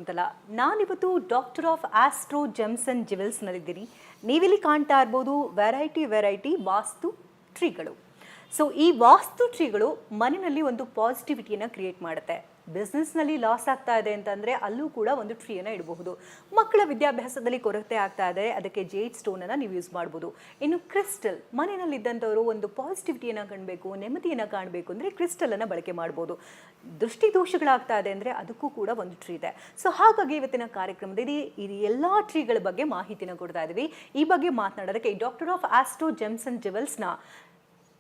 ಅಂತಲ್ಲ ನಾನಿವತ್ತು doctor of astro gems and ಜ್ಯುವೆಲ್ಸ್ನಲ್ಲಿದ್ದೀನಿ. ನೀವಿಲ್ಲಿ ಕಾಣ್ತಾ ಇರ್ಬೋದು ವೆರೈಟಿ ವಾಸ್ತು ಟ್ರೀಗಳು. ಸೊ ಈ ವಾಸ್ತು ಟ್ರೀಗಳು ಮನೆಯಲ್ಲಿ ಒಂದು ಪಾಸಿಟಿವಿಟಿಯನ್ನು ಕ್ರಿಯೇಟ್ ಮಾಡುತ್ತೆ. ಬಿಸ್ನೆಸ್ನಲ್ಲಿ ಲಾಸ್ ಆಗ್ತಾ ಇದೆ ಅಂತಂದರೆ ಅಲ್ಲೂ ಕೂಡ ಒಂದು ಟ್ರೀಯನ್ನು ಇಡಬಹುದು. ಮಕ್ಕಳ ವಿದ್ಯಾಭ್ಯಾಸದಲ್ಲಿ ಕೊರತೆ ಆಗ್ತಾ ಇದೆ, ಅದಕ್ಕೆ ಜೇಡ್ ಸ್ಟೋನನ್ನು ನೀವು ಯೂಸ್ ಮಾಡ್ಬೋದು. ಇನ್ನು ಕ್ರಿಸ್ಟಲ್, ಮನೆಯಲ್ಲಿದ್ದಂಥವರು ಒಂದು ಪಾಸಿಟಿವಿಟಿಯನ್ನು ಕಾಣಬೇಕು, ನೆಮ್ಮದಿಯನ್ನು ಕಾಣಬೇಕು ಅಂದರೆ ಕ್ರಿಸ್ಟಲನ್ನು ಬಳಕೆ ಮಾಡ್ಬೋದು. ದೃಷ್ಟಿ ದೋಷಗಳಾಗ್ತಾ ಇದೆ ಅಂದರೆ ಅದಕ್ಕೂ ಕೂಡ ಒಂದು ಟ್ರೀ ಇದೆ. ಸೊ ಹಾಗಾಗಿ ಇವತ್ತಿನ ಕಾರ್ಯಕ್ರಮದಲ್ಲಿ ಈ ಎಲ್ಲ ಟ್ರೀಗಳ ಬಗ್ಗೆ ಮಾಹಿತಿನ ಕೊಡ್ತಾ ಇದ್ದೀವಿ. ಈ ಬಗ್ಗೆ ಮಾತನಾಡೋದಕ್ಕೆ doctor of astro gems and ಜ್ಯುವೆಲ್ಸ್ನ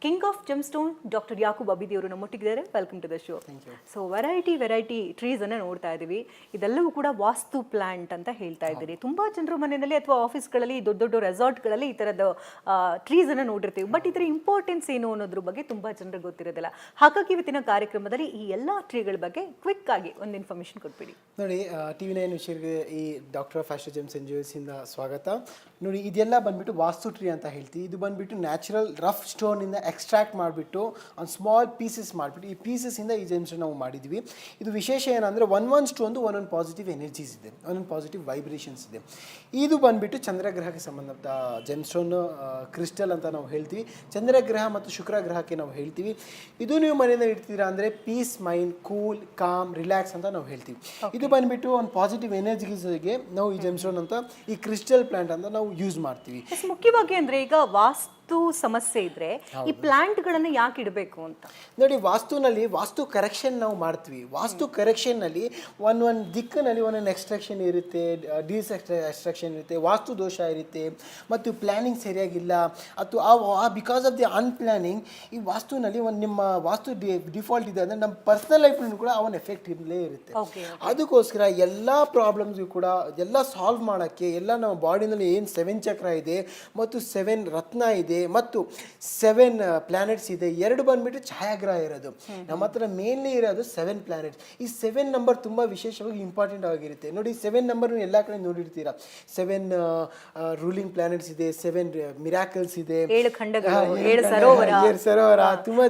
king of gemstone doctor Yakub Abidi ಅವರು ನಮ್ಮೊಟ್ಟಿಗಿದ್ದಾರೆ. Welcome to the show. So variety ಟ್ರೀಸನ್ನು ನೋಡ್ತಾ ಇದ್ದೀವಿ. ಇದೆಲ್ಲವೂ ಕೂಡ ವಾಸ್ತು ಪ್ಲಾಂಟ್ ಅಂತ ಹೇಳ್ತಾ ಇದ್ದೀರಿ. ತುಂಬ ಜನರು ಮನೆಯಲ್ಲಿ ಅಥವಾ ಆಫೀಸ್ಗಳಲ್ಲಿ ದೊಡ್ಡ ರೆಸಾರ್ಟ್ಗಳಲ್ಲಿ ಈ ಥರದ ಟ್ರೀಸನ್ನು ನೋಡಿರ್ತೀವಿ. ಬಟ್ ಇದರ ಇಂಪಾರ್ಟೆನ್ಸ್ ಏನು ಅನ್ನೋದ್ರ ಬಗ್ಗೆ ತುಂಬ ಜನರಿಗೆ ಗೊತ್ತಿರೋದಿಲ್ಲ. ಹಾಗಾಗಿ ಇವತ್ತಿನ ಕಾರ್ಯಕ್ರಮದಲ್ಲಿ ಈ ಎಲ್ಲ ಟ್ರೀಗಳ ಬಗ್ಗೆ ಕ್ವಿಕ್ ಆಗಿ ಒಂದು ಇನ್ಫಾರ್ಮೇಷನ್ ಕೊಟ್ಬಿಡಿ. ನೋಡಿ, TV9 ವಿಷಯಕ್ಕೆ ಈ doctor of astro gems and ಜ್ಯುವೆಲ್ಸಿಂದ ಸ್ವಾಗತ. ನೋಡಿ, ಇದೆಲ್ಲ ಬಂದ್ಬಿಟ್ಟು ವಾಸ್ತು ಟ್ರೀ ಅಂತ ಹೇಳ್ತೀವಿ. ಇದು ಬಂದ್ಬಿಟ್ಟು ನ್ಯಾಚುರಲ್ ರಫ್ ಸ್ಟೋನಿಂದ ಎಕ್ಸ್ಟ್ರಾಕ್ಟ್ ಮಾಡಿಬಿಟ್ಟು ಒಂದು ಸ್ಮಾಲ್ ಪೀಸಸ್ ಮಾಡಿಬಿಟ್ಟು ಈ ಪೀಸಸ್ಸಿಂದ ಈ ಜೆಮ್ಸ್ ನಾವು ಮಾಡಿದ್ವಿ. ಇದು ವಿಶೇಷ ಏನಂದರೆ ಒಂದೊಂದು ಸ್ಟೋನ್ದು ಒಂದೊಂದು ಪಾಸಿಟಿವ್ ಎನರ್ಜೀಸ್ ಇದೆ, ಒಂದೊಂದು ಪಾಸಿಟಿವ್ ವೈಬ್ರೇಷನ್ಸ್ ಇದೆ. ಇದು ಬಂದ್ಬಿಟ್ಟು ಚಂದ್ರಗ್ರಹಕ್ಕೆ ಸಂಬಂಧಪಟ್ಟ ಜೆಮ್ ಸ್ಟೋನ್ ಕ್ರಿಸ್ಟಲ್ ಅಂತ ನಾವು ಹೇಳ್ತೀವಿ. ಚಂದ್ರಗ್ರಹ ಮತ್ತು ಶುಕ್ರ ಗ್ರಹಕ್ಕೆ ನಾವು ಹೇಳ್ತೀವಿ. ಇದು ನೀವು ಮನೆಯಿಂದ ಇಡ್ತೀರಾ ಅಂದರೆ peace mind, cool, calm, relax ಅಂತ ನಾವು ಹೇಳ್ತೀವಿ. ಇದು ಬಂದ್ಬಿಟ್ಟು ಒಂದು ಪಾಸಿಟಿವ್ ಎನರ್ಜಿಗೆ ನಾವು ಈ ಜೆಮ್ ಸ್ಟೋನ್ ಅಂತ ಈ ಕ್ರಿಸ್ಟಲ್ ಪ್ಲಾಂಟ್ ಅಂತ ನಾವು ಯೂಸ್ ಮಾಡ್ತೀವಿ. ಮುಖ್ಯವಾಗಿ ಅಂದರೆ ಈಗ ವಾಸ್ತು ಸಮಸ್ಯೆ ಇದ್ರೆ ಈ ಪ್ಲಾಂಟ್ಗಳನ್ನು ಯಾಕೆ ಇಡಬೇಕು ಅಂತ ನೋಡಿ, ವಾಸ್ತುನಲ್ಲಿ ವಾಸ್ತು ಕರೆಕ್ಷನ್ ನಾವು ಮಾಡ್ತೀವಿ. ವಾಸ್ತು ಕರೆಕ್ಷನ್ನಲ್ಲಿ ಒಂದೊಂದು ದಿಕ್ಕಿನಲ್ಲಿ ಒಂದೊಂದು ಎಕ್ಸ್ಟ್ರಾಕ್ಷನ್ ಇರುತ್ತೆ, ಎಕ್ಸ್ಟ್ರಾಕ್ಷನ್ ಇರುತ್ತೆ, ವಾಸ್ತು ದೋಷ ಇರುತ್ತೆ, ಮತ್ತು ಪ್ಲ್ಯಾನಿಂಗ್ ಸರಿಯಾಗಿಲ್ಲ ಅಥವಾ ಬಿಕಾಸ್ ಆಫ್ ದಿ ಅನ್ಪ್ಲಾನಿಂಗ್ ಈ ವಾಸ್ತುನಲ್ಲಿ ಒಂದು ನಿಮ್ಮ ವಾಸ್ತು ಡಿಫಾಲ್ಟ್ ಇದೆ ಅಂದರೆ ನಮ್ಮ ಪರ್ಸನಲ್ ಲೈಫ್ನೂ ಕೂಡ ಅವನ ಎಫೆಕ್ಟ್ ಇರಲೇ ಇರುತ್ತೆ. ಅದಕ್ಕೋಸ್ಕರ ಎಲ್ಲ ಪ್ರಾಬ್ಲಮ್ಸ್ಗೂ ಕೂಡ ಎಲ್ಲ ಸಾಲ್ವ್ ಮಾಡೋಕ್ಕೆ ಎಲ್ಲ ನಮ್ಮ ಬಾಡಿನಲ್ಲಿ ಏನು 7 ಚಕ್ರ ಇದೆ ಮತ್ತು 7 ರತ್ನ ಇದೆ ಮತ್ತು 7 ಪ್ಲಾನೆಟ್ಸ್ ಇದೆ. 2 ಬಂದ್ಬಿಟ್ಟು ಛಾಯಾಗ್ರಹ ಇರೋದು. ನಮ್ಮ ಹತ್ರ ಮೇನ್ಲಿ ಇರೋದು 7 ಪ್ಲಾನೆಟ್ಸ್. ಈ 7 ನಂಬರ್ ತುಂಬ ವಿಶೇಷವಾಗಿ ಇಂಪಾರ್ಟೆಂಟ್ ಆಗಿರುತ್ತೆ. ನೋಡಿ, 7 ನಂಬರ್ ಎಲ್ಲ ಕಡೆ ನೋಡಿರ್ತೀರಾ. 7 ರೂಲಿಂಗ್ ಪ್ಲಾನೆಟ್ಸ್ ಇದೆ, 7 ಮಿರಾಕಲ್ಸ್ ಇದೆ, 7 ಖಂಡಗಳು, 7 ಸರೋವರ. ತುಂಬಾ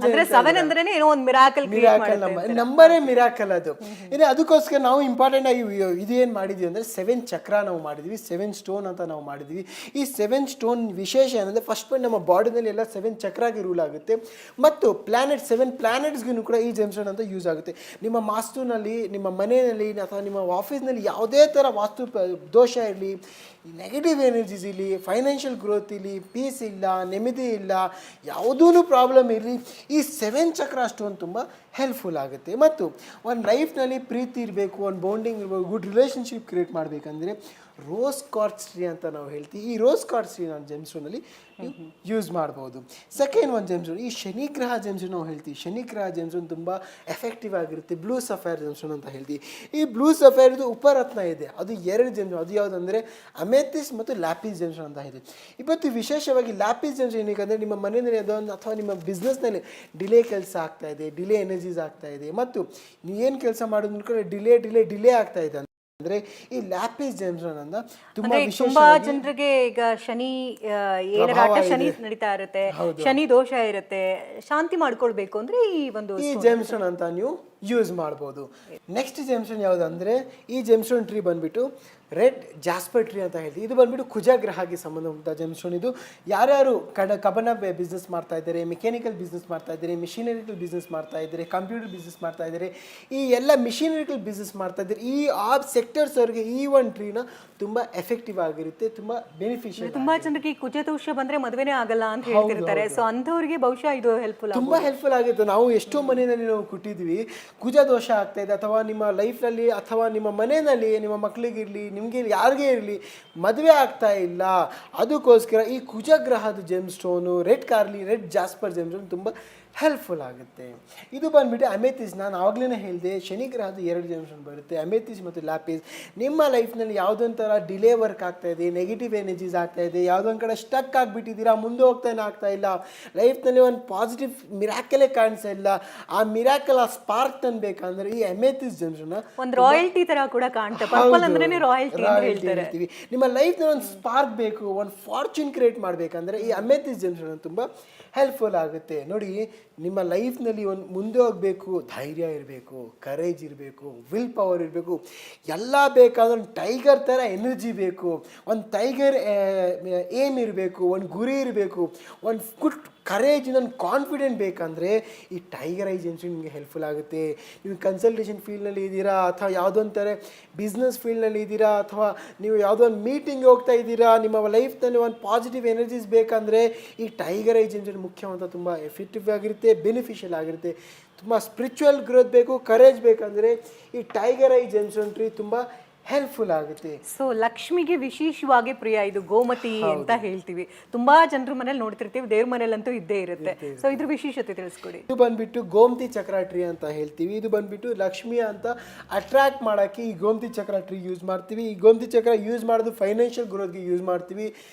ನಂಬರೇ ಮಿರಾಕಲ್ ಅದು. ಅದಕ್ಕೋಸ್ಕರ ನಾವು ಇಂಪಾರ್ಟೆಂಟ್ ಆಗಿ ಇದೇನು ಮಾಡಿದ್ವಿ ಅಂದರೆ 7 ಚಕ್ರ ನಾವು ಮಾಡಿದ್ವಿ, 7 ಸ್ಟೋನ್ ಅಂತ ನಾವು ಮಾಡಿದ್ವಿ. ಈ 7 ಸ್ಟೋನ್ ವಿಶೇಷ ಏನಂದರೆ ಫಸ್ಟ್ ಪಾಯಿಂಟ್ ನಮ್ಮ ಬಾಡಿನಲ್ಲಿ ಎಲ್ಲ 7 ಚಕ್ರಾಗಿ ರೂಲ್ ಆಗುತ್ತೆ ಮತ್ತು 7 ಪ್ಲಾನೆಟ್ಸ್ಗೂ ಕೂಡ ಈ ಜೆಮ್ಸ್ಟೋನ್ ಅಂತ ಯೂಸ್ ಆಗುತ್ತೆ. ನಿಮ್ಮ ವಾಸ್ತುನಲ್ಲಿ, ನಿಮ್ಮ ಮನೆಯಲ್ಲಿ ಅಥವಾ ನಿಮ್ಮ ಆಫೀಸ್ನಲ್ಲಿ ಯಾವುದೇ ಥರ ವಾಸ್ತು ದೋಷ ಇರಲಿ, ನೆಗೆಟಿವ್ ಎನರ್ಜೀಸ್ ಇರಲಿ, ಫೈನಾನ್ಷಿಯಲ್ ಗ್ರೋತ್ ಇರಲಿ, ಪೀಸ್ ಇಲ್ಲ, ನೆಮ್ಮದಿ ಇಲ್ಲ, ಯಾವುದೂ ಪ್ರಾಬ್ಲಮ್ ಇರಲಿ, ಈ 7 ಚಕ್ರ ಸ್ಟೋನ್ ತುಂಬ ಹೆಲ್ಪ್ಫುಲ್ ಆಗುತ್ತೆ. ಮತ್ತು ಒಂದು ಲೈಫ್ನಲ್ಲಿ ಪ್ರೀತಿ ಇರಬೇಕು, ಒಂದು ಬಾಂಡಿಂಗ್ ಇರಬೇಕು, ಗುಡ್ ರಿಲೇಷನ್ಶಿಪ್ ಕ್ರಿಯೇಟ್ ಮಾಡಬೇಕಂದ್ರೆ ರೋಸ್ ಕ್ವಾರ್ಟ್ಸ್ ಟ್ರೀ ಅಂತ ನಾವು ಹೇಳ್ತೀವಿ. ಈ ರೋಸ್ ಕ್ವಾರ್ಟ್ಸ್ ಟ್ರೀ ನಾನು ಜೆಮ್ಸ್ಟೋನಲ್ಲಿ ಯೂಸ್ ಮಾಡ್ಬೋದು. ಸೆಕೆಂಡ್ ಒಂದು ಜೆಮ್ಸ್ಟೋನ್, ಈ ಶನಿಗ್ರಹ ಜೆಮ್ಸ್ಟೋನ್ ನಾವು ಹೇಳ್ತೀವಿ. ಶನಿಗ್ರಹ ಜೆಮ್ಸ್ಟೋನ್ ತುಂಬ ಎಫೆಕ್ಟಿವ್ ಆಗಿರುತ್ತೆ. ಬ್ಲೂ ಸಫೈರ್ ಜೆಮ್ಸ್ಟೋನ್ ಅಂತ ಹೇಳ್ತೀವಿ. ಈ ಬ್ಲೂ ಸಫೈರ್ದು ಉಪರತ್ನ ಇದೆ, ಅದು 2 ಜೆಮ್ಸ್ಟೋನ್. ಅದು ಯಾವುದಂದರೆ ಅಮೆಥಿಸ್ ಮತ್ತು ಲ್ಯಾಪಿಸ್ ಜೆಮ್ಸ್ಟೋನ್ ಅಂತ ಇದೆ. ಇವತ್ತು ವಿಶೇಷವಾಗಿ ಲ್ಯಾಪಿಸ್ ಜೆಮ್ಸ್ಟೋನ್ ಏನಕ್ಕೆ ನಿಮ್ಮ ಮನೆಯಲ್ಲಿ ಅದೊಂದು ಅಥವಾ ನಿಮ್ಮ ಬಿಸ್ನೆಸ್ನಲ್ಲಿ ಡಿಲೇ ಕೆಲಸ ಆಗ್ತಾ ಇದೆ, ಡಿಲೇ ಎನರ್ಜೀಸ್ ಆಗ್ತಾ ಇದೆ ಮತ್ತು ನೀವೇನು ಕೆಲಸ ಮಾಡೋದು ಕೂಡ ಡಿಲೇ ಆಗ್ತಾ ಇದೆ ಅಂದ್ರೆ ಈ ಲ್ಯಾಪಿಸ್ ಜೆಮ್ಸ್ಟೋನ್ ಅಂತ ತುಂಬಾ ಜನರಿಗೆ ಈಗ ಶನಿ ನಡೀತಾ ಇರುತ್ತೆ, ಶನಿ ದೋಷ ಇರುತ್ತೆ, ಶಾಂತಿ ಮಾಡ್ಕೊಳ್ಬೇಕು ಅಂದ್ರೆ ಈ ಜೆಮ್ಸ್ಟೋನ್ ಅಂತ ನೀವು ಯೂಸ್ ಮಾಡ್ಬೋದು. ನೆಕ್ಸ್ಟ್ ಜೆಮ್ಸ್ಟೋನ್ ಯಾವುದಂದ್ರೆ ಈ ಜೆಮ್ಸ್ಟೋನ್ ಟ್ರೀ ಬಂದ್ಬಿಟ್ಟು ರೆಡ್ ಜಾಸ್ಪರ್ ಟ್ರೀ ಅಂತ ಹೇಳ್ತೀವಿ. ಇದು ಬಂದ್ಬಿಟ್ಟು ಕುಜಗ್ರಹಕ್ಕೆ ಸಂಬಂಧಪಟ್ಟ ಜೆಮ್ಸ್ಟೋನ್. ಇದು ಯಾರ್ಯಾರು ಕಬ್ಬನ ಬಿಸ್ನೆಸ್ ಮಾಡ್ತಾ ಇದ್ದಾರೆ, ಮೆಕ್ಯಾನಿಕಲ್ ಬಿಸ್ನೆಸ್ ಮಾಡ್ತಾ ಇದ್ದಾರೆ, ಮಿಷಿನರಿಕಲ್ ಬಿಸ್ನೆಸ್ ಮಾಡ್ತಾ ಇದ್ದಾರೆ, ಕಂಪ್ಯೂಟರ್ ಬಿಸ್ನೆಸ್ ಮಾಡ್ತಾ ಇದ್ದಾರೆ, ಈ ಎಲ್ಲ ಮಿಷಿನರಿಕಲ್ ಬಿಸ್ನೆಸ್ ಮಾಡ್ತಾ ಇದ್ದಾರೆ, ಈ ಸೆಕ್ಟರ್ಸ್ ಅವರಿಗೆ ಈ ಒಂದು ಟ್ರೀನ ತುಂಬಾ ಎಫೆಕ್ಟಿವ್ ಆಗಿರುತ್ತೆ, ತುಂಬಾ ಬೆನಿಫಿಷಿಯಲ್. ತುಂಬಾ ಜನರಿಗೆ ಕುಜ ದೋಷ ಬಂದ್ರೆ ಮದುವೆನೇ ಆಗಲ್ಲ ಅಂತ ಹೇಳ್ತಿರ್ತಾರೆ. ಸೊ ಅಂಥವ್ರಿಗೆ ಬಹುಶಃ ಇದು ತುಂಬಾ ಹೆಲ್ಪ್ಫುಲ್ ಆಗುತ್ತೆ. ನಾವು ಎಷ್ಟೋ ಮನೆಯಲ್ಲಿ ನಾವು ಕೊಟ್ಟಿದ್ವಿ, ಕುಜ ದೋಷ ಆಗ್ತಾ ಇದೆ ಅಥವಾ ನಿಮ್ಮ ಲೈಫ್ನಲ್ಲಿ ಅಥವಾ ನಿಮ್ಮ ಮನೆಯಲ್ಲಿ ನಿಮ್ಮ ಮಕ್ಕಳಿಗಿರಲಿ, ನಿಮಗೆ ಯಾರಿಗೇ ಇರಲಿ ಮದುವೆ ಆಗ್ತಾ ಇಲ್ಲ, ಅದಕ್ಕೋಸ್ಕರ ಈ ಕುಜಗ್ರಹದ ಜೆಮ್ಸ್ಟೋನು ರೆಡ್ ಜಾಸ್ಪರ್ ಜೆಮ್ಸ್ಟೋನ್ ತುಂಬ ಹೆಲ್ಪ್ಫುಲ್ ಆಗುತ್ತೆ. ಇದು ಬಂದ್ಬಿಟ್ಟು ಅಮೆಥಿಸ್. ನಾನು ಆವಾಗಲೇ ಹೇಳಿದೆ, ಶನಿಗ್ರಹದ 2 ಜೆಮ್ಸ್ಟೋನ್ ಬರುತ್ತೆ, ಅಮೆಥಿಸ್ ಮತ್ತು ಲ್ಯಾಪಿಸ್. ನಿಮ್ಮ ಲೈಫ್ನಲ್ಲಿ ಯಾವುದೊಂಥರ ಡಿಲೇ ವರ್ಕ್ ಆಗ್ತಾ ಇದೆ, ನೆಗೆಟಿವ್ ಎನರ್ಜೀಸ್ ಆಗ್ತಾ ಇದೆ, ಯಾವುದೊಂದು ಕಡೆ ಸ್ಟಕ್ ಆಗಿಬಿಟ್ಟಿದ್ದೀರಾ, ಮುಂದೆ ಹೋಗ್ತಾನೆ ಆಗ್ತಾ ಇಲ್ಲ, ಲೈಫ್ನಲ್ಲಿ ಒಂದು ಪಾಸಿಟಿವ್ ಮಿರಾಕಲೇ ಕಾಣಿಸ್ತಾ ಇಲ್ಲ, ಆ ಮಿರಾಕಲ್ ಆ ಸ್ಪಾರ್ಕ್ ತಂದ್ಬೇಕಂದ್ರೆ ಈ ಅಮೆಥಿಸ್ ಜೆಮ್ಸ್ಟೋನ್ ಒಂದು ರಾಯಲ್ಟಿ ತರ ಕೂಡ ಕಾಣುತ್ತೆ. ಪರ್ಪಲ್ ಅಂದ್ರೇನೆ ರಾಯಲ್ಟಿ ಅಂತ ಹೇಳ್ತಾರೆ. ನಿಮ್ಮ ಲೈಫ್ನಲ್ಲಿ ಒಂದು ಸ್ಪಾರ್ಕ್ ಬೇಕು, ಒಂದು ಫಾರ್ಚೂನ್ ಕ್ರಿಯೇಟ್ ಮಾಡಬೇಕಂದ್ರೆ ಈ ಅಮೆಥಿಸ್ ಜೆಮ್ಸ್ಟೋನ್ ತುಂಬ ಹೆಲ್ಪ್ಫುಲ್ ಆಗುತ್ತೆ. ನೋಡಿ, ನಿಮ್ಮ ಲೈಫ್ನಲ್ಲಿ ಒಂದು ಮುಂದೆ ಹೋಗಬೇಕು, ಧೈರ್ಯ ಇರಬೇಕು, ಕರೇಜ್ ಇರಬೇಕು, ವಿಲ್ ಪವರ್ ಇರಬೇಕು, ಎಲ್ಲ ಬೇಕಾದ್ರೆ ಒಂದು ಟೈಗರ್ ಥರ ಎನರ್ಜಿ ಬೇಕು, ಒಂದು ಟೈಗರ್ ಏಮ್ ಇರಬೇಕು, ಒಂದು ಗುರಿ ಇರಬೇಕು, ಒಂದು ಗುಡ್ ಕರೇಜ್, ಇನ್ನೊಂದು ಕಾನ್ಫಿಡೆಂಟ್ ಬೇಕಂದರೆ ಈ ಟೈಗರ್ ಏಜೆನ್ಸಿ ನಿಮಗೆ ಹೆಲ್ಪ್ಫುಲ್ ಆಗುತ್ತೆ. ನೀವು ಕನ್ಸಲ್ಟೇಷನ್ ಫೀಲ್ಡ್ನಲ್ಲಿ ಇದ್ದೀರಾ, ಅಥವಾ ಯಾವುದೋ ಒಂಥರ ಬಿಸ್ನೆಸ್ ಫೀಲ್ಡ್ನಲ್ಲಿ ಇದ್ದೀರಾ, ಅಥವಾ ನೀವು ಯಾವುದೋ ಒಂದು ಮೀಟಿಂಗ್ ಹೋಗ್ತಾ ಇದ್ದೀರಾ, ನಿಮ್ಮ ಲೈಫ್ನಲ್ಲಿ ಒಂದು ಪಾಸಿಟಿವ್ ಎನರ್ಜೀಸ್ ಬೇಕಂದರೆ ಈ ಟೈಗರ್ ಏಜೆನ್ಸಿ ಮುಖ್ಯವಂತ ತುಂಬ ಎಫೆಕ್ಟಿವ್ ಆಗಿರುತ್ತೆ, ಬೆನಿಫಿಷಿಯಲ್ ಆಗಿರುತ್ತೆ. ತುಂಬ ಸ್ಪಿರಿಚುವಲ್ ಗ್ರೋತ್ ಬೇಕು, ಕರೇಜ್ ಬೇಕಂದರೆ ಈ ಟೈಗರ್ ಏಜೆನ್ಸಿ ತುಂಬ ಹೆಲ್ಪ್ಫುಲ್ ಆಗುತ್ತೆ. ಸೊ ಲಕ್ಷ್ಮಿಗೆ ವಿಶೇಷವಾಗಿ ಪ್ರಿಯ ಇದು ಗೋಮತಿ ಅಂತ ಹೇಳ್ತೀವಿ. ತುಂಬಾ ಜನರ ಮನೇಲಿ ನೋಡ್ತಿರ್ತೀವಿ, ದೇವ್ರ ಮನೇಲಂತೂ ಇದ್ದೇ ಇರುತ್ತೆ. ಸೊ ಇದ್ರ ವಿಶೇಷತೆ ತಿಳಿಸ್ಕೊಡಿ. ಇದು ಬಂದ್ಬಿಟ್ಟು ಗೋಮತಿ ಚಕ್ರ ಟ್ರೀ ಅಂತ ಹೇಳ್ತೀವಿ. ಇದು ಬಂದ್ಬಿಟ್ಟು ಲಕ್ಷ್ಮಿ ಅಂತ ಅಟ್ರಾಕ್ಟ್ ಮಾಡೋಕ್ಕೆ ಈ ಗೋಮತಿ ಚಕ್ರ ಟ್ರೀ ಯೂಸ್ ಮಾಡ್ತೀವಿ. ಈ ಗೋಮತಿ ಚಕ್ರ ಯೂಸ್ ಮಾಡೋದು ಫೈನಾನ್ಷಿಯಲ್ ಗ್ರೋತ್ಗೆ ಯೂಸ್ ಮಾಡ್ತೀವಿ.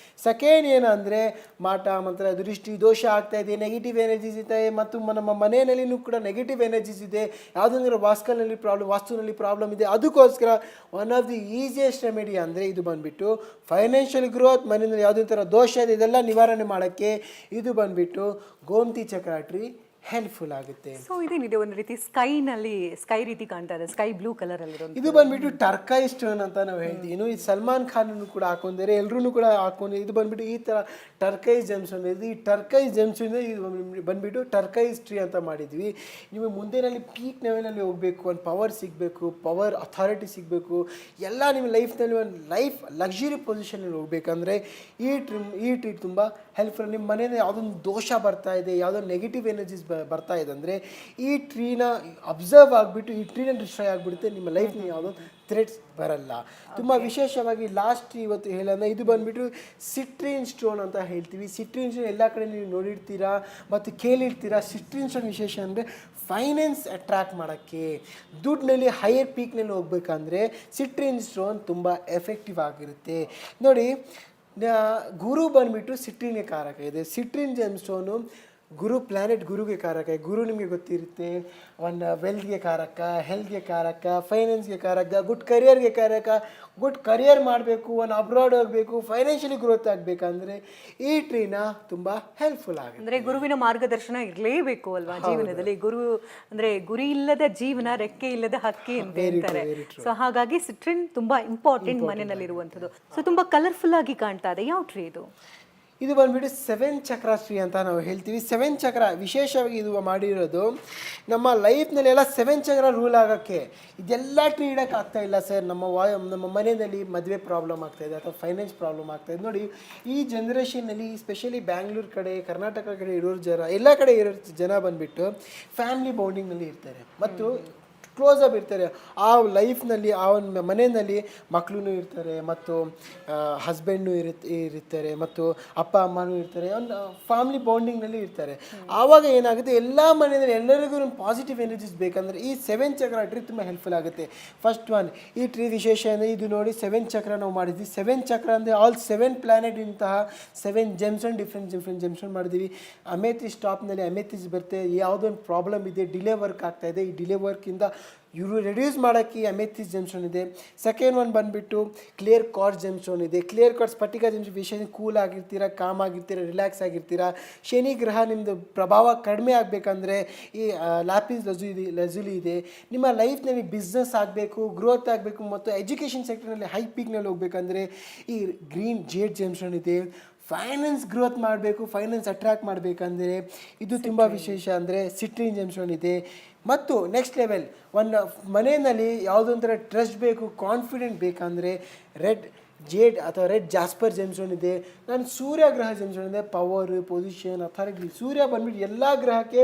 ಸೆಕೆಂಡ್ ಏನಂದರೆ ಮಾಟ ಮಂತ್ರ, ದೃಷ್ಟಿ ದೋಷ ಆಗ್ತಾ ಇದೆ, ನೆಗೆಟಿವ್ ಎನರ್ಜೀಸ್ ಇದೆ, ಮತ್ತು ನಮ್ಮ ಮನೆಯಲ್ಲಿನೂ ಕೂಡ ನೆಗೆಟಿವ್ ಎನರ್ಜೀಸ್ ಇದೆ, ಯಾವುದಂದ್ರೆ ವಾಸ್ತುನಲ್ಲಿ ಪ್ರಾಬ್ಲಮ್ ಇದೆ. ಅದಕ್ಕೋಸ್ಕರ one of the easiest remedy ಅಂದರೆ ಇದು ಬಂದುಬಿಟ್ಟು ಫೈನಾನ್ಷಿಯಲ್ ಗ್ರೋತ್, ಮನೆಯಲ್ಲಿ ಯಾವುದೇ ಥರ ದೋಷ ಇದೆ ಇದೆಲ್ಲ ನಿವಾರಣೆ ಮಾಡೋಕ್ಕೆ ಇದು ಬಂದುಬಿಟ್ಟು ಗೋಮತಿ ಚಕ್ರ ಟ್ರೀ ಹೆಲ್ಪ್ಫುಲ್ ಆಗುತ್ತೆ. ಸೊ ಇದೇನಿದೆ, ಒಂದು ರೀತಿ ಸ್ಕೈ ರೀತಿ ಕಾಣ್ತಾ ಇದೆ, ಸ್ಕೈ ಬ್ಲೂ ಕಲರ್ ಅಲ್ಲಿರೋ. ಇದು ಬಂದ್ಬಿಟ್ಟು ಟರ್ಕೈ ಸ್ಟೋನ್ ಅಂತ ನಾವು ಹೇಳ್ತೀವಿ. ಇನ್ನು ಈ ಸಲ್ಮಾನ್ ಖಾನ್ ಕೂಡ ಹಾಕೊಂಡಿದ್ದಾರೆ, ಎಲ್ಲರೂ ಕೂಡ ಹಾಕೊಂಡು. ಇದು ಬಂದ್ಬಿಟ್ಟು ಈ ಥರ ಟರ್ಕೈಸ್ ಜೆಮ್ಸ್ಟೋನ್ ಇದೆ. ಈ ಟರ್ಕೈಸ್ ಜೆಮ್ಸ್ಟೋನ್ ಇದು ಬಂದ್ಬಿಟ್ಟು ಟರ್ಕೈಸ್ ಟ್ರೀ ಅಂತ ಮಾಡಿದ್ವಿ. ನೀವು ಮುಂದೆನಲ್ಲಿ ಪೀಕ್ ಲೆವೆಲಲ್ಲಿ ಹೋಗಬೇಕು, ಒಂದು ಪವರ್ ಸಿಗಬೇಕು, ಪವರ್ ಅಥಾರಿಟಿ ಸಿಗಬೇಕು, ಎಲ್ಲ ನಿಮ್ಮ ಲೈಫ್ನಲ್ಲಿ ಒಂದು ಲೈಫ್ ಲಕ್ಸುರಿ ಪೊಸಿಷನಲ್ಲಿ ಹೋಗ್ಬೇಕಂದ್ರೆ ಈ ಟ್ರೀ ತುಂಬ ಹೆಲ್ಪ್ಫುಲ್. ನಿಮ್ಮ ಮನೆಯಲ್ಲಿ ಯಾವುದೊಂದು ದೋಷ ಬರ್ತಾ ಇದೆ, ಯಾವುದೋ ನೆಗೆಟಿವ್ ಎನರ್ಜೀಸ್ ಬರ್ತಾ ಇದೆ ಅಂದರೆ ಈ ಟ್ರೀನ ಅಬ್ಸರ್ವ್ ಆಗಿಬಿಟ್ಟು ಈ ಟ್ರೀನ ಡಿಸ್ಟ್ರಾಯ್ ಆಗಿಬಿಡುತ್ತೆ. ನಿಮ್ಮ ಲೈಫ್ನ ಯಾವುದೋ ಥ್ರೆಟ್ಸ್ ಬರಲ್ಲ. ತುಂಬ ವಿಶೇಷವಾಗಿ ಲಾಸ್ಟ್ ಇವತ್ತು ಹೇಳೋಣ, ಇದು ಬಂದುಬಿಟ್ಟು ಸಿಟ್ರಿನ್ ಸ್ಟೋನ್ ಅಂತ ಹೇಳ್ತೀವಿ. ಸಿಟ್ರಿನ್ ಸ್ಟೋನ್ ಎಲ್ಲ ಕಡೆ ನೀವು ನೋಡಿರ್ತೀರಾ ಮತ್ತು ಕೇಳಿರ್ತೀರಾ. ಸಿಟ್ರಿನ್ ಸ್ಟೋನ್ ವಿಶೇಷ ಅಂದರೆ ಫೈನಾನ್ಸ್ ಅಟ್ರಾಕ್ಟ್ ಮಾಡೋಕ್ಕೆ, ದುಡ್ಡಿನಲ್ಲಿ ಹೈಯರ್ ಪೀಕ್ನಲ್ಲಿ ಹೋಗ್ಬೇಕಂದ್ರೆ ಸಿಟ್ರಿನ್ ಸ್ಟೋನ್ ತುಂಬ ಎಫೆಕ್ಟಿವ್ ಆಗಿರುತ್ತೆ. ನೋಡಿ, ಗುರು ಬಂದುಬಿಟ್ಟು ಸಿಟ್ರಿನ್ಗೆ ಕಾರಕ ಇದೆ. ಸಿಟ್ರಿನ್ ಜೆಮ್ ಸ್ಟೋನು ಗುರು ಪ್ಲ್ಯಾನೆಟ್ ಗುರುಗೆ ಕಾರಕ. ಗುರು ನಿಮಗೆ ಗೊತ್ತಿರುತ್ತೆ, ಒಂದು ವೆಲ್ತ್ಗೆ ಕಾರಕ, ಹೆಲ್ತ್ಗೆ ಕಾರಕ, ಫೈನಾನ್ಸ್ಗೆ ಕಾರಕ, ಗುಡ್ ಕರಿಯರ್ಗೆ ಕಾರಕ. ಗುಡ್ ಕರಿಯರ್ ಮಾಡಬೇಕು, ಒಂದು ಅಬ್ರಾಡ್ ಹೋಗಬೇಕು, ಫೈನಾನ್ಷಿಯಲಿ ಗ್ರೋತ್ ಆಗಬೇಕಂದ್ರೆ ಈ ಟ್ರೀನ ತುಂಬ ಹೆಲ್ಪ್ಫುಲ್ ಆಗುತ್ತೆ. ಅಂದರೆ ಗುರುವಿನ ಮಾರ್ಗದರ್ಶನ ಇರಲೇಬೇಕು ಅಲ್ವಾ ಜೀವನದಲ್ಲಿ. ಗುರು ಅಂದರೆ ಗುರಿ ಇಲ್ಲದ ಜೀವನ ರೆಕ್ಕೆ ಇಲ್ಲದ ಹಕ್ಕಿ ಅಂತ ಹೇಳ್ತಾರೆ. ಸೊ ಹಾಗಾಗಿ ಸಿಟ್ರಿನ್ ತುಂಬ ಇಂಪಾರ್ಟೆಂಟ್ ಮನೆಯಲ್ಲಿರುವಂಥದ್ದು. ಸೊ ತುಂಬ ಕಲರ್ಫುಲ್ ಆಗಿ ಕಾಣ್ತಾ ಇದೆ. ಯಾವ ಟ್ರೀ ಇದು? ಇದು ಬಂದುಬಿಟ್ಟು 7 ಚಕ್ರ ಟ್ರೀ ಅಂತ ನಾವು ಹೇಳ್ತೀವಿ. 7 ಚಕ್ರ ವಿಶೇಷವಾಗಿ ಇದು ಮಾಡಿರೋದು ನಮ್ಮ ಲೈಫ್ನಲ್ಲೆಲ್ಲ 7 ಚಕ್ರ ರೂಲ್ ಆಗೋಕ್ಕೆ. ಇದೆಲ್ಲ ಟ್ರೀ ಇಡೋಕ್ಕೆ ಆಗ್ತಾಯಿಲ್ಲ ಸರ್, ನಮ್ಮ ಮನೆಯಲ್ಲಿ ಮದುವೆ ಪ್ರಾಬ್ಲಮ್ ಆಗ್ತಾಯಿದೆ ಅಥವಾ ಫೈನಾನ್ಸ್ ಪ್ರಾಬ್ಲಮ್ ಆಗ್ತಾಯಿದೆ. ನೋಡಿ, ಈ ಜನ್ರೇಷನ್ನಲ್ಲಿ ಸ್ಪೆಷಲಿ ಬ್ಯಾಂಗ್ಳೂರು ಕಡೆ, ಕರ್ನಾಟಕ ಕಡೆ ಇರೋರು ಎಲ್ಲ ಕಡೆ ಇರೋ ಜನ ಬಂದುಬಿಟ್ಟು ಫ್ಯಾಮಿಲಿ ಬೌಂಡಿಂಗ್ನಲ್ಲಿ ಇರ್ತಾರೆ ಮತ್ತು ಕ್ಲೋಸ್ ಅಪ್ ಇರ್ತಾರೆ. ಆ ಲೈಫ್ನಲ್ಲಿ ಆ ಒಂದು ಮನೆಯಲ್ಲಿ ಮಕ್ಕಳು ಇರ್ತಾರೆ ಮತ್ತು ಹಸ್ಬೆಂಡು ಇರ್ತಾರೆ ಮತ್ತು ಅಪ್ಪ ಅಮ್ಮನೂ ಇರ್ತಾರೆ, ಒಂದು ಫ್ಯಾಮಿಲಿ ಬಾಂಡಿಂಗ್ನಲ್ಲಿ ಇರ್ತಾರೆ. ಆವಾಗ ಏನಾಗುತ್ತೆ, ಎಲ್ಲ ಮನೆಯಲ್ಲಿ ಎಲ್ಲರಿಗೂ ಒಂದು ಪಾಸಿಟಿವ್ ಎನರ್ಜೀಸ್ ಬೇಕಂದರೆ ಈ 7 ಚಕ್ರ ಟ್ರೀ ತುಂಬ ಹೆಲ್ಪ್ಫುಲ್ ಆಗುತ್ತೆ. ಫಸ್ಟ್ ಒನ್, ಈ ಟ್ರೀ ವಿಶೇಷ ಅಂದರೆ ಇದು ನೋಡಿ 7 ಚಕ್ರ ನಾವು ಮಾಡಿದ್ವಿ. 7 ಚಕ್ರ ಅಂದರೆ ಆಲ್ 7 ಪ್ಲ್ಯಾನೆಟ್ ಇಂತಹ 7 ಜೆಮ್ಸನ್ ಡಿಫ್ರೆಂಟ್ ಜೆಮ್ಸನ್ ಮಾಡಿದ್ವಿ. ಅಮೆಥಿಸ್ಟ್ ಟಾಪ್ನಲ್ಲಿ ಅಮೆಥಿಸ್ಟ್ ಬರುತ್ತೆ. ಯಾವುದೋ ಒಂದು ಪ್ರಾಬ್ಲಮ್ ಇದೆ, ಡಿಲೇ ವರ್ಕ್ ಆಗ್ತಾಯಿದೆ, ಈ ಡಿಲೇ ವರ್ಕಿಂದ ಇವರು ರೆಡ್ಯೂಸ್ ಮಾಡೋಕ್ಕೆ ಅಮೆಥಿಸ್ಟ್ ಜೆಮ್ಸ್ಟೋನ್ ಇದೆ. ಸೆಕೆಂಡ್ ಒನ್ ಬಂದುಬಿಟ್ಟು ಕ್ಲಿಯರ್ ಕಾರ್ಡ್ ಜೆಮ್ಸ್ಟೋನ್ ಇದೆ. ಕ್ಲಿಯರ್ ಕಾರ್ಡ್ ಸ್ಫಟಿಕ ಜೆಮ್ಸ್ಟೋನ್ ವಿಶೇಷ ಕೂಲ್ ಆಗಿರ್ತೀರ, ಕಾಮ್ ಆಗಿರ್ತೀರ, ರಿಲ್ಯಾಕ್ಸ್ ಆಗಿರ್ತೀರ. ಶನಿ ಗ್ರಹ ನಿಮ್ಮದು ಪ್ರಭಾವ ಕಡಿಮೆ ಆಗಬೇಕಂದ್ರೆ ಈ ಲ್ಯಾಪಿಸ್ ಲಜುಲಿ ಇದೆ. ನಿಮ್ಮ ಲೈಫ್ನಲ್ಲಿ ಬಿಸ್ನೆಸ್ ಆಗಬೇಕು, ಗ್ರೋತ್ ಆಗಬೇಕು ಮತ್ತು ಎಜುಕೇಷನ್ ಸೆಕ್ಟರ್ನಲ್ಲಿ ಹೈ ಪೀಕ್ನಲ್ಲಿ ಹೋಗ್ಬೇಕಂದ್ರೆ ಈ ಗ್ರೀನ್ ಜೇಡ್ ಜೆಮ್ಸ್ಟೋನ್ ಇದೆ. ಫೈನಾನ್ಸ್ ಗ್ರೋತ್ ಮಾಡಬೇಕು, ಫೈನಾನ್ಸ್ ಅಟ್ರಾಕ್ಟ್ ಮಾಡಬೇಕಂದ್ರೆ ಇದು ತುಂಬ ವಿಶೇಷ ಅಂದರೆ ಸಿಟ್ರಿನ್ ಜೆಮ್ಸ್ಟೋನ್ ಇದೆ. ಮತ್ತು ನೆಕ್ಸ್ಟ್ ಲೆವೆಲ್ ಒಂದು ಮನೆಯಲ್ಲಿ ಯಾವುದೊಂಥರ ಟ್ರಸ್ಟ್ ಬೇಕು, ಕಾನ್ಫಿಡೆಂಟ್ ಬೇಕಂದರೆ ರೆಡ್ ಜೇಡ್ ಅಥವಾ ರೆಡ್ ಜಾಸ್ಪರ್ ಜೆಮ್ಸ್ಟೋನ್ ಇದೆ. ನಾನು ಸೂರ್ಯ ಗ್ರಹ ಜೆಮ್ಸ್ಟೋನ್ ಇದೆ. Power, position, authority. ಸೂರ್ಯ ಬಂದ್ಬಿಟ್ಟು ಎಲ್ಲ ಗ್ರಹಕ್ಕೆ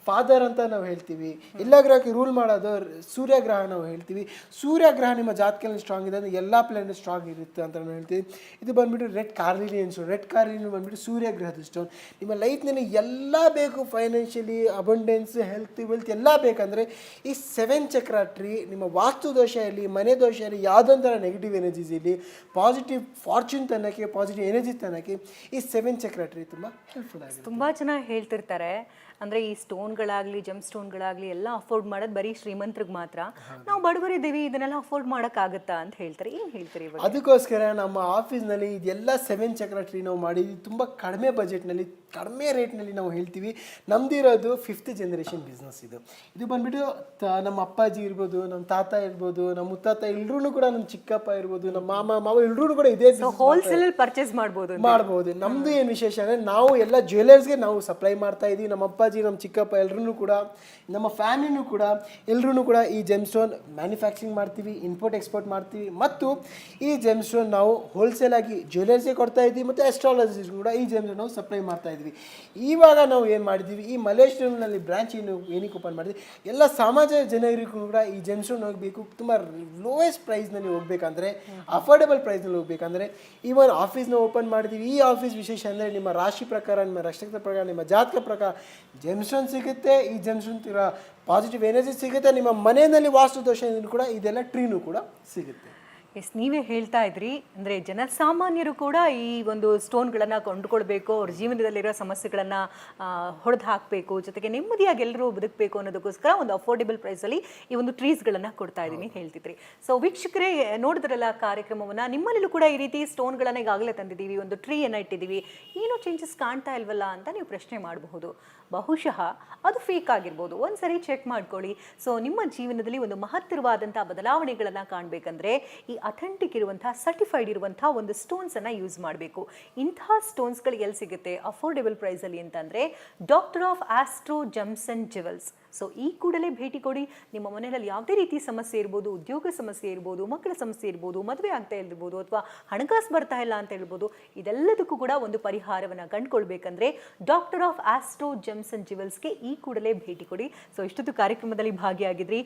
ಫಾದರ್ ಅಂತ ನಾವು ಹೇಳ್ತೀವಿ. ಎಲ್ಲ ಗ್ರಹಕ್ಕೆ ರೂಲ್ ಮಾಡೋದು ಸೂರ್ಯ ಗ್ರಹ ನಾವು ಹೇಳ್ತೀವಿ. ಸೂರ್ಯ ಗ್ರಹ ನಿಮ್ಮ ಜಾತಕದಲ್ಲಿ ಸ್ಟ್ರಾಂಗ್ ಇದೆ ಅಂದರೆ ಎಲ್ಲ ಪ್ಲಾನೆಟ್ ಸ್ಟ್ರಾಂಗ್ ಇರುತ್ತೆ ಅಂತ ನಾವು ಹೇಳ್ತೀವಿ. ಇದು ಬಂದುಬಿಟ್ಟು ರೆಡ್ ಕಾರ್ಲಿನಿಯನ್ ಸ್ಟೋನ್. ರೆಡ್ ಕಾರ್ಲಿನಿಯನ್ ಬಂದುಬಿಟ್ಟು ಸೂರ್ಯ ಗ್ರಹದ ಸ್ಟೋನ್. ನಿಮ್ಮ ಲೈಫ್ನಲ್ಲಿ ಎಲ್ಲ ಬೇಕು, ಫೈನಾನ್ಷಿಯಲಿ, ಅಬಂಡೆನ್ಸ್, ಹೆಲ್ತ್, ವೆಲ್ತ್ ಎಲ್ಲ ಬೇಕಂದರೆ ಈ 7 ಚಕ್ರ ಟ್ರೀ ನಿಮ್ಮ ವಾಸ್ತು ದೋಷ ಇರಲಿ, ಮನೆ ದೋಷ ಇರಲಿ, ಯಾವುದೊಂಥರ ನೆಗೆಟಿವ್ ಎನರ್ಜೀಸ್ ಇರಲಿ, ಪಾಸಿಟಿವ್ ಫಾರ್ಚೂನ್ ತನ್ನಕ್ಕೆ, ಪಾಸಿಟಿವ್ ಎನರ್ಜಿ ತನ್ನಕ್ಕೆ ಈ 7 ಚಕ್ರ ಟ್ರೀ ತುಂಬ ಹೆಲ್ಪ್ಫುಲ್ ಆಗಿದೆ. ತುಂಬ ಚೆನ್ನಾಗಿ ಹೇಳ್ತಿರ್ತಾರೆ. ಅಂದ್ರೆ ಈ ಸ್ಟೋನ್ಗಳಾಗ್ಲಿ ಜಮ್ ಸ್ಟೋನ್ಗಳಾಗ್ಲಿ ಎಲ್ಲ ಅಫೋರ್ಡ್ ಮಾಡೋದು ಬರೀ ಶ್ರೀಮಂತರಿಗೆ ಮಾತ್ರ, ನಾವು ಬಡವರಿದ್ದೀವಿ ಇದನ್ನೆಲ್ಲ ಅಫೋರ್ಡ್ ಮಾಡೋಕ್ಕಾಗತ್ತಾ ಅಂತ ಹೇಳ್ತಾರೆ, ಏನು ಹೇಳ್ತಾರೆ ಇವಾಗ? ಅದಕ್ಕೋಸ್ಕರ ನಮ್ಮ ಆಫೀಸ್ನಲ್ಲಿ ಇದೆಲ್ಲ 7 ಚಕ್ರ ಟ್ರೀ ನಾವು ಮಾಡಿದ್ವಿ ತುಂಬ ಕಡಿಮೆ ಬಜೆಟ್ನಲ್ಲಿ, ಕಡಿಮೆ ರೇಟ್ನಲ್ಲಿ ನಾವು ಹೇಳ್ತೀವಿ. ನಮ್ದಿರೋದು 5th ಜನರೇಷನ್ ಬಿಸ್ನೆಸ್ ಇದು ಬಂದ್ಬಿಟ್ಟು ನಮ್ಮ ಅಪ್ಪಾಜಿ ಇರ್ಬೋದು, ನಮ್ಮ ತಾತ ಇರ್ಬೋದು, ನಮ್ಮ ಮುತ್ತಾತ ಎಲ್ಲರೂ ಕೂಡ, ನಮ್ಮ ಚಿಕ್ಕಪ್ಪ ಇರ್ಬೋದು, ನಮ್ಮ ಮಾವ ಎಲ್ಲರೂ ಕೂಡ ಇದೇ ಹೋಲ್ಸೇಲ್ ಪರ್ಚೇಸ್ ಮಾಡ್ಬೋದು. ನಮ್ದು ಏನು ವಿಶೇಷ ಅಂದರೆ ನಾವು ಎಲ್ಲ ಜ್ಯುವೆಲರ್ಸ್ಗೆ ನಾವು ಸಪ್ಲೈ ಮಾಡ್ತಾ ಇದೀವಿ. ನಮ್ಮ ಅಪ್ಪಾಜಿ, ನಮ್ಮ ಚಿಕ್ಕಪ್ಪ ಎಲ್ಲರೂ ಕೂಡ, ನಮ್ಮ ಫ್ಯಾಮಿಲಿನೂ ಕೂಡ ಎಲ್ಲರೂ ಕೂಡ ಈ ಜೆಮ್ ಸ್ಟೋನ್ ಮ್ಯಾನುಫ್ಯಾಕ್ಚರಿಂಗ್ ಮಾಡ್ತೀವಿ, ಇಂಪೋರ್ಟ್ ಎಕ್ಸ್ಪೋರ್ಟ್ ಮಾಡ್ತೀವಿ. ಮತ್ತು ಈ ಜೆಮ್ ಸ್ಟೋನ್ ನಾವು ಹೋಲ್ಸೇಲ್ ಆಗಿ ಜ್ಯುವೆಲರ್ಸ್ಗೆ ಕೊಡ್ತಾ ಇದ್ದೀವಿ ಮತ್ತು ಅಸ್ಟ್ರಾಲಜಿಸ್ ಕೂಡ ಈ ಜೆಮ್ ಸ್ಟೋನ್ ನಾವು ಸಪ್ಲೈ ಮಾಡ್ತಾ ಇದ್ವಿ. ಇವಾಗ ನಾವು ಏನು ಮಾಡಿದ್ದೀವಿ, ಈ ಮಲೇಶ್ವರಂನಲ್ಲಿ ಬ್ರಾಂಚ್ ಏನಕ್ಕೆ ಓಪನ್ ಮಾಡಿದ್ವಿ, ಎಲ್ಲ ಸಮಾಜ ಜನರಿಗೂ ಕೂಡ ಈ ಜೆಮ್ ಸ್ಟೋನ್ ಹೋಗಬೇಕು, ತುಂಬ ಲೋಯೆಸ್ಟ್ ಪ್ರೈಸ್ನಲ್ಲಿ ಹೋಗ್ಬೇಕಂದ್ರೆ, ಅಫೋರ್ಡೆಬಲ್ ಪ್ರೈಸ್ನಲ್ಲಿ ಹೋಗ್ಬೇಕಂದ್ರೆ ಇವನ್ ಆಫೀಸ್ನ ಓಪನ್ ಮಾಡಿದ್ದೀವಿ. ಈ ಆಫೀಸ್ ವಿಶೇಷ ಅಂದರೆ ನಿಮ್ಮ ರಾಶಿ ಪ್ರಕಾರ, ನಿಮ್ಮ ನಕ್ಷತ್ರ ಪ್ರಕಾರ, ನಿಮ್ಮ ಜಾತಕ ಪ್ರಕಾರ ಜೆಮ್ ಸ್ಟೋನ್ ಸಿಗುತ್ತೆ. ಈ ಜೆಮ್ ಸ್ಟೋನ್ ಪಾಸಿಟಿವ್ ಎನರ್ಜಿ ಸಿಗುತ್ತೆ. ನಿಮ್ಮ ಮನೆಯಲ್ಲಿ ವಾಸ್ತು ದೋಷ ಕೂಡ ಇದೆಲ್ಲ ಟ್ರೀನು ಕೂಡ ಸಿಗುತ್ತೆ. ನೀವೇ ಹೇಳ್ತಾ ಇದ್ರಿ, ಅಂದರೆ ಜನಸಾಮಾನ್ಯರು ಕೂಡ ಈ ಒಂದು ಸ್ಟೋನ್ಗಳನ್ನು ಕೊಂಡುಕೊಳ್ಬೇಕು, ಅವ್ರ ಜೀವನದಲ್ಲಿರೋ ಸಮಸ್ಯೆಗಳನ್ನು ಹೊಡೆದು ಹಾಕಬೇಕು, ಜೊತೆಗೆ ನೆಮ್ಮದಿಯಾಗಿ ಎಲ್ಲರೂ ಬದುಕಬೇಕು ಅನ್ನೋದಕ್ಕೋಸ್ಕರ ಒಂದು ಅಫೋರ್ಡೆಬಲ್ ಪ್ರೈಸಲ್ಲಿ ಈ ಒಂದು ಟ್ರೀಸ್ಗಳನ್ನು ಕೊಡ್ತಾ ಇದ್ದೀನಿ ಹೇಳ್ತಿದ್ರಿ. ಸೊ ವೀಕ್ಷಕರೇ, ನೋಡಿದ್ರಲ್ಲ ಕಾರ್ಯಕ್ರಮವನ್ನು, ನಿಮ್ಮಲ್ಲೂ ಕೂಡ ಈ ರೀತಿ ಸ್ಟೋನ್ಗಳನ್ನು ಈಗಾಗಲೇ ತಂದಿದ್ದೀವಿ, ಒಂದು ಟ್ರೀಯನ್ನು ಇಟ್ಟಿದ್ದೀವಿ, ಏನೂ ಚೇಂಜಸ್ ಕಾಣ್ತಾ ಇಲ್ವಲ್ಲ ಅಂತ ನೀವು ಪ್ರಶ್ನೆ ಮಾಡಬಹುದು. ಬಹುಶಃ ಅದು ಫೇಕ್ ಆಗಿರ್ಬೋದು, ಒಂದ್ಸರಿ ಚೆಕ್ ಮಾಡ್ಕೊಳ್ಳಿ. ಸೊ ನಿಮ್ಮ ಜೀವನದಲ್ಲಿ ಒಂದು ಮಹತ್ತರವಾದಂಥ ಬದಲಾವಣೆಗಳನ್ನು ಕಾಣಬೇಕಂದ್ರೆ ಈ ಅಥೆಂಟಿಕ್ ಇರುವಂಥ, ಸರ್ಟಿಫೈಡ್ ಇರುವಂಥ ಒಂದು ಸ್ಟೋನ್ಸನ್ನು ಯೂಸ್ ಮಾಡಬೇಕು. ಇಂತಹ ಸ್ಟೋನ್ಸ್ಗಳು ಎಲ್ಲಿ ಸಿಗುತ್ತೆ ಅಫೋರ್ಡೆಬಲ್ ಪ್ರೈಸಲ್ಲಿ ಅಂತಂದರೆ doctor of astro gems and jewels. So ಈ ಕೂಡಲೇ ಭೇಟಿ ಕೊಡಿ. ನಿಮ್ಮ ಮನೆಯಲ್ಲಿ ಯಾವುದೇ ರೀತಿ ಸಮಸ್ಯೆ ಇರ್ಬೋದು, ಉದ್ಯೋಗ ಸಮಸ್ಯೆ ಇರ್ಬೋದು, ಮಕ್ಕಳ ಸಮಸ್ಯೆ ಇರ್ಬೋದು, ಮದುವೆ ಆಗ್ತಾ ಇರ್ಬೋದು, ಅಥವಾ ಹಣಕಾಸು ಬರ್ತಾ ಇಲ್ಲ ಅಂತ ಹೇಳ್ಬೋದು, ಇದೆಲ್ಲದಕ್ಕೂ ಕೂಡ ಒಂದು ಪರಿಹಾರವನ್ನು ಕಂಡುಕೊಳ್ಬೇಕಂದ್ರೆ doctor of astro gems and ಜ್ಯುವೆಲ್ಸ್ಗೆ ಈ ಕೂಡಲೇ ಭೇಟಿ ಕೊಡಿ. ಸೊ ಇಷ್ಟೊತ್ತು ಕಾರ್ಯಕ್ರಮದಲ್ಲಿ ಭಾಗಿಯಾಗಿದ್ರಿ.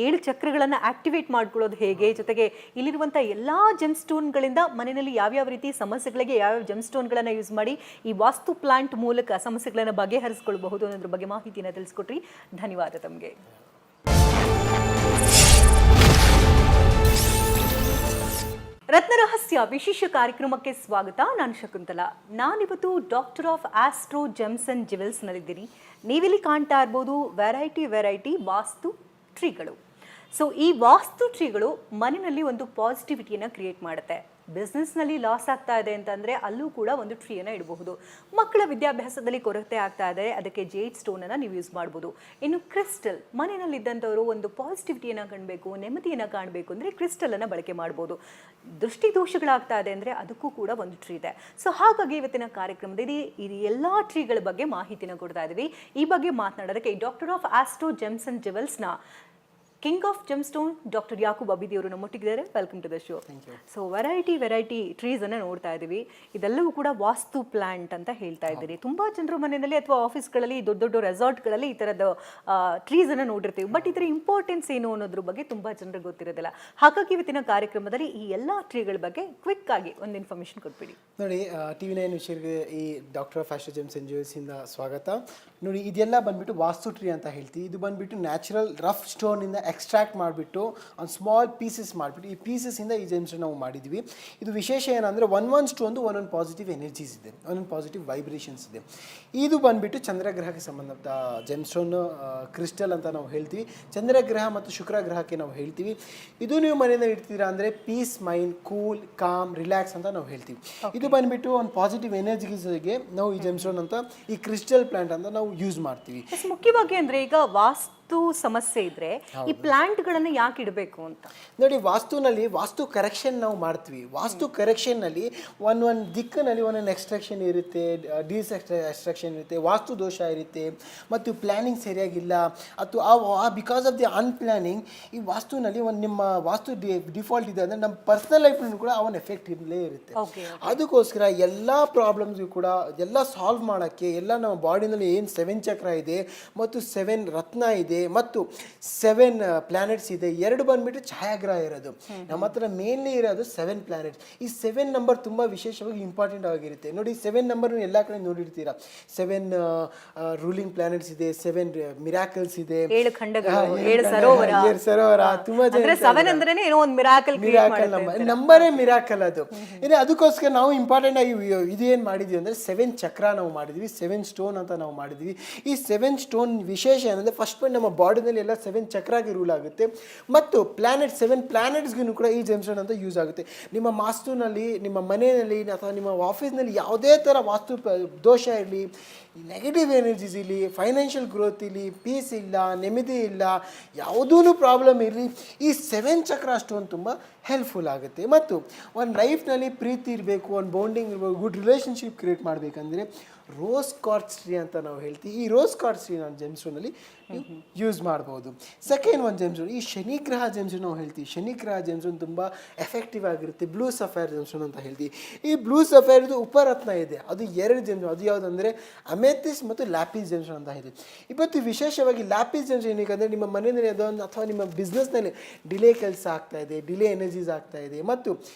7 ಚಕ್ರಗಳನ್ನು ಆಕ್ಟಿವೇಟ್ ಮಾಡ್ಕೊಳ್ಳೋದು ಹೇಗೆ, ಜೊತೆಗೆ ಇಲ್ಲಿರುವಂಥ ಎಲ್ಲ ಜೆಮ್ ಸ್ಟೋನ್ಗಳಿಂದ ಮನೆಯಲ್ಲಿ ಯಾವ್ಯಾವ ರೀತಿ ಸಮಸ್ಯೆಗಳಿಗೆ ಯಾವ್ಯಾವ ಜೆಮ್ ಸ್ಟೋನ್ಗಳನ್ನು ಯೂಸ್ ಮಾಡಿ ಈ ವಾಸ್ತು ಪ್ಲಾಂಟ್ ಮೂಲಕ ಸಮಸ್ಯೆಗಳನ್ನು ಬಗೆಹರಿಸಿಕೊಳ್ಳಬಹುದು ಅನ್ನೋದ್ರ ಬಗ್ಗೆ ಮಾಹಿತಿಯನ್ನು ತಿಳಿಸ್ಕೊಟ್ರಿ. ಧನ್ಯವಾದ ತಮಗೆ. ರತ್ನರಹಸ್ಯ ವಿಶೇಷ ಕಾರ್ಯಕ್ರಮಕ್ಕೆ ಸ್ವಾಗತ. ನಾನು ಶಕುಂತಲಾ. ನಾನಿವತ್ತು doctor of astro gems and ಜ್ಯುವೆಲ್ಸ್ನಲ್ಲಿದ್ದೀನಿ. ನೀವಿಲ್ಲಿ ಕಾಣ್ತಾ ಇರ್ಬೋದು ವೆರೈಟಿ ವಾಸ್ತು ಟ್ರೀಗಳು. ಸೊ ಈ ವಾಸ್ತು ಟ್ರೀಗಳು ಮನೆಯಲ್ಲಿ ಒಂದು ಪಾಸಿಟಿವಿಟಿಯನ್ನು ಕ್ರಿಯೇಟ್ ಮಾಡುತ್ತೆ. ಬಿಸ್ನೆಸ್ನಲ್ಲಿ ಲಾಸ್ ಆಗ್ತಾ ಇದೆ ಅಂತಂದರೆ ಅಲ್ಲೂ ಕೂಡ ಒಂದು ಟ್ರೀಯನ್ನು ಇಡಬಹುದು. ಮಕ್ಕಳ ವಿದ್ಯಾಭ್ಯಾಸದಲ್ಲಿ ಕೊರತೆ ಆಗ್ತಾ ಇದೆ, ಅದಕ್ಕೆ ಜೇಡ್ ಸ್ಟೋನನ್ನು ನೀವು ಯೂಸ್ ಮಾಡ್ಬೋದು. ಇನ್ನು ಕ್ರಿಸ್ಟಲ್, ಮನೆಯಲ್ಲಿದ್ದಂಥವರು ಒಂದು ಪಾಸಿಟಿವಿಟಿಯನ್ನು ಕಾಣಬೇಕು, ನೆಮ್ಮದಿಯನ್ನು ಕಾಣಬೇಕು ಅಂದರೆ ಕ್ರಿಸ್ಟಲನ್ನು ಬಳಕೆ ಮಾಡ್ಬೋದು. ದೃಷ್ಟಿ ದೋಷಗಳಾಗ್ತಾ ಇದೆ ಅಂದರೆ ಅದಕ್ಕೂ ಕೂಡ ಒಂದು ಟ್ರೀ ಇದೆ. ಸೊ ಹಾಗಾಗಿ ಇವತ್ತಿನ ಕಾರ್ಯಕ್ರಮದಲ್ಲಿ ಈ ಎಲ್ಲ ಟ್ರೀಗಳ ಬಗ್ಗೆ ಮಾಹಿತಿನ ಕೊಡ್ತಾ ಇದ್ದೀವಿ. ಈ ಬಗ್ಗೆ ಮಾತನಾಡೋದಕ್ಕೆ doctor of astro gems and ಜ್ಯುವೆಲ್ಸ್ನ king of gemstone doctor Yakub Abidi ಅವರು ನಮ್ಮೊಟ್ಟಿಗಿದ್ದಾರೆ. Welcome to the show. So variety ಟ್ರೀಸನ್ನು ನೋಡ್ತಾ ಇದ್ದೀವಿ. ಇದೆಲ್ಲವೂ ಕೂಡ ವಾಸ್ತು ಪ್ಲಾಂಟ್ ಅಂತ ಹೇಳ್ತಾ ಇದ್ದೀರಿ. ತುಂಬ ಜನರು ಮನೆಯಲ್ಲಿ ಅಥವಾ ಆಫೀಸ್ಗಳಲ್ಲಿ, ದೊಡ್ಡ ರೆಸಾರ್ಟ್ಗಳಲ್ಲಿ ಈ ಥರದ ಟ್ರೀಸನ್ನು ನೋಡಿರ್ತೀವಿ. ಬಟ್ ಇದರ ಇಂಪಾರ್ಟೆನ್ಸ್ ಏನು ಅನ್ನೋದ್ರ ಬಗ್ಗೆ ತುಂಬ ಜನರಿಗೆ ಗೊತ್ತಿರೋದಿಲ್ಲ. ಹಾಗಾಗಿ ಇವತ್ತಿನ ಕಾರ್ಯಕ್ರಮದಲ್ಲಿ ಈ ಎಲ್ಲ ಟ್ರೀಗಳ ಬಗ್ಗೆ ಕ್ವಿಕ್ ಆಗಿ ಒಂದು ಇನ್ಫಾರ್ಮೇಷನ್ ಕೊಟ್ಬಿಡಿ. ನೋಡಿ, TV9 ವಿಷಯಕ್ಕೆ ಈ doctor of astro gems and ಜ್ಯುವೆಲ್ಸಿಂದ ಸ್ವಾಗತ. ನೋಡಿ, ಇದೆಲ್ಲ ಬಂದ್ಬಿಟ್ಟು ವಾಸ್ತು ಟ್ರೀ ಅಂತ ಹೇಳ್ತೀವಿ. ಇದು ಬಂದ್ಬಿಟ್ಟು ನ್ಯಾಚುರಲ್ ರಫ್ ಸ್ಟೋನಿಂದ ಎಕ್ಸ್ಟ್ರಾಕ್ಟ್ ಮಾಡಿಬಿಟ್ಟು ಒಂದು ಸ್ಮಾಲ್ ಪೀಸಸ್ ಮಾಡಿಬಿಟ್ಟು ಈ ಪೀಸಸ್ಸಿಂದ ಈ ಜೆಮ್ ಸ್ಟೋನ್ ನಾವು ಮಾಡಿದ್ವಿ. ಇದು ವಿಶೇಷ ಏನಂದರೆ ಒಂದೊಂದು ಸ್ಟೋನ್ದು ಒಂದೊಂದು ಪಾಸಿಟಿವ್ ಎನರ್ಜೀಸ್ ಇದೆ, ಒಂದೊಂದು ಪಾಸಿಟಿವ್ ವೈಬ್ರೇಷನ್ಸ್ ಇದೆ. ಇದು ಬಂದ್ಬಿಟ್ಟು ಚಂದ್ರಗ್ರಹಕ್ಕೆ ಸಂಬಂಧಪಟ್ಟ ಜೆಮ್ ಸ್ಟೋನ್ ಕ್ರಿಸ್ಟಲ್ ಅಂತ ನಾವು ಹೇಳ್ತೀವಿ. ಚಂದ್ರಗ್ರಹ ಮತ್ತು ಶುಕ್ರ ಗ್ರಹಕ್ಕೆ ನಾವು ಹೇಳ್ತೀವಿ. ಇದು ನೀವು ಮನೆಯಲ್ಲಿ ಇಡ್ತೀರಾ ಅಂದರೆ peace mind, cool, calm, relax ಅಂತ ನಾವು ಹೇಳ್ತೀವಿ. ಇದು ಬಂದ್ಬಿಟ್ಟು ಒಂದು ಪಾಸಿಟಿವ್ ಎನರ್ಜಿಗೆ ನಾವು ಈ ಜೆಮ್ ಸ್ಟೋನ್ ಅಂತ, ಈ ಕ್ರಿಸ್ಟಲ್ ಪ್ಲಾಂಟ್ ಅಂತ ನಾವು ಯೂಸ್ ಮಾಡ್ತೀವಿ. ಮುಖ್ಯವಾಗಿ ಅಂದರೆ ಈಗ ವಾಸ್ತು ಸಮಸ್ಯೆ ಇದ್ರೆ ಈ ಪ್ಲಾಂಟ್ಗಳನ್ನು ಯಾಕೆ ಇಡಬೇಕು ಅಂತ ನೋಡಿ, ವಾಸ್ತುನಲ್ಲಿ ವಾಸ್ತು ಕರೆಕ್ಷನ್ ನಾವು ಮಾಡ್ತೀವಿ. ವಾಸ್ತು ಕರೆಕ್ಷನ್ನಲ್ಲಿ ಒಂದೊಂದು ದಿಕ್ಕಿನಲ್ಲಿ ಒಂದೊಂದು ಎಕ್ಸ್ಟ್ರಾಕ್ಷನ್ ಇರುತ್ತೆ, ಎಕ್ಸ್ಟ್ರಾಕ್ಷನ್ ಇರುತ್ತೆ, ವಾಸ್ತು ದೋಷ ಇರುತ್ತೆ, ಮತ್ತು ಪ್ಲ್ಯಾನಿಂಗ್ ಸರಿಯಾಗಿಲ್ಲ, ಅಥವಾ ಬಿಕಾಸ್ ಆಫ್ ದಿ ಅನ್ಪ್ಲಾನಿಂಗ್ ಈ ವಾಸ್ತುನಲ್ಲಿ ಒಂದು ನಿಮ್ಮ ವಾಸ್ತು ಡಿಫಾಲ್ಟ್ ಇದೆ ಅಂದರೆ ನಮ್ಮ ಪರ್ಸನಲ್ ಲೈಫ್ನೂ ಕೂಡ ಅವನ ಎಫೆಕ್ಟ್ ಇರಲೇ ಇರುತ್ತೆ. ಅದಕ್ಕೋಸ್ಕರ ಎಲ್ಲ ಪ್ರಾಬ್ಲಮ್ಸ್ಗೂ ಕೂಡ ಎಲ್ಲ ಸಾಲ್ವ್ ಮಾಡೋಕ್ಕೆ, ಎಲ್ಲ ನಮ್ಮ ಬಾಡಿನಲ್ಲಿ ಏನು 7 ಚಕ್ರ ಇದೆ ಮತ್ತು 7 ರತ್ನ ಇದೆ, ಇದೆ ಮತ್ತು 7 ಪ್ಲಾನೆಟ್ಸ್ ಇದೆ. 2 ಬಂದ್ಬಿಟ್ಟು ಛಾಯಾಗ್ರಹ ಇರೋದು. ನಮ್ಮ ಹತ್ರ ಮೇನ್ಲಿ ಇರೋದು 7 ಪ್ಲಾನೆಟ್ಸ್. ಈ 7 ನಂಬರ್ ತುಂಬ ವಿಶೇಷವಾಗಿ ಇಂಪಾರ್ಟೆಂಟ್ ಆಗಿರುತ್ತೆ. ನೋಡಿ 7 ನಂಬರ್ ಎಲ್ಲ ಕಡೆ ನೋಡಿರ್ತೀರಾ. 7 ರೂಲಿಂಗ್ ಪ್ಲಾನೆಟ್ಸ್ ಇದೆ, 7 ಮಿರಾಕಲ್ಸ್ ಇದೆ, 7 ಖಂಡಗಳು, 7 ಸರೋವರ. ಸರೋವರ ತುಂಬಾ ಅಂದ್ರೆ 7 ಅಂದ್ರೇನೆ ಏನೋ ಒಂದು ಮಿರಾಕಲ್ ಮಿರಾಕಲ್ ನಂಬರೇ ಮಿರಾಕಲ್ ಅದು. ಇದೆ ಅದಕ್ಕೋಸ್ಕರ ನಾವು ಇಂಪಾರ್ಟೆಂಟ್ ಆಗಿ ಇದು ಏನು ಮಾಡಿದ್ವಿ ಅಂದರೆ 7 ಚಕ್ರ ನಾವು ಮಾಡಿದ್ವಿ, 7 ಸ್ಟೋನ್ ಅಂತ ನಾವು ಮಾಡಿದ್ವಿ. ಈ 7 ಸ್ಟೋನ್ ವಿಶೇಷ ಏನಂದರೆ ಫಸ್ಟ್ ಪಾಯಿಂಟ್ ನಮ್ಮ ಬಾಡಿನಲ್ಲಿ ಎಲ್ಲ 7 ಚಕ್ರಾಗಿ ರೂಲ್ ಆಗುತ್ತೆ ಮತ್ತು 7 ಪ್ಲಾನೆಟ್ಸ್ಗೂ ಕೂಡ ಈ ಜೆಮ್ಸ್ಟೋನ್ ಅಂತ ಯೂಸ್ ಆಗುತ್ತೆ. ನಿಮ್ಮ ಮಾಸ್ತುನಲ್ಲಿ, ನಿಮ್ಮ ಮನೆಯಲ್ಲಿ ಅಥವಾ ನಿಮ್ಮ ಆಫೀಸ್ನಲ್ಲಿ ಯಾವುದೇ ಥರ ವಾಸ್ತು ದೋಷ ಇರಲಿ, ನೆಗೆಟಿವ್ ಎನರ್ಜೀಸ್ ಇರಲಿ, ಫೈನಾನ್ಷಿಯಲ್ ಗ್ರೋತ್ ಇರಲಿ, ಪೀಸ್ ಇಲ್ಲ, ನೆಮ್ಮದಿ ಇಲ್ಲ, ಯಾವುದೂ ಪ್ರಾಬ್ಲಮ್ ಇರಲಿ, ಈ 7 ಚಕ್ರ ಸ್ಟೋನ್ ತುಂಬ ಹೆಲ್ಪ್ಫುಲ್ ಆಗುತ್ತೆ. ಮತ್ತು ಒಂದು ಲೈಫ್ನಲ್ಲಿ ಪ್ರೀತಿ ಇರಬೇಕು, ಒಂದು ಬಾಂಡಿಂಗ್ ಇರಬೇಕು, ಗುಡ್ ರಿಲೇಷನ್ಶಿಪ್ ಕ್ರಿಯೇಟ್ ಮಾಡಬೇಕಂದ್ರೆ ರೋಸ್ ಕಾರ್ಡ್ಸ್ ಟ್ರೀ ಅಂತ ನಾವು ಹೇಳ್ತೀವಿ. ಈ ರೋಸ್ ಕಾರ್ಡ್ಸ್ ಟ್ರೀ ನಾನು ಜೆಮ್ಸ್ಟೋನಲ್ಲಿ ಯೂಸ್ ಮಾಡ್ಬೋದು. ಸೆಕೆಂಡ್ ಒಂದು ಜೆಮ್ಸ್ಟೋನ್, ಈ ಶನಿಗ್ರಹ ಜೆಮ್ಸ್ಟೋನ್ ನಾವು ಹೇಳ್ತೀವಿ. ಶನಿಗ್ರಹ ಜೆಮ್ಸ್ಟೋನ್ ತುಂಬ ಎಫೆಕ್ಟಿವ್ ಆಗಿರುತ್ತೆ. ಬ್ಲೂ ಸಫೈರ್ ಜೆಮ್ಸ್ಟೋನ್ ಅಂತ ಹೇಳ್ತೀವಿ. ಈ ಬ್ಲೂ ಸಫೈರ್ದು ಉಪರತ್ನ ಇದೆ, ಅದು 2 ಜೆಮ್ಸ್ಟೋನ್. ಅದು ಯಾವುದಂದರೆ ಅಮೆಥಿಸ್ ಮತ್ತು ಲ್ಯಾಪಿಸ್ ಜೆಮ್ಸ್ಟೋನ್ ಅಂತ ಹೇಳ್ತೀವಿ. ಇವತ್ತು ವಿಶೇಷವಾಗಿ ಲ್ಯಾಪಿಸ್ ಜೆಮ್ಸ್ಟೋನ್ ಏನಕ್ಕೆ ನಿಮ್ಮ ಮನೆಯಲ್ಲಿ ಅದೊಂದು ಅಥವಾ ನಿಮ್ಮ ಬಿಸ್ನೆಸ್ನಲ್ಲಿ ಡಿಲೇ ಕೆಲಸ ಆಗ್ತಾ ಇದೆ, ಡಿಲೇ ಎನರ್ಜೀಸ್ ಆಗ್ತಾ ಇದೆ ಮತ್ತು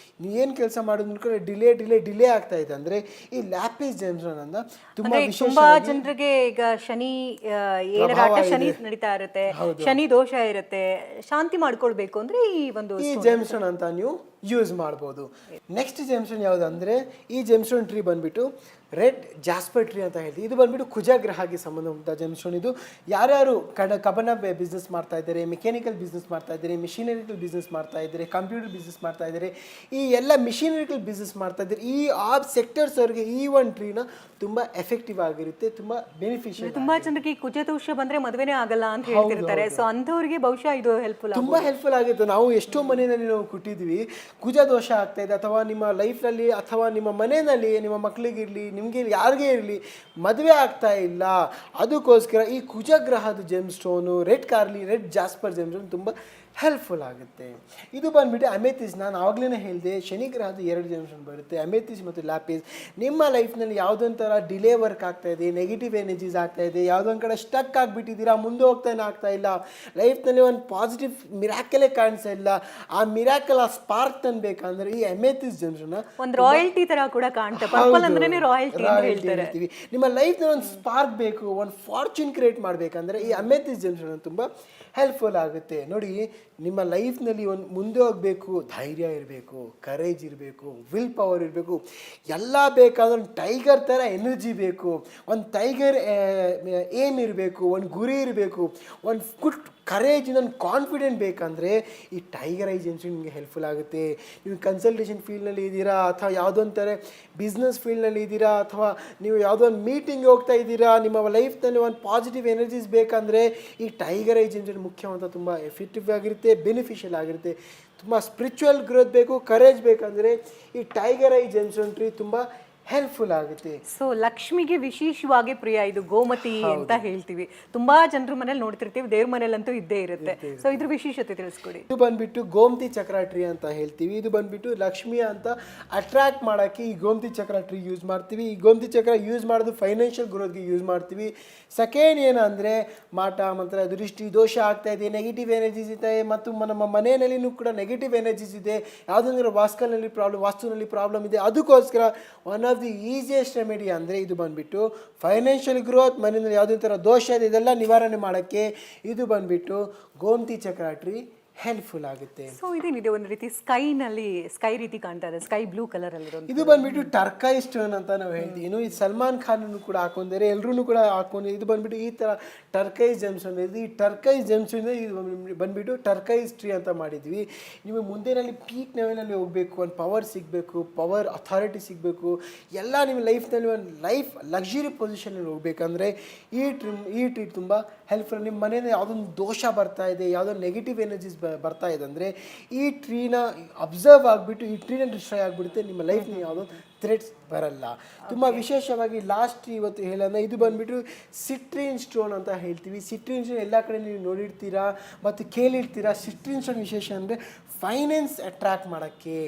ನೀವೇನು ಕೆಲಸ ಮಾಡೋದನ್ನು ಕೂಡ ಡಿಲೇ ಆಗ್ತಾ ಇದೆ ಅಂದರೆ ಈ ಲ್ಯಾಪಿಸ್ ಜೆಮ್ಸ್ಟೋನ್ ಅಂತ ತುಂಬಾ ಜನರಿಗೆ ಈಗ ಶನಿ ಏಳರಾಟ, ಶನಿ ನಡೀತಾ ಇರುತ್ತೆ, ಶನಿ ದೋಷ ಇರುತ್ತೆ, ಶಾಂತಿ ಮಾಡ್ಕೊಳ್ಬೇಕು ಅಂದ್ರೆ ಈ ಜೆಮ್ಸ್ಟೋನ್ ಅಂತ ನೀವು ಯೂಸ್ ಮಾಡ್ಬೋದು. ನೆಕ್ಸ್ಟ್ ಜೆಮ್ಸ್ಟೋನ್ ಯಾವುದು ಅಂದರೆ ಈ ಜೆಮ್ಸ್ಟೋನ್ ಟ್ರೀ ಬಂದ್ಬಿಟ್ಟು ರೆಡ್ ಜಾಸ್ಪರ್ ಟ್ರೀ ಅಂತ ಹೇಳ್ತೀವಿ. ಇದು ಬಂದ್ಬಿಟ್ಟು ಕುಜಗ್ರಹಕ್ಕೆ ಸಂಬಂಧಪಟ್ಟ ಜೆಮ್ಸ್ಟೋನ್. ಇದು ಯಾರ್ಯಾರು ಕಬ್ಬನ ಬಿಸ್ನೆಸ್ ಮಾಡ್ತಾ ಇದ್ದಾರೆ, ಮೆಕ್ಯಾನಿಕಲ್ ಬಿಸ್ನೆಸ್ ಮಾಡ್ತಾ ಇದ್ದಾರೆ, ಮಿಷಿನರಿಕಲ್ ಬಿಸ್ನೆಸ್ ಮಾಡ್ತಾ ಇದ್ದಾರೆ, ಕಂಪ್ಯೂಟರ್ ಬಿಸ್ನೆಸ್ ಮಾಡ್ತಾ ಇದ್ದಾರೆ, ಈ ಎಲ್ಲ ಮಿಷಿನರಿಕಲ್ ಬಿಸ್ನೆಸ್ ಮಾಡ್ತಾ ಇದ್ದಾರೆ, ಈ ಸೆಕ್ಟರ್ಸ್ ಅವ್ರಿಗೆ ಈ ಒಂದು ಟ್ರೀನ ತುಂಬ ಎಫೆಕ್ಟಿವ್ ಆಗಿರುತ್ತೆ, ತುಂಬ ಬೆನಿಫಿಷಿಯಲ್. ತುಂಬಾ ಜನರಿಗೆ ಈ ಕುಜ ದೋಷ ಬಂದ್ರೆ ಮದುವೆನೇ ಆಗಲ್ಲ ಅಂತ ಹೇಳ್ತಿರ್ತಾರೆ. ಸೊ ಅಂಥವ್ರಿಗೆ ಬಹುಶಃ ಇದು ಹೆಲ್ಪ್ಫುಲ್, ತುಂಬ ಹೆಲ್ಪ್ಫುಲ್ ಆಗುತ್ತೆ. ನಾವು ಎಷ್ಟೋ ಮನೆಯಲ್ಲಿ ನಾವು ಕೊಟ್ಟಿದ್ವಿ, ಕುಜ ದೋಷ ಆಗ್ತಾ ಇದೆ ಅಥವಾ ನಿಮ್ಮ ಲೈಫ್ನಲ್ಲಿ ಅಥವಾ ನಿಮ್ಮ ಮನೆಯಲ್ಲಿ ನಿಮ್ಮ ಮಕ್ಕಳಿಗಿರಲಿ, ನಿಮಗೆ ಯಾರಿಗೇ ಇರಲಿ ಮದುವೆ ಆಗ್ತಾ ಇಲ್ಲ, ಅದಕ್ಕೋಸ್ಕರ ಈ ಕುಜಗ್ರಹದ ಜೆಮ್ಸ್ಟೋನು ರೆಡ್ ಜಾಸ್ಪರ್ ಜೆಮ್ಸ್ಟೋನ್ ತುಂಬ ಹೆಲ್ಪ್ಫುಲ್ ಆಗುತ್ತೆ. ಇದು ಬಂದ್ಬಿಟ್ಟು ಅಮೆಥಿಸ್. ನಾನು ಆವಾಗಲೇ ಹೇಳಿದೆ ಶನಿಗ್ರಹದ 2 ಜೆಮ್ಸ್ಟೋನ್ ಬರುತ್ತೆ, ಅಮೆಥಿಸ್ ಮತ್ತು ಲ್ಯಾಪಿಸ್. ನಿಮ್ಮ ಲೈಫ್ನಲ್ಲಿ ಯಾವುದೊಂಥರ ಡಿಲೇ ವರ್ಕ್ ಆಗ್ತಾ ಇದೆ, ನೆಗೆಟಿವ್ ಎನರ್ಜೀಸ್ ಆಗ್ತಾ ಇದೆ, ಯಾವುದೊಂದು ಕಡೆ ಸ್ಟಕ್ ಆಗಿಬಿಟ್ಟಿದ್ದೀರಾ, ಮುಂದೆ ಹೋಗ್ತಾನೆ ಆಗ್ತಾ ಇಲ್ಲ, ಲೈಫ್ನಲ್ಲಿ ಒಂದು ಪಾಸಿಟಿವ್ ಮಿರಾಕಲೇ ಕಾಣಿಸ್ತಾ ಇಲ್ಲ, ಆ ಮಿರಾಕಲ್ ಆ ಸ್ಪಾರ್ಕ್ ತಂದ್ಬೇಕಂದ್ರೆ ಈ ಅಮೆಥಿಸ್ ಜೆಮ್ಸ್ಟೋನ್ ಒಂದು ರಾಯಲ್ಟಿ ತರ ಕೂಡ ಕಾಣುತ್ತೆ. ಪರ್ಪಲ್ ಅಂದ್ರೇನೆ ರಾಯಲ್ಟಿ ಅಂತ ಹೇಳ್ತಾರೆ. ನಿಮ್ಮ ಲೈಫ್ನಲ್ಲಿ ಒಂದು ಸ್ಪಾರ್ಕ್ ಬೇಕು, ಒಂದು ಫಾರ್ಚೂನ್ ಕ್ರಿಯೇಟ್ ಮಾಡಬೇಕಂದ್ರೆ ಈ ಅಮೆಥಿಸ್ ಜೆಮ್ಸ್ಟೋನ್ ತುಂಬ ಹೆಲ್ಪ್ಫುಲ್ ಆಗುತ್ತೆ. ನೋಡಿ, ನಿಮ್ಮ ಲೈಫ್ನಲ್ಲಿ ಒಂದು ಮುಂದೆ ಹೋಗಬೇಕು, ಧೈರ್ಯ ಇರಬೇಕು, ಕರೇಜ್ ಇರಬೇಕು, ವಿಲ್ ಪವರ್ ಇರಬೇಕು, ಎಲ್ಲ ಬೇಕಾದ್ರೆ ಒಂದು ಟೈಗರ್ ಥರ ಎನರ್ಜಿ ಬೇಕು, ಒಂದು ಟೈಗರ್ ಏಮ್ ಇರಬೇಕು, ಒಂದು ಗುರಿ ಇರಬೇಕು, ಒಂದು ಗುಡ್ ಕರೇಜ್, ಒಂದು ಕಾನ್ಫಿಡೆಂಟ್ ಬೇಕಂದರೆ ಈ ಟೈಗರ್ ಐ ಜೆಮ್ಸ್ಟೋನ್ ನಿಮಗೆ ಹೆಲ್ಪ್ಫುಲ್ ಆಗುತ್ತೆ. ನೀವು ಕನ್ಸಲ್ಟೇಷನ್ ಫೀಲ್ಡ್ನಲ್ಲಿ ಇದ್ದೀರಾ ಅಥವಾ ಯಾವುದೋ ಒಂಥರ ಬಿಸ್ನೆಸ್ ಫೀಲ್ಡ್ನಲ್ಲಿ ಇದ್ದೀರಾ ಅಥವಾ ನೀವು ಯಾವುದೋ ಒಂದು ಮೀಟಿಂಗ್ ಹೋಗ್ತಾ ಇದ್ದೀರಾ, ನಿಮ್ಮ ಲೈಫ್ನಲ್ಲಿ ಒಂದು ಪಾಸಿಟಿವ್ ಎನರ್ಜೀಸ್ ಬೇಕಂದರೆ ಈ ಟೈಗರ್ ಐ ಜೆಮ್ಸ್ಟೋನ್ ಮುಖ್ಯವಂತ ತುಂಬ ಎಫೆಕ್ಟಿವ್ ಆಗಿರುತ್ತೆ, ಬೆನಿಫಿಷಿಯಲ್ ಆಗಿರುತ್ತೆ. ತುಂಬ ಸ್ಪಿರಿಚುವಲ್ ಗ್ರೋತ್ ಬೇಕು, ಕರೇಜ್ ಬೇಕಂದರೆ ಈ ಟೈಗರ್ ಐ ಜೆಮ್ಸ್ಟೋನ್ ಟ್ರೀ ತುಂಬ ಹೆಲ್ಪ್ಫುಲ್ ಆಗುತ್ತೆ. ಸೊ ಲಕ್ಷ್ಮಿಗೆ ವಿಶೇಷವಾಗಿ ಪ್ರಿಯ ಇದು ಗೋಮತಿ ಅಂತ ಹೇಳ್ತೀವಿ. ತುಂಬಾ ಜನರ ಮನೇಲಿ ನೋಡ್ತಿರ್ತೀವಿ, ದೇವ್ರ ಮನೇಲಂತೂ ಇದ್ದೇ ಇರುತ್ತೆ. ಸೊ ಇದ್ರ ವಿಶೇಷತೆ ತಿಳಿಸ್ಕೊಡಿ. ಇದು ಬಂದ್ಬಿಟ್ಟು ಗೋಮತಿ ಚಕ್ರ ಟ್ರೀ ಅಂತ ಹೇಳ್ತೀವಿ. ಇದು ಬಂದ್ಬಿಟ್ಟು ಲಕ್ಷ್ಮಿ ಅಂತ ಅಟ್ರಾಕ್ಟ್ ಮಾಡೋಕ್ಕೆ ಈ ಗೋಮತಿ ಚಕ್ರ ಟ್ರೀ ಯೂಸ್ ಮಾಡ್ತೀವಿ. ಈ ಗೋಮತಿ ಚಕ್ರ ಯೂಸ್ ಮಾಡೋದು ಫೈನಾನ್ಷಿಯಲ್ ಗ್ರೋತ್ಗೆ ಯೂಸ್ ಮಾಡ್ತೀವಿ. ಸೆಕೆಂಡ್ ಏನಂದರೆ ಮಾಟ ಮಂತ್ರ, ದೃಷ್ಟಿ ದೋಷ ಆಗ್ತಾ ಇದೆ, ನೆಗೆಟಿವ್ ಎನರ್ಜೀಸ್ ಇದೆ ಮತ್ತು ನಮ್ಮ ಮನೆಯಲ್ಲಿನೂ ಕೂಡ ನೆಗೆಟಿವ್ ಎನರ್ಜೀಸ್ ಇದೆ, ಯಾವುದಂದ್ರೆ ವಾಸ್ತುನಲ್ಲಿ ಪ್ರಾಬ್ಲಮ್ ಇದೆ, ಅದಕ್ಕೋಸ್ಕರ one of the easiest remedy ಅಂದರೆ ಇದು ಬಂದುಬಿಟ್ಟು ಫೈನಾನ್ಷಿಯಲ್ ಗ್ರೋತ್, ಮನೆಯಲ್ಲಿ ಯಾವುದೇ ಥರ ದೋಷ ಇದೆ ಇದೆಲ್ಲ ನಿವಾರಣೆ ಮಾಡೋಕ್ಕೆ ಇದು ಬಂದುಬಿಟ್ಟು ಗೋಮತಿ ಚಕ್ರ ಟ್ರೀ ಹೆಲ್ಪ್ಫುಲ್ ಆಗುತ್ತೆ. ಸೊ ಇದೇನಿದೆ ಒಂದು ರೀತಿ ಸ್ಕೈ ರೀತಿ ಕಾಣ್ತಾ ಇದೆ, ಸ್ಕೈ ಬ್ಲೂ ಕಲರ್ ಅಲ್ಲಿ. ಇದು ಬಂದ್ಬಿಟ್ಟು ಟರ್ಕೈ ಸ್ಟೋನ್ ಅಂತ ನಾವು ಹೇಳ್ತೀವಿ. ಇನ್ನು ಈ ಸಲ್ಮಾನ್ ಖಾನ್ ಕೂಡ ಹಾಕೊಂಡಿದ್ದಾರೆ, ಎಲ್ಲರೂ ಕೂಡ ಹಾಕೊಂಡು. ಇದು ಬಂದ್ಬಿಟ್ಟು ಈ ಥರ ಟರ್ಕೈಸ್ ಜೆಮ್ಸ್ಟೋನ್ ಇದೆ. ಈ ಟರ್ಕೈಸ್ ಜೆಮ್ಸ್ಟೋನ್ ಇದು ಬಂದ್ಬಿಟ್ಟು ಟರ್ಕೈಸ್ ಟ್ರೀ ಅಂತ ಮಾಡಿದ್ವಿ. ನೀವು ಮುಂದೆನಲ್ಲಿ ಪೀಕ್ ಲೆವೆಲಲ್ಲಿ ಹೋಗಬೇಕು, ಒಂದು ಪವರ್ ಸಿಗಬೇಕು, ಪವರ್ ಅಥಾರಿಟಿ ಸಿಗಬೇಕು, ಎಲ್ಲ ನಿಮ್ಮ ಲೈಫ್ನಲ್ಲಿ ಒಂದು ಲಕ್ಸುರಿ ಪೊಸಿಷನಲ್ಲಿ ಹೋಗ್ಬೇಕಂದ್ರೆ ಈ ಟ್ರೀ ತುಂಬ ಹೆಲ್ಪ್ಫುಲ್. ನಿಮ್ಮ ಮನೆಯಲ್ಲಿ ಯಾವುದೊಂದು ದೋಷ ಬರ್ತಾ ಇದೆ, ಯಾವುದೋ ನೆಗೆಟಿವ್ ಎನರ್ಜೀಸ್ ಬರ್ತಾ ಇದೆ ಅಂದರೆ ಈ ಟ್ರೀನ ಅಬ್ಸರ್ವ್ ಆಗಿಬಿಟ್ಟು ಈ ಟ್ರೀನ ಡಿಸ್ಟ್ರಾಯ್ ಆಗಿಬಿಡುತ್ತೆ, ನಿಮ್ಮ ಲೈಫ್ನ ಯಾವುದೋ ಥ್ರೆಟ್ಸ್ ಬರಲ್ಲ. ತುಂಬ ವಿಶೇಷವಾಗಿ ಲಾಸ್ಟ್ ಇವತ್ತು ಹೇಳೋಣ, ಇದು ಬಂದುಬಿಟ್ಟು ಸಿಟ್ರಿನ್ ಸ್ಟೋನ್ ಅಂತ ಹೇಳ್ತೀವಿ. ಸಿಟ್ರಿನ್ ಸ್ಟೋನ್ ಎಲ್ಲ ಕಡೆ ನೀವು ನೋಡಿರ್ತೀರಾ ಮತ್ತು ಕೇಳಿರ್ತೀರಾ. ಸಿಟ್ರಿನ್ ಸ್ಟೋನ್ ವಿಶೇಷ ಅಂದರೆ ಫೈನಾನ್ಸ್ ಅಟ್ರಾಕ್ಟ್ ಮಾಡೋಕ್ಕೆ,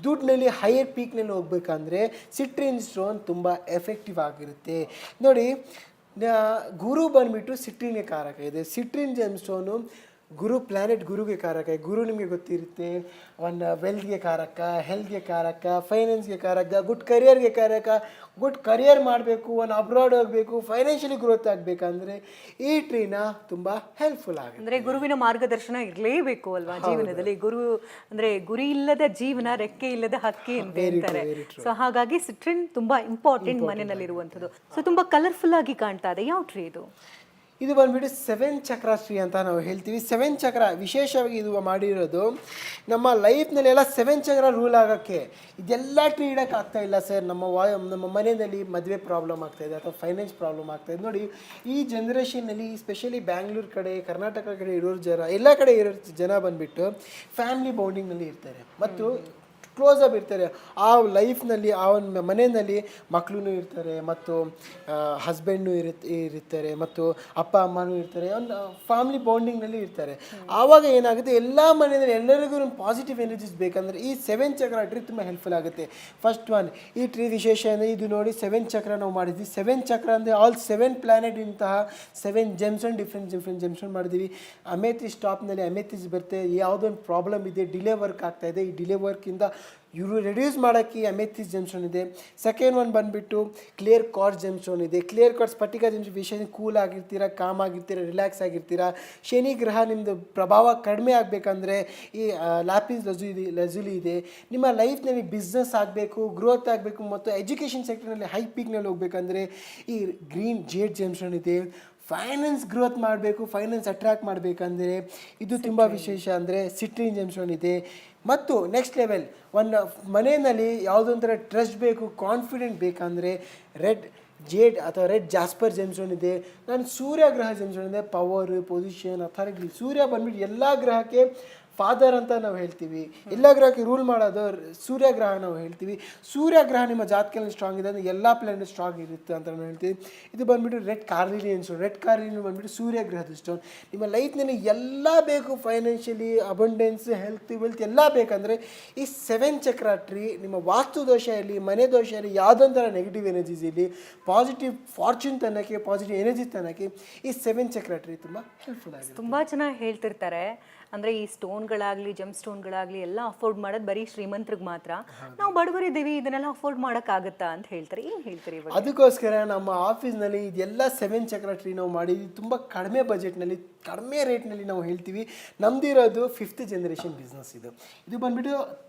ದುಡ್ಡಿನಲ್ಲಿ ಹೈಯರ್ ಪೀಕ್ನಲ್ಲಿ ಹೋಗ್ಬೇಕಂದ್ರೆ ಸಿಟ್ರಿನ್ ಸ್ಟೋನ್ ತುಂಬ ಎಫೆಕ್ಟಿವ್ ಆಗಿರುತ್ತೆ. ನೋಡಿ, ಗುರು ಬಂದ್ಬಿಟ್ಟು ಸಿಟ್ರಿನ್ಗೆ ಕಾರಕ ಇದೆ. ಸಿಟ್ರಿನ್ ಜೆಮ್ ಸ್ಟೋನು ಗುರು ಪ್ಲಾನೆಟ್ ಗುರುಗೆ ಕಾರಕ. ಗುರು ನಿಮಗೆ ಗೊತ್ತಿರುತ್ತೆ, ಒಂದು ವೆಲ್ತ್ಗೆ ಕಾರಕ, ಹೆಲ್ತ್ಗೆ ಕಾರಕ, ಫೈನಾನ್ಸ್ಗೆ ಕಾರಕ, ಗುಡ್ ಕರಿಯರ್ಗೆ ಕಾರಕ. ಗುಡ್ ಕರಿಯರ್ ಮಾಡಬೇಕು, ಒಂದು ಅಬ್ರಾಡ್ ಹೋಗಬೇಕು, ಫೈನಾನ್ಷಿಯಲಿ ಗ್ರೋತ್ ಆಗಬೇಕಂದ್ರೆ ಈ ಟ್ರೀನ ತುಂಬ ಹೆಲ್ಪ್ಫುಲ್ ಆಗುತ್ತೆ. ಅಂದ್ರೆ ಗುರುವಿನ ಮಾರ್ಗದರ್ಶನ ಇರಲೇಬೇಕು ಅಲ್ವಾ ಜೀವನದಲ್ಲಿ. ಗುರು ಅಂದ್ರೆ ಗುರಿ ಇಲ್ಲದ ಜೀವನ ರೆಕ್ಕೆ ಇಲ್ಲದ ಹಕ್ಕಿ ಅಂತ ಹೇಳ್ತಾರೆ. ಸೊ ಹಾಗಾಗಿ ಸಿಟ್ರಿನ್ ತುಂಬಾ ಇಂಪಾರ್ಟೆಂಟ್ ಮನೆಯಲ್ಲಿರುವಂಥದ್ದು. ಸೊ ತುಂಬಾ ಕಲರ್ಫುಲ್ ಆಗಿ ಕಾಣ್ತಾ ಇದೆ. ಯಾವ ಟ್ರೀ ಇದು? ಇದು ಬಂದ್ಬಿಟ್ಟು 7 ಚಕ್ರ ಟ್ರೀ ಅಂತ ನಾವು ಹೇಳ್ತೀವಿ. 7 ಚಕ್ರ ವಿಶೇಷವಾಗಿ ಇದು ಮಾಡಿರೋದು ನಮ್ಮ ಲೈಫ್ನಲ್ಲಿ ಎಲ್ಲ 7 ಚಕ್ರ ರೂಲ್ ಆಗೋಕ್ಕೆ. ಇದೆಲ್ಲ ಟ್ರೀ ಇಡೋಕ್ಕೆ ಆಗ್ತಾ ಇಲ್ಲ ಸರ್, ನಮ್ಮ ಮನೆಯಲ್ಲಿ ಮದುವೆ ಪ್ರಾಬ್ಲಮ್ ಆಗ್ತಾಯಿದೆ ಅಥವಾ ಫೈನಾನ್ಸ್ ಪ್ರಾಬ್ಲಮ್ ಆಗ್ತಾಯಿದೆ. ನೋಡಿ, ಈ ಜನ್ರೇಷನ್ನಲ್ಲಿ ಸ್ಪೆಷಲಿ ಬ್ಯಾಂಗ್ಳೂರು ಕಡೆ, ಕರ್ನಾಟಕ ಕಡೆ ಇರೋರು ಎಲ್ಲ ಕಡೆ ಇರೋ ಜನ ಬಂದುಬಿಟ್ಟು ಫ್ಯಾಮಿಲಿ ಬೌಂಡಿಂಗ್ನಲ್ಲಿ ಇರ್ತಾರೆ ಮತ್ತು ಕ್ಲೋಸ್ ಅಪ್ ಇರ್ತಾರೆ. ಆ ಲೈಫ್ನಲ್ಲಿ ಆ ಒಂದು ಮನೆಯಲ್ಲಿ ಮಕ್ಕಳು ಇರ್ತಾರೆ ಮತ್ತು ಹಸ್ಬೆಂಡು ಇರ್ತಾರೆ ಮತ್ತು ಅಪ್ಪ ಅಮ್ಮನೂ ಇರ್ತಾರೆ. ಒಂದು ಫ್ಯಾಮಿಲಿ ಬಾಂಡಿಂಗ್ನಲ್ಲಿ ಇರ್ತಾರೆ. ಆವಾಗ ಏನಾಗುತ್ತೆ, ಎಲ್ಲ ಮನೆಯಲ್ಲಿ ಎಲ್ಲರಿಗೂ ಒಂದು ಪಾಸಿಟಿವ್ ಎನರ್ಜೀಸ್ ಬೇಕಂದರೆ ಈ 7 ಚಕ್ರ ಟ್ರೀ ತುಂಬ ಹೆಲ್ಪ್ಫುಲ್ ಆಗುತ್ತೆ. ಫಸ್ಟ್ ಒನ್, ಈ ಟ್ರೀ ವಿಶೇಷ ಅಂದರೆ ಇದು ನೋಡಿ 7 ಚಕ್ರ ನಾವು ಮಾಡಿದ್ವಿ. 7 ಚಕ್ರ ಅಂದರೆ ಆಲ್ 7 ಪ್ಲಾನೆಟ್ ಇಂತಹ 7 ಜೆಮ್ಸನ್ ಡಿಫ್ರೆಂಟ್ ಜೆಮ್ಸನ್ ಮಾಡಿದ್ವಿ. ಅಮೆಥಿಸ್ ಟಾಪ್ನಲ್ಲಿ ಅಮೆಥಿಸ್ ಬರುತ್ತೆ. ಯಾವುದೋ ಒಂದು ಪ್ರಾಬ್ಲಮ್ ಇದೆ, ಡಿಲೇ ವರ್ಕ್ ಆಗ್ತಾಯಿದೆ, ಈ ಡಿಲೇ ವರ್ಕಿಂದ ಇವರು ರೆಡ್ಯೂಸ್ ಮಾಡೋಕ್ಕೆ ಅಮೆಥಿಸ್ ಜೆಮ್ಸ್ಟೋನ್ ಇದೆ. ಸೆಕೆಂಡ್ ಒನ್ ಬಂದುಬಿಟ್ಟು ಕ್ಲಿಯರ್ ಕಾರ್ಡ್ ಜೆಮ್ಸ್ಟೋನ್ ಇದೆ. ಕ್ಲಿಯರ್ ಕಾರ್ಡ್ ಸ್ಫಟಿಕ ಜೆಮ್ಸ್ಟೋನ್ ವಿಷಯ ಕೂಲ್ ಆಗಿರ್ತೀರ, ಕಾಮ್ ಆಗಿರ್ತೀರ, ರಿಲ್ಯಾಕ್ಸ್ ಆಗಿರ್ತೀರ. ಶನಿ ಗ್ರಹ ನಿಮ್ಮದು ಪ್ರಭಾವ ಕಡಿಮೆ ಆಗಬೇಕಂದ್ರೆ ಈ ಲ್ಯಾಪಿಸ್ ಲಜುಲಿ ಇದೆ. ನಿಮ್ಮ ಲೈಫ್ನಲ್ಲಿ ಬಿಸ್ನೆಸ್ ಆಗಬೇಕು, ಗ್ರೋತ್ ಆಗಬೇಕು ಮತ್ತು ಎಜುಕೇಷನ್ ಸೆಕ್ಟರ್ನಲ್ಲಿ ಹೈ ಪೀಕ್ನಲ್ಲಿ ಹೋಗ್ಬೇಕಂದ್ರೆ ಈ ಗ್ರೀನ್ ಜೇಡ್ ಜೆಮ್ಸ್ಟೋನ್ ಇದೆ. ಫೈನಾನ್ಸ್ ಗ್ರೋತ್ ಮಾಡಬೇಕು, ಫೈನಾನ್ಸ್ ಅಟ್ರ್ಯಾಕ್ಟ್ ಮಾಡಬೇಕಂದ್ರೆ ಇದು ತುಂಬ ವಿಶೇಷ ಅಂದರೆ ಸಿಟ್ರಿನ್ ಜೆಮ್ಸ್ಟೋನ್ ಇದೆ. ಮತ್ತು ನೆಕ್ಸ್ಟ್ ಲೆವೆಲ್ ಒಂದು ಮನೆಯಲ್ಲಿ ಯಾವುದೊಂಥರ ಟ್ರಸ್ಟ್ ಬೇಕು, ಕಾನ್ಫಿಡೆಂಟ್ ಬೇಕಂದರೆ ರೆಡ್ ಜೇಡ್ ಅಥವಾ ರೆಡ್ ಜಾಸ್ಪರ್ ಜೆಮ್ಸ್ಟೋನ್ ಇದೆ. ನಾನು ಸೂರ್ಯ ಗ್ರಹ ಜೆಮ್ಸ್ಟೋನ್ ಇದೆ. Power, position, authority. ಸೂರ್ಯ ಬಂದ್ಬಿಟ್ಟು ಎಲ್ಲ ಗ್ರಹಕ್ಕೆ ಫಾದರ್ ಅಂತ ನಾವು ಹೇಳ್ತೀವಿ. ಎಲ್ಲ ಗ್ರಹಕ್ಕೆ ರೂಲ್ ಮಾಡೋದು ಸೂರ್ಯ ಗ್ರಹ ನಾವು ಹೇಳ್ತೀವಿ. ಸೂರ್ಯ ಗ್ರಹ ನಿಮ್ಮ ಜಾತಕದಲ್ಲಿ ಸ್ಟ್ರಾಂಗ್ ಇದೆ ಅಂದರೆ ಎಲ್ಲ ಪ್ಲಾನೆಟ್ ಸ್ಟ್ರಾಂಗ್ ಇರುತ್ತೆ ಅಂತ ನಾವು ಹೇಳ್ತೀವಿ. ಇದು ಬಂದುಬಿಟ್ಟು ರೆಡ್ ಕಾರ್ಲಿನಿಯನ್ ಸ್ಟೋನ್. ರೆಡ್ ಕಾರ್ಲಿನಿಯನ್ ಬಂದುಬಿಟ್ಟು ಸೂರ್ಯ ಗ್ರಹದ ಸ್ಟೋನ್. ನಿಮ್ಮ ಲೈಫ್ನಲ್ಲಿ ಎಲ್ಲ ಬೇಕು, ಫೈನಾನ್ಷಿಯಲಿ, ಅಬಂಡೆನ್ಸ್, ಹೆಲ್ತ್, ವೆಲ್ತ್ ಎಲ್ಲ ಬೇಕಂದರೆ ಈ 7 ಚಕ್ರ ಟ್ರೀ ನಿಮ್ಮ ವಾಸ್ತು ದೋಷ ಇರಲಿ, ಮನೆ ದೋಷ ಇರಲಿ, ಯಾವುದೊಂಥರ ನೆಗೆಟಿವ್ ಎನರ್ಜೀಸ್ ಇರಲಿ, ಪಾಸಿಟಿವ್ ಫಾರ್ಚೂನ್ ತನ್ನಕ್ಕೆ, ಪಾಸಿಟಿವ್ ಎನರ್ಜಿ ತನ್ನಕ್ಕೆ ಈ 7 ಚಕ್ರ ಟ್ರೀ ತುಂಬ ಹೆಲ್ಪ್ಫುಲ್ ಆಗಿದೆ. ತುಂಬ ಚೆನ್ನಾಗಿ ಹೇಳ್ತಿರ್ತಾರೆ. ಅಂದರೆ ಈ ಸ್ಟೋನ್ಗಳಾಗಲಿ, ಜಮ್ ಸ್ಟೋನ್ಗಳಾಗಲಿ ಎಲ್ಲ ಅಫೋರ್ಡ್ ಮಾಡೋದು ಬರೀ ಶ್ರೀಮಂತರಿಗೆ ಮಾತ್ರ. ನಾವು ಬಡವರಿದ್ದೀವಿ, ಇದನ್ನೆಲ್ಲ ಅಫೋರ್ಡ್ ಮಾಡೋಕ್ಕಾಗತ್ತಾ ಅಂತ ಹೇಳ್ತಾರೆ. ಏನು ಹೇಳ್ತೀರಿ ಇವಾಗ? ಅದಕ್ಕೋಸ್ಕರ ನಮ್ಮ ಆಫೀಸ್ನಲ್ಲಿ ಇದೆಲ್ಲ 7 ಚಕ್ರ ಟ್ರೀ ನಾವು ಮಾಡಿದ್ವಿ. ತುಂಬ ಕಡಿಮೆ ಬಜೆಟ್ನಲ್ಲಿ, ಕಡಿಮೆ ರೇಟ್ನಲ್ಲಿ ನಾವು ಹೇಳ್ತೀವಿ. ನಮ್ದಿರೋದು 5th ಜನರೇಷನ್ ಬಿಸ್ನೆಸ್. ಇದು ಬಂದುಬಿಟ್ಟು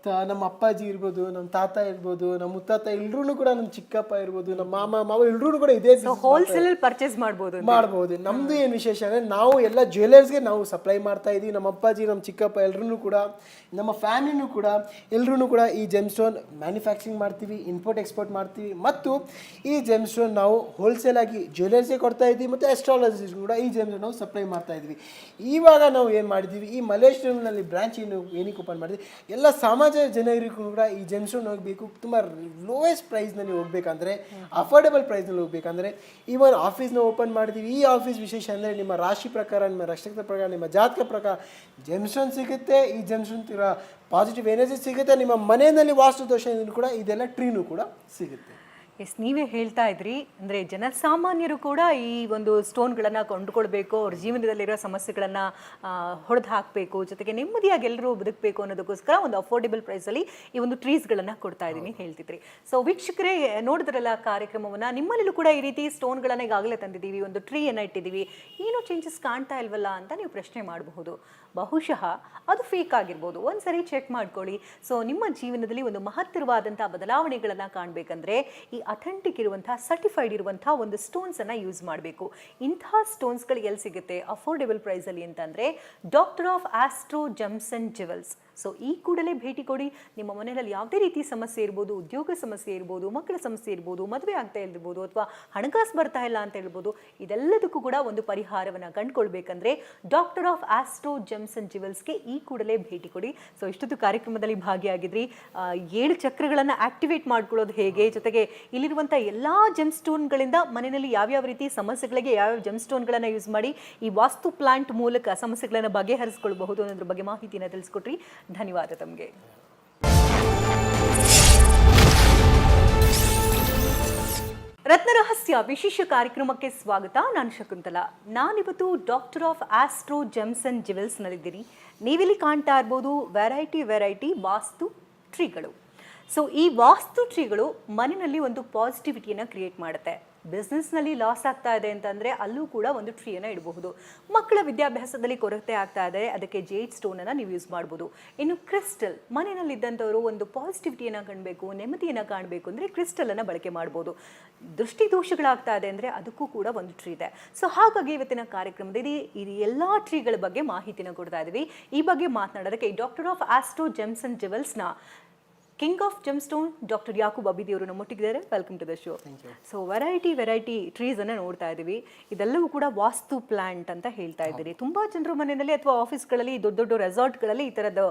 ನಮ್ಮ ಅಪ್ಪಾಜಿ ಇರ್ಬೋದು, ನಮ್ಮ ತಾತ ಇರ್ಬೋದು, ನಮ್ಮ ಮುತ್ತಾತ ಎಲ್ಲರೂ ಕೂಡ, ನಮ್ಮ ಚಿಕ್ಕಪ್ಪ ಇರ್ಬೋದು, ನಮ್ಮ ಮಾವ ಎಲ್ಲರೂ ಕೂಡ ಇದೇ ಹೋಲ್ಸೇಲ್ ಪರ್ಚೇಸ್ ಮಾಡ್ಬೋದು. ನಮ್ಮದು ಏನು ವಿಶೇಷ ಅಂದರೆ ನಾವು ಎಲ್ಲ ಜ್ಯುವೆಲರ್ಸ್ಗೆ ನಾವು ಸಪ್ಲೈ ಮಾಡ್ತಾ ಇದ್ದೀವಿ. ನಮ್ಮ ಅಪ್ಪಾಜಿ, ನಮ್ಮ ಚಿಕ್ಕಪ್ಪ ಎಲ್ಲರೂ ಕೂಡ, ನಮ್ಮ ಫ್ಯಾಮಿಲಿನೂ ಕೂಡ ಎಲ್ಲರೂ ಕೂಡ ಈ ಜೆಮ್ಸ್ಟೋನ್ ಮ್ಯಾನುಫ್ಯಾಕ್ಚರಿಂಗ್ ಮಾಡ್ತೀವಿ, ಇಂಪೋರ್ಟ್ ಎಕ್ಸ್ಪೋರ್ಟ್ ಮಾಡ್ತೀವಿ. ಮತ್ತು ಈ ಜೆಮ್ಸ್ಟೋನ್ ನಾವು ಹೋಲ್ಸೇಲ್ ಆಗಿ ಜ್ಯುವೆಲರ್ಸ್ಗೆ ಕೊಡ್ತಾ ಇದ್ದೀವಿ ಮತ್ತು ಅಸ್ಟ್ರಾಲಜಿಸ್ಟ್ ಕೂಡ ಈ ಜೆಮ್ಸ್ಟೋನ್ ನಾವು ಸಪ್ಲೈ ಮಾಡ್ತಾ ಇದ್ವಿ. ಇವಾಗ ನಾವು ಏನು ಮಾಡಿದ್ದೀವಿ, ಈ ಮಲೇಶ್ವರಂನಲ್ಲಿ ಬ್ರಾಂಚ್ ಏನಕ್ಕೆ ಓಪನ್ ಮಾಡಿದ್ವಿ, ಎಲ್ಲ ಸಮಾಜ ಜನರಿಗೂ ಕೂಡ ಈ ಜೆಮ್ಸ್ಟೋನ್ ಹೋಗಬೇಕು, ತುಂಬ ಲೋಯೆಸ್ಟ್ ಪ್ರೈಸ್ನಲ್ಲಿ ಹೋಗ್ಬೇಕಂದ್ರೆ, ಅಫೋರ್ಡೆಬಲ್ ಪ್ರೈಸ್ನಲ್ಲಿ ಹೋಗ್ಬೇಕಂದ್ರೆ ಇವನ್ ಆಫೀಸ್ನ ಓಪನ್ ಮಾಡಿದ್ದೀವಿ. ಈ ಆಫೀಸ್ ವಿಶೇಷ ಅಂದರೆ ನಿಮ್ಮ ರಾಶಿ ಪ್ರಕಾರ, ನಿಮ್ಮ ನಕ್ಷತ್ರ ಪ್ರಕಾರ, ನಿಮ್ಮ ಜಾತಕ ಪ್ರಕಾರ ಜೆಮ್ಸ್ಟೋನ್ ಸಿಗುತ್ತೆ. ಈ ಜೆಮ್ಸ್ಟೋನ್ ಪಾಸಿಟಿವ್ ಎನರ್ಜಿ ಸಿಗುತ್ತೆ. ನಿಮ್ಮ ಮನೆಯಲ್ಲಿ ವಾಸ್ತು ದೋಷ ಕೂಡ ಇದೆಲ್ಲ ಟ್ರೀನೂ ಕೂಡ ಸಿಗುತ್ತೆ. ಎಸ್, ನೀವೇ ಹೇಳ್ತಾ ಇದ್ರಿ, ಅಂದರೆ ಜನಸಾಮಾನ್ಯರು ಕೂಡ ಈ ಒಂದು ಸ್ಟೋನ್ಗಳನ್ನು ಕೊಂಡುಕೊಳ್ಬೇಕು, ಅವ್ರ ಜೀವನದಲ್ಲಿರೋ ಸಮಸ್ಯೆಗಳನ್ನು ಹೊಡೆದು ಹಾಕಬೇಕು, ಜೊತೆಗೆ ನೆಮ್ಮದಿಯಾಗಿ ಎಲ್ಲರೂ ಬದುಕಬೇಕು ಅನ್ನೋದಕ್ಕೋಸ್ಕರ ಒಂದು ಅಫೋರ್ಡೆಬಲ್ ಪ್ರೈಸಲ್ಲಿ ಈ ಒಂದು ಟ್ರೀಸ್ಗಳನ್ನು ಕೊಡ್ತಾ ಇದ್ದೀನಿ ಹೇಳ್ತಿದ್ರಿ. ಸೊ ವೀಕ್ಷಕರೇ, ನೋಡಿದ್ರಲ್ಲ ಕಾರ್ಯಕ್ರಮವನ್ನು. ನಿಮ್ಮಲ್ಲೂ ಕೂಡ ಈ ರೀತಿ ಸ್ಟೋನ್ಗಳನ್ನು ಈಗಾಗಲೇ ತಂದಿದ್ದೀವಿ, ಒಂದು ಟ್ರೀಯನ್ನು ಇಟ್ಟಿದ್ದೀವಿ, ಏನೂ ಚೇಂಜಸ್ ಕಾಣ್ತಾ ಇಲ್ವಲ್ಲ ಅಂತ ನೀವು ಪ್ರಶ್ನೆ ಮಾಡಬಹುದು. ಬಹುಶಃ ಅದು ಫೇಕ್ ಆಗಿರ್ಬೋದು. ಒಂದ್ಸರಿ ಚೆಕ್ ಮಾಡ್ಕೊಳ್ಳಿ. ಸೊ ನಿಮ್ಮ ಜೀವನದಲ್ಲಿ ಒಂದು ಮಹತ್ತರವಾದಂಥ ಬದಲಾವಣೆಗಳನ್ನು ಕಾಣಬೇಕಂದ್ರೆ ಈ ಅಥೆಂಟಿಕ್ ಇರುವಂಥ, ಸರ್ಟಿಫೈಡ್ ಇರುವಂಥ ಒಂದು ಸ್ಟೋನ್ಸನ್ನು ಯೂಸ್ ಮಾಡಬೇಕು. ಇಂಥ ಸ್ಟೋನ್ಸ್ಗಳು ಎಲ್ಲಿ ಸಿಗುತ್ತೆ ಅಫೋರ್ಡೆಬಲ್ ಪ್ರೈಸಲ್ಲಿ ಅಂತಂದರೆ doctor of astro gems and jewels. So ಈ ಕೂಡಲೇ ಭೇಟಿ ಕೊಡಿ. ನಿಮ್ಮ ಮನೆಯಲ್ಲಿ ಯಾವುದೇ ರೀತಿ ಸಮಸ್ಯೆ ಇರ್ಬೋದು, ಉದ್ಯೋಗ ಸಮಸ್ಯೆ ಇರ್ಬೋದು, ಮಕ್ಕಳ ಸಮಸ್ಯೆ ಇರ್ಬೋದು, ಮದುವೆ ಆಗ್ತಾ ಇರ್ಬೋದು, ಅಥವಾ ಹಣಕಾಸು ಬರ್ತಾ ಇಲ್ಲ ಅಂತ ಹೇಳ್ಬೋದು, ಇದೆಲ್ಲದಕ್ಕೂ ಕೂಡ ಒಂದು ಪರಿಹಾರವನ್ನು ಕಂಡುಕೊಳ್ಬೇಕಂದ್ರೆ doctor of astro gems and ಜ್ಯುವೆಲ್ಸ್ಗೆ ಈ ಕೂಡಲೇ ಭೇಟಿ ಕೊಡಿ. ಸೊ ಇಷ್ಟೊತ್ತು ಕಾರ್ಯಕ್ರಮದಲ್ಲಿ ಭಾಗಿಯಾಗಿದ್ರಿ. 7 ಚಕ್ರಗಳನ್ನು ಆಕ್ಟಿವೇಟ್ ಮಾಡ್ಕೊಳ್ಳೋದು ಹೇಗೆ, ಜೊತೆಗೆ ಇಲ್ಲಿರುವಂಥ ಎಲ್ಲ ಜೆಮ್ ಸ್ಟೋನ್ಗಳಿಂದ ಮನೆಯಲ್ಲಿ ಯಾವ್ಯಾವ ರೀತಿ ಸಮಸ್ಯೆಗಳಿಗೆ ಯಾವ್ಯಾವ ಜೆಮ್ ಸ್ಟೋನ್ಗಳನ್ನು ಯೂಸ್ ಮಾಡಿ ಈ ವಾಸ್ತು ಪ್ಲಾಂಟ್ ಮೂಲಕ ಸಮಸ್ಯೆಗಳನ್ನು ಬಗೆಹರಿಸಿಕೊಳ್ಳಬಹುದು ಅನ್ನೋದ್ರ ಬಗ್ಗೆ ಮಾಹಿತಿಯನ್ನು ತಿಳಿಸ್ಕೊಟ್ರಿ. ಧನ್ಯವಾದ ತಮಗೆ. ರತ್ನರಹಸ್ಯ ರಹಸ್ಯ ವಿಶೇಷ ಕಾರ್ಯಕ್ರಮಕ್ಕೆ ಸ್ವಾಗತ. ನಾನು ಶಕುಂತಲಾ. ನಾನಿವತ್ತು doctor of astro gems and ಜಿವೆಲ್ಸ್ನಲ್ಲಿದ್ದೀನಿ. ನೀವಿಲ್ಲಿ ಕಾಣ್ತಾ ಇರ್ಬೋದು ವೆರೈಟಿ ವಾಸ್ತು ಟ್ರೀಗಳು. ಸೊ ಈ ವಾಸ್ತು ಟ್ರೀಗಳು ಮನೆಯಲ್ಲಿ ಒಂದು ಪಾಸಿಟಿವಿಟಿಯನ್ನು ಕ್ರಿಯೇಟ್ ಮಾಡುತ್ತೆ. ಬಿಸ್ನೆಸ್ನಲ್ಲಿ ಲಾಸ್ ಆಗ್ತಾ ಇದೆ ಅಂತಂದರೆ ಅಲ್ಲೂ ಕೂಡ ಒಂದು ಟ್ರೀಯನ್ನು ಇಡಬಹುದು. ಮಕ್ಕಳ ವಿದ್ಯಾಭ್ಯಾಸದಲ್ಲಿ ಕೊರತೆ ಆಗ್ತಾ ಇದೆ, ಅದಕ್ಕೆ ಜೇಡ್ ಸ್ಟೋನನ್ನು ನೀವು ಯೂಸ್ ಮಾಡ್ಬೋದು. ಇನ್ನು ಕ್ರಿಸ್ಟಲ್, ಮನೆಯಲ್ಲಿದ್ದಂಥವರು ಒಂದು ಪಾಸಿಟಿವಿಟಿಯನ್ನು ಕಾಣಬೇಕು, ನೆಮ್ಮದಿಯನ್ನು ಕಾಣಬೇಕು ಅಂದರೆ ಕ್ರಿಸ್ಟಲನ್ನು ಬಳಕೆ ಮಾಡ್ಬೋದು. ದೃಷ್ಟಿ ದೋಷಗಳಾಗ್ತಾ ಇದೆ ಅಂದರೆ ಅದಕ್ಕೂ ಕೂಡ ಒಂದು ಟ್ರೀ ಇದೆ. ಸೊ ಹಾಗಾಗಿ ಇವತ್ತಿನ ಕಾರ್ಯಕ್ರಮದಲ್ಲಿ ಈ ಎಲ್ಲ ಟ್ರೀಗಳ ಬಗ್ಗೆ ಮಾಹಿತಿನ ಕೊಡ್ತಾ ಇದ್ದೀವಿ. ಈ ಬಗ್ಗೆ ಮಾತನಾಡೋದಕ್ಕೆ doctor of astro gems and ಜಿವೆಲ್ಸ್ನ king of gemstone doctor Yakub Abidi ಅವರು ನಮ್ಮೊಟ್ಟಿಗಿದ್ದಾರೆ. Welcome to the show. So variety ಟ್ರೀಸನ್ನು ನೋಡ್ತಾ ಇದ್ದೀವಿ. ಇದೆಲ್ಲವೂ ಕೂಡ ವಾಸ್ತು ಪ್ಲಾಂಟ್ ಅಂತ ಹೇಳ್ತಾ ಇದ್ದೀರಿ. ತುಂಬ ಜನರು ಮನೆಯಲ್ಲಿ ಅಥವಾ ಆಫೀಸ್ಗಳಲ್ಲಿ ದೊಡ್ಡ ದೊಡ್ಡ ರೆಸಾರ್ಟ್ಗಳಲ್ಲಿ ಈ ಥರದ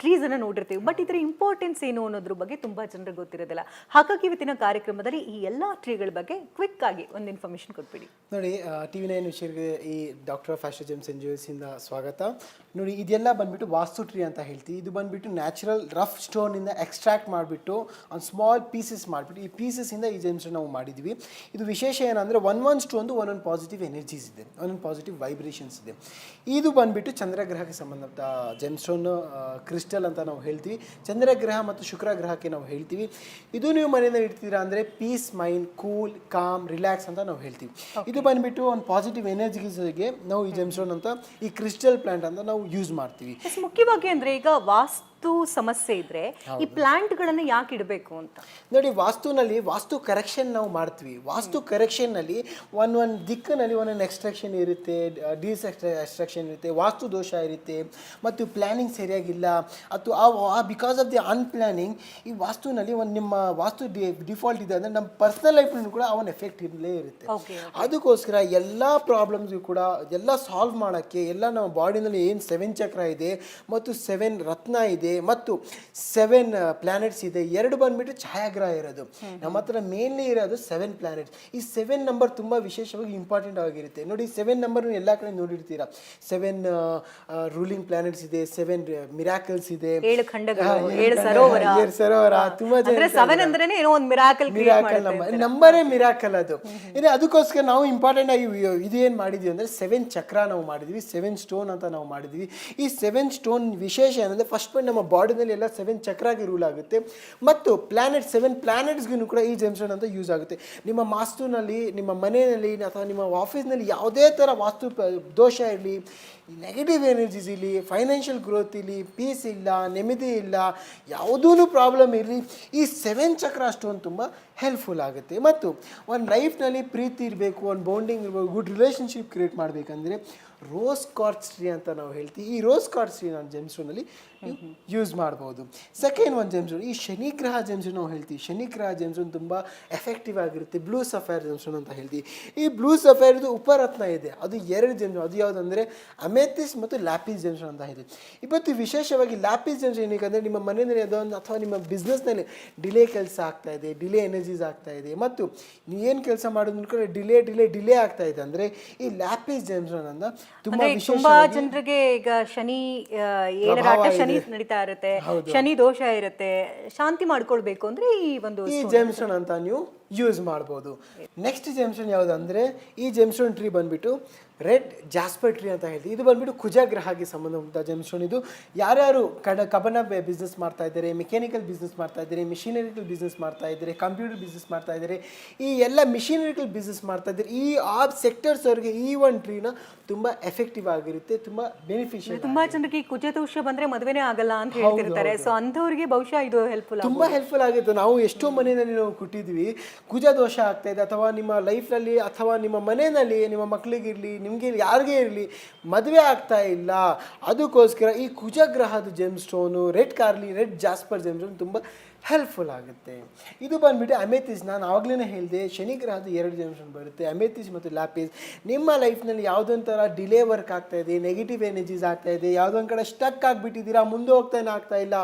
ಟ್ರೀಸನ್ನು ನೋಡಿರ್ತೀವಿ. ಬಟ್ ಇದರ ಇಂಪಾರ್ಟೆನ್ಸ್ ಏನು ಅನ್ನೋದ್ರ ಬಗ್ಗೆ ತುಂಬ ಜನರಿಗೆ ಗೊತ್ತಿರೋದಿಲ್ಲ. ಹಾಗಾಗಿ ಇವತ್ತಿನ ಕಾರ್ಯಕ್ರಮದಲ್ಲಿ ಈ ಎಲ್ಲ ಟ್ರೀಗಳ ಬಗ್ಗೆ ಕ್ವಿಕ್ ಆಗಿ ಒಂದು ಇನ್ಫಾರ್ಮೇಷನ್ ಕೊಟ್ಬಿಡಿ. ನೋಡಿ, TV9 ವಿಷಯಕ್ಕೆ ಈ doctor of astro gems and ಜಿವೆಲ್ಸಿಂದ ಸ್ವಾಗತ. ನೋಡಿ, ಇದೆಲ್ಲ ಬಂದ್ಬಿಟ್ಟು ವಾಸ್ತು ಟ್ರೀ ಅಂತ ಹೇಳ್ತೀವಿ. ಇದು ಬಂದ್ಬಿಟ್ಟು ನ್ಯಾಚುರಲ್ ರಫ್ ಸ್ಟೋನಿಂದ ಎಕ್ಸ್ಟ್ರಾಕ್ಟ್ ಮಾಡಿಬಿಟ್ಟು ಒಂದು ಸ್ಮಾಲ್ ಪೀಸಸ್ ಮಾಡಿಬಿಟ್ಟು ಈ ಪೀಸಸ್ಸಿಂದ ಈ ಜೆಮ್ ಸ್ಟೋನ್ ನಾವು ಮಾಡಿದ್ವಿ. ಇದು ವಿಶೇಷ ಏನಂದರೆ ಒಂದೊಂದು ಸ್ಟೋನ್ದು ಒಂದೊಂದು ಪಾಸಿಟಿವ್ ಎನರ್ಜೀಸ್ ಇದೆ, ಒಂದೊಂದು ಪಾಸಿಟಿವ್ ವೈಬ್ರೇಷನ್ಸ್ ಇದೆ. ಇದು ಬಂದ್ಬಿಟ್ಟು ಚಂದ್ರಗ್ರಹಕ್ಕೆ ಸಂಬಂಧಪಟ್ಟ ಜೆಮ್ ಸ್ಟೋನ್ ಕ್ರಿಸ್ಟಲ್ ಅಂತ ನಾವು ಹೇಳ್ತೀವಿ. ಚಂದ್ರಗ್ರಹ ಮತ್ತು ಶುಕ್ರ ಗ್ರಹಕ್ಕೆ ನಾವು ಹೇಳ್ತೀವಿ. ಇದು ನೀವು ಮನೆಯಲ್ಲಿ ಇಡ್ತೀರಾ ಅಂದರೆ peace mind, cool, calm, relax ಅಂತ ನಾವು ಹೇಳ್ತೀವಿ. ಇದು ಬಂದ್ಬಿಟ್ಟು ಒಂದು ಪಾಸಿಟಿವ್ ಎನರ್ಜಿಗೆ ನಾವು ಈ ಜೆಮ್ ಸ್ಟೋನ್ ಅಂತ ಈ ಕ್ರಿಸ್ಟಲ್ ಪ್ಲಾಂಟ್ ಅಂತ ನಾವು ಯೂಸ್ ಮಾಡ್ತೀವಿ. ಮುಖ್ಯವಾಗಿ ಅಂದರೆ ಈಗ ವಾಸ್ತು ಸಮಸ್ಯೆ ಇದ್ರೆ ಈ ಪ್ಲಾಂಟ್ಗಳನ್ನು ಯಾಕೆ ಇಡಬೇಕು ಅಂತ ನೋಡಿ, ವಾಸ್ತುನಲ್ಲಿ ವಾಸ್ತು ಕರೆಕ್ಷನ್ ನಾವು ಮಾಡ್ತೀವಿ. ವಾಸ್ತು ಕರೆಕ್ಷನ್ನಲ್ಲಿ ಒಂದು ದಿಕ್ಕಿನಲ್ಲಿ ಒಂದೊಂದು ಎಕ್ಸ್ಟ್ರಾಕ್ಷನ್ ಇರುತ್ತೆ, ಎಕ್ಸ್ಟ್ರಾಕ್ಷನ್ ಇರುತ್ತೆ, ವಾಸ್ತು ದೋಷ ಇರುತ್ತೆ, ಮತ್ತು ಪ್ಲ್ಯಾನಿಂಗ್ ಸರಿಯಾಗಿಲ್ಲ ಅಥವಾ ಬಿಕಾಸ್ ಆಫ್ ದಿ ಅನ್ಪ್ಲಾನಿಂಗ್ ಈ ವಾಸ್ತುನಲ್ಲಿ ಒಂದು ನಿಮ್ಮ ವಾಸ್ತು ಡಿಫಾಲ್ಟ್ ಇದೆ ಅಂದರೆ ನಮ್ಮ ಪರ್ಸನಲ್ ಲೈಫ್ನೂ ಕೂಡ ಅವನ ಎಫೆಕ್ಟ್ ಇರಲೇ ಇರುತ್ತೆ. ಅದಕ್ಕೋಸ್ಕರ ಎಲ್ಲ ಪ್ರಾಬ್ಲಮ್ಸ್ಗೂ ಕೂಡ ಎಲ್ಲ ಸಾಲ್ವ್ ಮಾಡೋಕ್ಕೆ ಎಲ್ಲ ನಮ್ಮ ಬಾಡಿನಲ್ಲಿ ಏನು 7 ಚಕ್ರ ಇದೆ ಮತ್ತು 7 ರತ್ನ ಇದೆ ಮತ್ತು 7 ಪ್ಲಾನೆಟ್ಸ್ ಇದೆ. 2 ಬಂದ್ಬಿಟ್ಟು ಛಾಯಾಗ್ರಹ ಇರೋದು. ನಮ್ಮ ಹತ್ರ ಮೇನ್ಲಿ ಇರೋದು 7 ಪ್ಲಾನೆಟ್ಸ್. ಈ 7 ನಂಬರ್ ತುಂಬ ವಿಶೇಷವಾಗಿ ಇಂಪಾರ್ಟೆಂಟ್ ಆಗಿರುತ್ತೆ. ನೋಡಿ, 7 ನಂಬರ್ ಎಲ್ಲ ಕಡೆ ನೋಡಿರ್ತೀರಾ. 7 ರೂಲಿಂಗ್ ಪ್ಲಾನೆಟ್ಸ್ ಇದೆ, 7 ಮಿರಾಕಲ್ಸ್ ಇದೆ, 7 ಖಂಡಗಳು, 7 ಸರೋವರ. ತುಂಬಾ ಜನ 7 ಅಂದ್ರೇನೆ ಏನೋ ಒಂದು ಮಿರಾಕಲ್ ನಂಬರೇ ಮಿರಾಕಲ್ ಅದು. ಅದಕ್ಕೋಸ್ಕರ ನಾವು ಇಂಪಾರ್ಟೆಂಟ್ ಆಗಿ ಇದೇನು ಮಾಡಿದ್ವಿ ಅಂದರೆ 7 ಚಕ್ರ ನಾವು ಮಾಡಿದ್ವಿ, 7 ಸ್ಟೋನ್ ಅಂತ ನಾವು ಮಾಡಿದ್ವಿ. ಈ 7 ಸ್ಟೋನ್ ವಿಶೇಷ ಏನಂದರೆ ಫಸ್ಟ್ ಪಾಯಿಂಟ್ ನಮ್ಮ ಬಾಡಿನಲ್ಲಿ ಎಲ್ಲ 7 ಚಕ್ರಾಗಿ ರೂಲ್ ಆಗುತ್ತೆ ಮತ್ತು 7 ಪ್ಲಾನೆಟ್ಸ್ಗೂ ಕೂಡ ಈ ಜೆಮ್ ಸ್ಟೋನ್ ಅಂತ ಯೂಸ್ ಆಗುತ್ತೆ. ನಿಮ್ಮ ವಾಸ್ತುನಲ್ಲಿ, ನಿಮ್ಮ ಮನೆಯಲ್ಲಿ ಅಥವಾ ನಿಮ್ಮ ಆಫೀಸ್ನಲ್ಲಿ ಯಾವುದೇ ಥರ ವಾಸ್ತು ದೋಷ ಇರಲಿ, ನೆಗೆಟಿವ್ ಎನರ್ಜೀಸ್ ಇರಲಿ, ಫೈನಾನ್ಷಿಯಲ್ ಗ್ರೋತ್ ಇರಲಿ, ಪೀಸ್ ಇಲ್ಲ, ನೆಮ್ಮದಿ ಇಲ್ಲ, ಯಾವುದೂ ಪ್ರಾಬ್ಲಮ್ ಇರಲಿ, ಈ 7 ಚಕ್ರ ಸ್ಟೋನ್ ತುಂಬ ಹೆಲ್ಪ್ಫುಲ್ ಆಗುತ್ತೆ. ಮತ್ತು ಒಂದು ಲೈಫ್ನಲ್ಲಿ ಪ್ರೀತಿ ಇರಬೇಕು, ಒಂದು ಬಾಂಡಿಂಗ್ ಇರಬೇಕು, ಗುಡ್ ರಿಲೇಷನ್ಶಿಪ್ ಕ್ರಿಯೇಟ್ ಮಾಡಬೇಕಂದ್ರೆ ರೋಸ್ ಕ್ವಾರ್ಟ್ಸ್ ಟ್ರೀ ಅಂತ ನಾವು ಹೇಳ್ತೀವಿ. ಈ ರೋಸ್ ಕ್ವಾರ್ಟ್ಸ್ ಟ್ರೀ ನಾನು ಜೆಮ್ ಸ್ಟೋನಲ್ಲಿ ಯೂಸ್ ಮಾಡ್ಬೋದು. ಸೆಕೆಂಡ್ ಒಂದು ಜೆಮ್ ಸ್ಟೋನ್, ಈ ಶನಿ ಗ್ರಹ ಜೆಮ್ ಸ್ಟೋನ್ ನಾವು ಹೇಳ್ತೀವಿ. ಶನಿ ಗ್ರಹ ಜೆಮ್ ಸ್ಟೋನ್ ತುಂಬ ಎಫೆಕ್ಟಿವ್ ಆಗಿರುತ್ತೆ. ಬ್ಲೂ ಸಫೈರ್ ಜೆಮ್ ಸ್ಟೋನ್ ಅಂತ ಹೇಳ್ತೀವಿ. ಈ ಬ್ಲೂ ಸಫೈರ್ದು ಉಪರತ್ನ ಇದೆ, ಅದು 2 ಜೆಮ್ ಸ್ಟೋನ್. ಅದು ಯಾವುದಂದರೆ ಅಮೆಥಿಸ್ ಮತ್ತು ಲ್ಯಾಪಿಸ್ ಜೆಮ್ ಸ್ಟೋನ್ ಅಂತ ಹೇಳ್ತೀವಿ. ಇವತ್ತು ವಿಶೇಷವಾಗಿ ಲ್ಯಾಪಿಸ್ ಜೆಮ್ ಸ್ಟೋನ್ ಏನಕ್ಕೆ ನಿಮ್ಮ ಮನೆಯಲ್ಲಿ ಅದೊಂದು ಅಥವಾ ನಿಮ್ಮ ಬಿಸ್ನೆಸ್ನಲ್ಲಿ ಡಿಲೇ ಕೆಲಸ ಆಗ್ತಾ ಇದೆ, ಡಿಲೇ ಎನರ್ಜೀಸ್ ಆಗ್ತಾ ಇದೆ ಮತ್ತು ನೀವೇನು ಕೆಲಸ ಮಾಡೋದು ಕೂಡ ಡಿಲೇ ಆಗ್ತಾ ಇದೆ ಅಂದರೆ ಈ ಲ್ಯಾಪಿಸ್ ಜೆಮ್ ಸ್ಟೋನ್ ಅಂತ ತುಂಬಾ ಜನರಿಗೆ ಈಗ ಶನಿ ಏಳರಾಟ, ಶನಿ ನಡೀತಾ ಇರುತ್ತೆ, ಶನಿ ದೋಷ ಇರುತ್ತೆ, ಶಾಂತಿ ಮಾಡ್ಕೊಳ್ಬೇಕು ಅಂದ್ರೆ ಈ ಜೆಮ್ ಸ್ಟೋನ್ ಅಂತ ನೀವು ಯೂಸ್ ಮಾಡ್ಬೋದು. ನೆಕ್ಸ್ಟ್ ಜೆಮ್ ಸ್ಟೋನ್ ಯಾವುದು ಅಂದರೆ ಈ ಜೆಮ್ ಸ್ಟೋನ್ ಟ್ರೀ ಬಂದ್ಬಿಟ್ಟು ರೆಡ್ ಜಾಸ್ಪರ್ ಟ್ರೀ ಅಂತ ಹೇಳ್ತೀವಿ. ಇದು ಬಂದ್ಬಿಟ್ಟು ಕುಜಗ್ರಹಕ್ಕೆ ಸಂಬಂಧಪಟ್ಟ ಜೆಮ್ ಸ್ಟೋನ್. ಇದು ಯಾರ್ಯಾರು ಕಬ್ಬನ ಬಿಸ್ನೆಸ್ ಮಾಡ್ತಾ ಇದ್ದಾರೆ, ಮೆಕ್ಯಾನಿಕಲ್ ಬಿಸ್ನೆಸ್ ಮಾಡ್ತಾ ಇದ್ದಾರೆ, ಮಿಷಿನರಿಕಲ್ ಬಿಸ್ನೆಸ್ ಮಾಡ್ತಾ ಇದ್ದಾರೆ, ಕಂಪ್ಯೂಟರ್ ಬಿಸ್ನೆಸ್ ಮಾಡ್ತಾ ಇದ್ದಾರೆ, ಈ ಎಲ್ಲ ಮಿಷಿನರಿಕಲ್ ಬಿಸ್ನೆಸ್ ಮಾಡ್ತಾ ಇದ್ದಾರೆ, ಈ ಸೆಕ್ಟರ್ಸ್ ಅವ್ರಿಗೆ ಈ ಒಂದು ಟ್ರೀನ ತುಂಬ ಎಫೆಕ್ಟಿವ್ ಆಗಿರುತ್ತೆ, ತುಂಬ ಬೆನಿಫಿಷಿಯಲ್. ತುಂಬಾ ಜನರಿಗೆ ಕುಜ ದೋಷ ಬಂದ್ರೆ ಮದುವೆನೇ ಆಗಲ್ಲ ಅಂತ ಹೇಳ್ತಿರ್ತಾರೆ. ಸೊ ಅಂಥವ್ರಿಗೆ ಬಹುಶಃ ಇದು ಹೆಲ್ಪ್ಫುಲ್, ತುಂಬ ಹೆಲ್ಪ್ಫುಲ್ ಆಗುತ್ತೆ. ನಾವು ಎಷ್ಟೋ ಮನೆಯಲ್ಲಿ ನಾವು ಕೊಟ್ಟಿದ್ವಿ, ಕುಜ ದೋಷ ಆಗ್ತಾ ಇದೆ ಅಥವಾ ನಿಮ್ಮ ಲೈಫ್ನಲ್ಲಿ ಅಥವಾ ನಿಮ್ಮ ಮನೆಯಲ್ಲಿ ನಿಮ್ಮ ಮಕ್ಕಳಿಗಿರಲಿ, ನಿಮಗೆ ಯಾರಿಗೇ ಇರಲಿ ಮದುವೆ ಆಗ್ತಾ ಇಲ್ಲ, ಅದಕ್ಕೋಸ್ಕರ ಈ ಕುಜಗ್ರಹದ gemstone red jasper gemstone ತುಂಬ ಹೆಲ್ಪ್ಫುಲ್ ಆಗುತ್ತೆ. ಇದು ಬಂದ್ಬಿಟ್ಟು ಅಮೆಥಿಸ್. ನಾನು ಆವಾಗಲೇ ಹೇಳಿದೆ, ಶನಿ ಗ್ರಹದ 2 ಜೆಮ್ ಸ್ಟೋನ್ ಬರುತ್ತೆ, ಅಮೆಥಿಸ್ ಮತ್ತು ಲ್ಯಾಪಿಸ್. ನಿಮ್ಮ ಲೈಫ್ನಲ್ಲಿ ಯಾವುದೊಂಥರ ಡಿಲೇ ವರ್ಕ್ ಆಗ್ತಾ ಇದೆ, ನೆಗೆಟಿವ್ ಎನರ್ಜೀಸ್ ಆಗ್ತಾ ಇದೆ, ಯಾವುದೊಂದು ಕಡೆ ಸ್ಟಕ್ ಆಗಿಬಿಟ್ಟಿದ್ದೀರಾ, ಮುಂದೆ ಹೋಗ್ತಾನೆ ಆಗ್ತಾ ಇಲ್ಲ,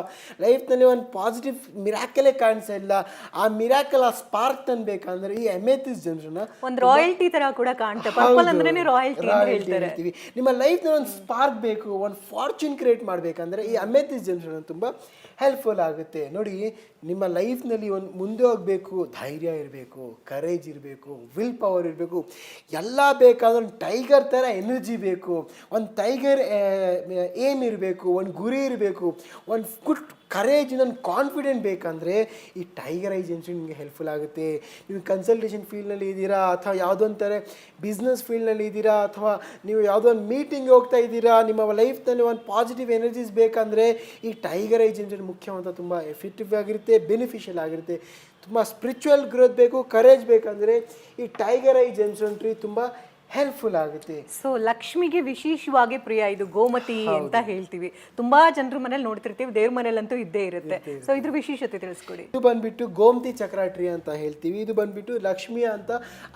ಲೈಫ್ನಲ್ಲಿ ಒಂದು ಪಾಸಿಟಿವ್ ಮಿರಾಕಲೇ ಕಾಣಿಸ್ತಾ ಇಲ್ಲ, ಆ ಮಿರಾಕಲ್, ಆ ಸ್ಪಾರ್ಕ್ ತಂದ್ಬೇಕಂದ್ರೆ ಈ ಅಮೆಥಿಸ್ ಜೆಮ್ ಸ್ಟೋನ್ ಒಂದು ರಾಯಲ್ಟಿ ತರ ಕೂಡ ಕಾಣುತ್ತೆ. ಪರ್ಪಲ್ ಅಂದ್ರೇನೆ ರಾಯಲ್ಟಿ ಅಂತ ಹೇಳ್ತಾರೆ. ನಿಮ್ಮ ಲೈಫ್ನಲ್ಲಿ ಒಂದು ಸ್ಪಾರ್ಕ್ ಬೇಕು, ಒಂದು ಫಾರ್ಚೂನ್ ಕ್ರಿಯೇಟ್ ಮಾಡಬೇಕಂದ್ರೆ ಈ ಅಮೆಥಿಸ್ ಜೆಮ್ ಸ್ಟೋನ್ ತುಂಬ ಹೆಲ್ಪ್ಫುಲ್ ಆಗುತ್ತೆ. ನೋಡಿ, ನಿಮ್ಮ ಲೈಫ್ನಲ್ಲಿ ಒಂದು ಮುಂದೆ ಹೋಗಬೇಕು, ಧೈರ್ಯ ಇರಬೇಕು, ಕರೇಜ್ ಇರಬೇಕು, ವಿಲ್ ಪವರ್ ಇರಬೇಕು, ಎಲ್ಲ ಬೇಕಾದ್ರೆ ಒಂದು ಟೈಗರ್ ಥರ ಎನರ್ಜಿ ಬೇಕು, ಒಂದು ಟೈಗರ್ ಏಮ್ ಇರಬೇಕು, ಒಂದು ಗುರಿ ಇರಬೇಕು, ಒಂದು ಗುಡ್ ಕರೇಜ್, ಒಂದು ಕಾನ್ಫಿಡೆಂಟ್ ಬೇಕಂದರೆ ಈ ಟೈಗರ್ ಐ ಜೆಮ್ಸ್ಟೋನ್ ನಿಮಗೆ ಹೆಲ್ಪ್ಫುಲ್ ಆಗುತ್ತೆ. ನೀವು ಕನ್ಸಲ್ಟೇಷನ್ ಫೀಲ್ಡ್ನಲ್ಲಿ ಇದ್ದೀರಾ, ಅಥವಾ ಯಾವುದೋ ಒಂಥರ ಬಿಸ್ನೆಸ್ ಫೀಲ್ಡ್ನಲ್ಲಿ ಇದ್ದೀರಾ, ಅಥವಾ ನೀವು ಯಾವುದೋ ಒಂದು ಮೀಟಿಂಗ್ ಹೋಗ್ತಾ ಇದ್ದೀರಾ, ನಿಮ್ಮ ಲೈಫ್ನಲ್ಲಿ ಒಂದು ಪಾಸಿಟಿವ್ ಎನರ್ಜೀಸ್ ಬೇಕಂದರೆ ಈ ಟೈಗರ್ ಐ ಜೆಮ್ಸ್ಟೋನ್ ಮುಖ್ಯವಂತ ತುಂಬ ಎಫೆಕ್ಟಿವ್ ಆಗಿರುತ್ತೆ, ಬೆನಿಫಿಷಿಯಲ್ ಆಗಿರುತ್ತೆ. ತುಂಬ ಸ್ಪಿರಿಚುವಲ್ ಗ್ರೋತ್ ಬೇಕು, ಕರೇಜ್ ಬೇಕಂದರೆ ಈ ಟೈಗರ್ ಐ ಜೆಮ್ಸ್ಟೋನ್ ಟ್ರೀ ತುಂಬ ಹೆಲ್ಪ್ಫುಲ್ ಆಗುತ್ತೆ. ಸೊ ಲಕ್ಷ್ಮಿಗೆ ವಿಶೇಷವಾಗಿ ಪ್ರಿಯ ಇದು ಗೋಮತಿ ಅಂತ ಹೇಳ್ತೀವಿ. ತುಂಬಾ ಜನರ ಮನೇಲಿ ನೋಡ್ತಿರ್ತೀವಿ, ದೇವ್ರ ಮನೇಲಂತೂ ಇದ್ದೇ ಇರುತ್ತೆ. ಸೊ ಇದ್ರ ವಿಶೇಷತೆ ತಿಳಿಸ್ಕೊಡಿ. ಇದು ಬಂದ್ಬಿಟ್ಟು ಗೋಮತಿ ಚಕ್ರ ಟ್ರೀ ಅಂತ ಹೇಳ್ತೀವಿ. ಇದು ಬಂದ್ಬಿಟ್ಟು ಲಕ್ಷ್ಮಿ ಅಂತ